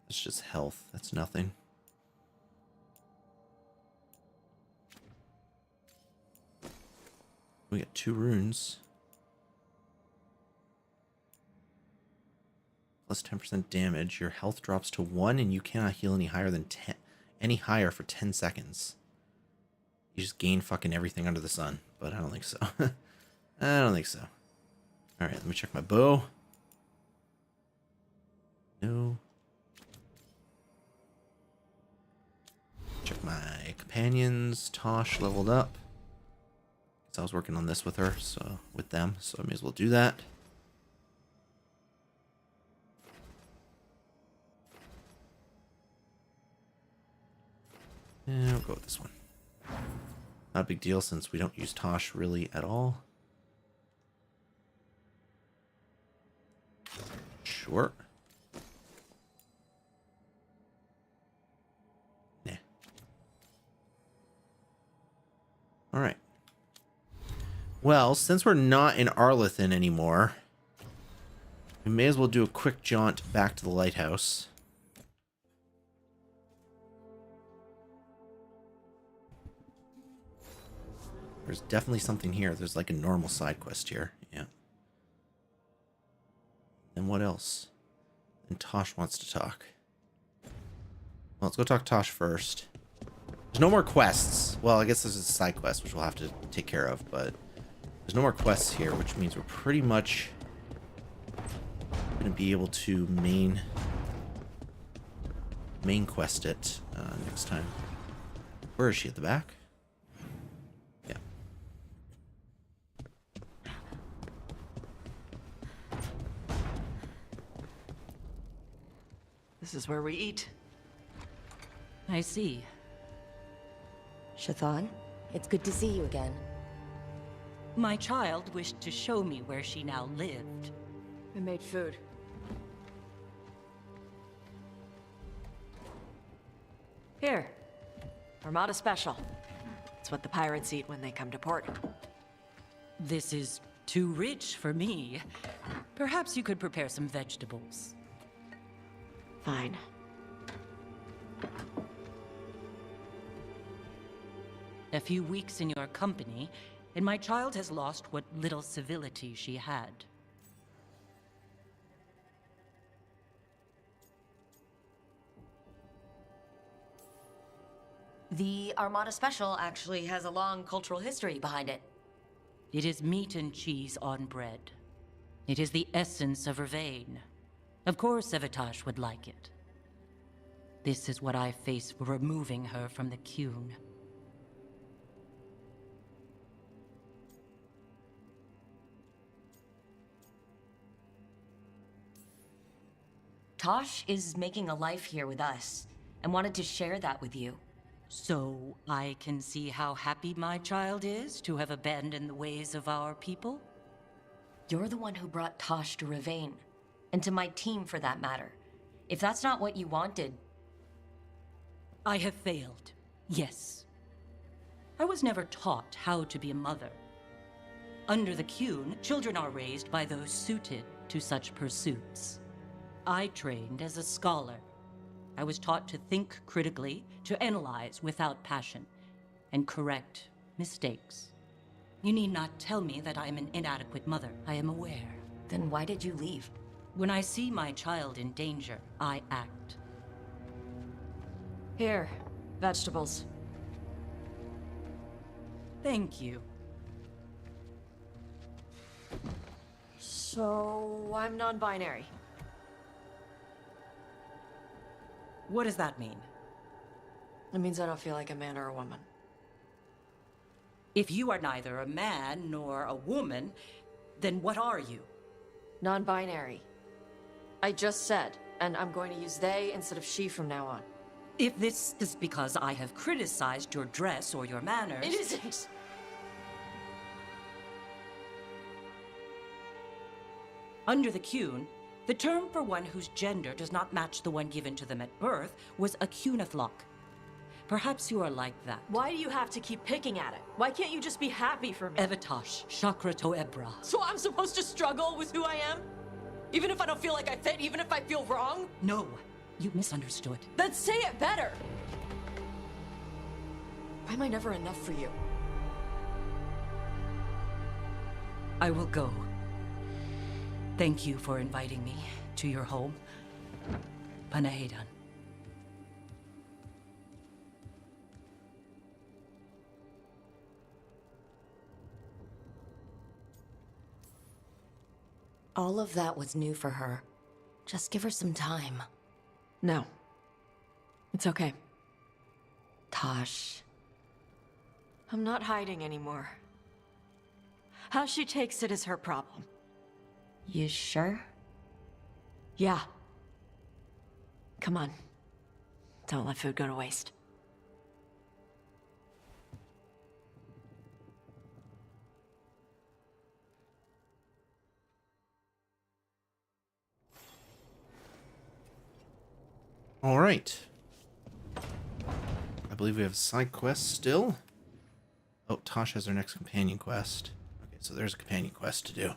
It's just health. That's nothing. We got 2 runes. Plus 10% damage. Your health drops to 1 and you cannot heal any higher than 10 for 10 seconds. You just gain fucking everything under the sun, but I don't think so. I don't think so. All right, let me check my bow. No. Check my companions. Tosh leveled up. So I was working on this with her, so with them, so I may as well do that. And we'll go with this one. Not a big deal since we don't use Tosh really at all. Sure. Well, since we're not in Arlethan anymore, we may as well do a quick jaunt back to the lighthouse. There's definitely something here. There's like a normal side quest here. Yeah. And what else? And Tosh wants to talk. Well, let's go talk to Tosh first. There's no more quests. Well, I guess this is a side quest, which we'll have to take care of, but there's no more quests here, which means we're pretty much going to be able to main quest it next time. Where is she? At the back? Yeah. This is where we eat. I see. Shathan, it's good to see you again. My child wished to show me where she now lived. We made food. Here. Armada Special. It's what the pirates eat when they come to port. This is too rich for me. Perhaps you could prepare some vegetables. Fine. A few weeks in your company, and my child has lost what little civility she had. The Armada Special actually has a long cultural history behind it. It is meat and cheese on bread. It is the essence of Vervain. Of course Evitash would like it. This is what I face for removing her from the Qun. Tosh is making a life here with us, and wanted to share that with you. So I can see how happy my child is to have abandoned the ways of our people? You're the one who brought Tosh to Ravain, and to my team for that matter. If that's not what you wanted... I have failed, yes. I was never taught how to be a mother. Under the Qun, children are raised by those suited to such pursuits. I trained as a scholar. I was taught to think critically, to analyze without passion, and correct mistakes. You need not tell me that I am an inadequate mother. I am aware. Then why did you leave? When I see my child in danger, I act. Here, vegetables. Thank you. So, I'm non-binary. What does that mean? It means I don't feel like a man or a woman. If you are neither a man nor a woman, then what are you? Non-binary. I just said, and I'm going to use they instead of she from now on. If this is because I have criticized your dress or your manners... It isn't! Under the Qun, the term for one whose gender does not match the one given to them at birth was a Qunathlok. Perhaps you are like that. Why do you have to keep picking at it? Why can't you just be happy for me? Evitash, Chakra to Ebra. So I'm supposed to struggle with who I am? Even if I don't feel like I fit, even if I feel wrong? No, you misunderstood. Then say it better! Why am I never enough for you? I will go. Thank you for inviting me to your home. Panahedan. All of that was new for her. Just give her some time. No. It's okay. Tosh. I'm not hiding anymore. How she takes it is her problem. You sure? Yeah. Come on. Don't let food go to waste. All right. I believe we have a side quest still. Oh, Tosh has her next companion quest. Okay, So there's a companion quest to do.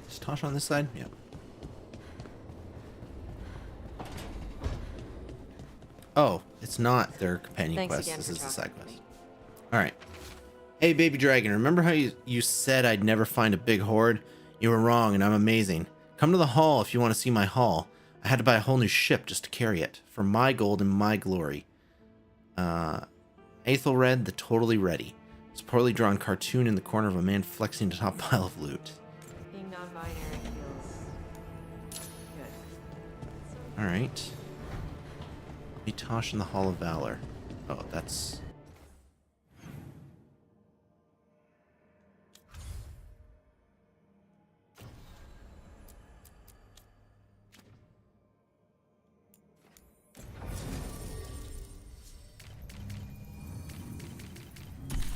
Is Tosh on this side? Yep. Oh, it's not their companion quest. This is the side quest. Alright. Hey, baby dragon, remember how you said I'd never find a big horde? You were wrong, and I'm amazing. Come to the hall if you want to see my haul. I had to buy a whole new ship just to carry it. For my gold and my glory. Aethelred, the Totally Ready. It's a poorly drawn cartoon in the corner of a man flexing a top pile of loot. Being non-binary feels good. Alright. Tosh in the Hall of Valor. Oh, that's...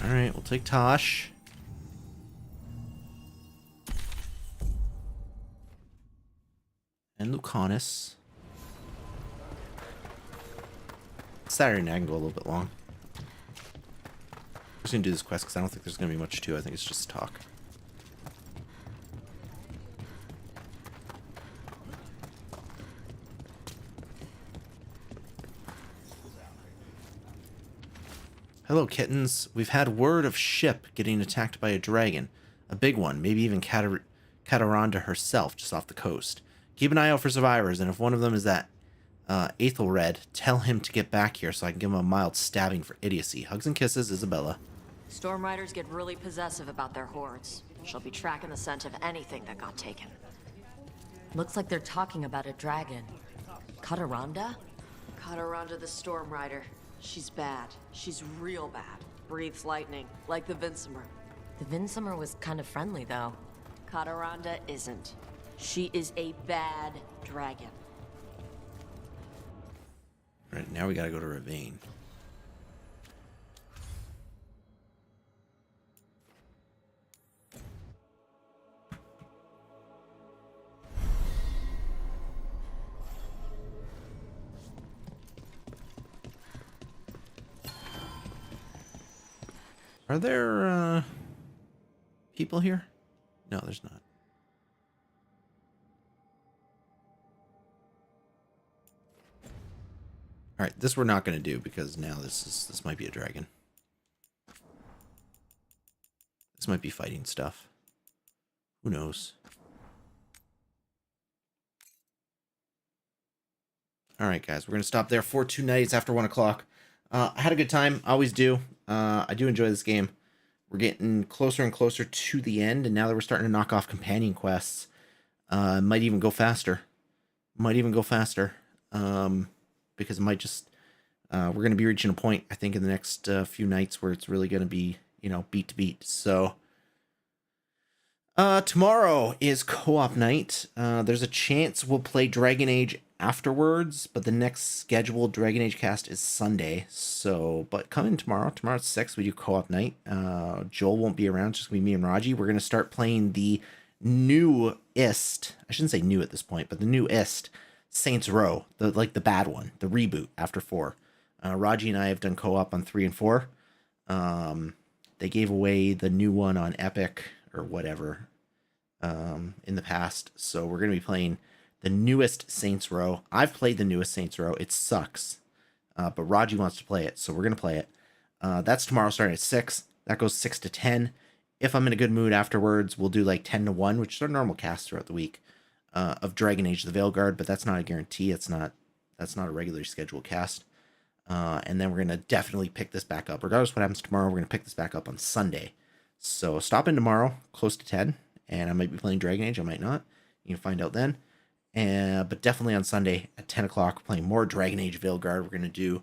Alright, we'll take Tosh. And Lucanus. Saturday night, I can go a little bit long. I'm just gonna do this quest because I don't think there's gonna be much to it. I think it's just talk. Hello, kittens. We've had word of ship getting attacked by a dragon. A big one, maybe even Cataranda herself, just off the coast. Keep an eye out for survivors, and if one of them is that Aethelred, tell him to get back here so I can give him a mild stabbing for idiocy. Hugs and kisses, Isabella. Storm Riders get really possessive about their hordes. She'll be tracking the scent of anything that got taken. Looks like they're talking about a dragon. Cataranda? Cataranda the Storm Rider. She's bad. She's real bad. Breathes lightning, like the Vinsimer. The Vinsimer was kind of friendly, though. Cataranda isn't. She is a bad dragon. Right, now we gotta go to Ravine. Are there, people here? No, there's not. All right, this we're not going to do because now this might be a dragon. This might be fighting stuff. Who knows? All right, guys, we're going to stop there for 2 nights after 1 o'clock. I had a good time. I always do. I do enjoy this game. We're getting closer and closer to the end, and now that we're starting to knock off companion quests, might even go faster. Because it might just... we're going to be reaching a point, I think, in the next few nights where it's really going to be, beat to beat. So, tomorrow is co-op night. There's a chance we'll play Dragon Age afterwards, but the next scheduled Dragon Age cast is Sunday. So, but come in tomorrow. Tomorrow at 6, we do co-op night. Joel won't be around. It's just going to be me and Raji. We're going to start playing the newest, I shouldn't say new at this point, but the newest Saints Row, the bad one, the reboot after 4. Raji and I have done co-op on 3 and 4. They gave away the new one on Epic or whatever in the past, so we're going to be playing the newest Saints Row. I've played the newest Saints Row. It sucks, but Raji wants to play it, so we're going to play it. That's tomorrow starting at 6. That goes 6 to 10. If I'm in a good mood afterwards, we'll do like 10 to 1, which is our normal cast throughout the week. Of Dragon Age the Veilguard, but that's not a guarantee. That's not a regularly scheduled cast. And then we're gonna definitely pick this back up. Regardless of what happens tomorrow, we're gonna pick this back up on Sunday. So stop in tomorrow, close to 10, and I might be playing Dragon Age, I might not. You can find out then. But definitely on Sunday at 10 o'clock, we're playing more Dragon Age Veilguard. We're gonna do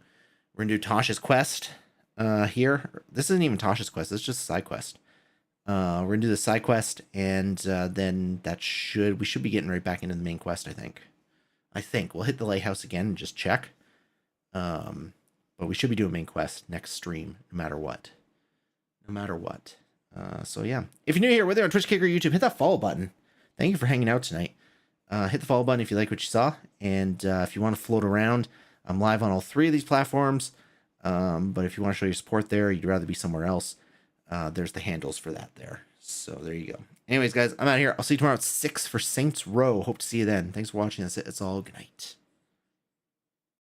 Tasha's quest here. This isn't even Tasha's quest, this is just a side quest. We're gonna do the side quest, and then we should be getting right back into the main quest. I think we'll hit the lighthouse again and just check. But we should be doing main quest next stream, no matter what. no matter what. So yeah, if you're new here, whether on Twitch, Kick, or YouTube, hit that follow button. Thank you for hanging out tonight. Hit the follow button if you like what you saw, and if you want to float around, I'm live on all 3 of these platforms. But if you want to show your support there, you'd rather be somewhere else, there's the handles for that there. So there you go. Anyways, guys, I'm out of here. I'll see you tomorrow at 6 for Saints Row. Hope to see you then. Thanks for watching. That's it. It's all. Good night.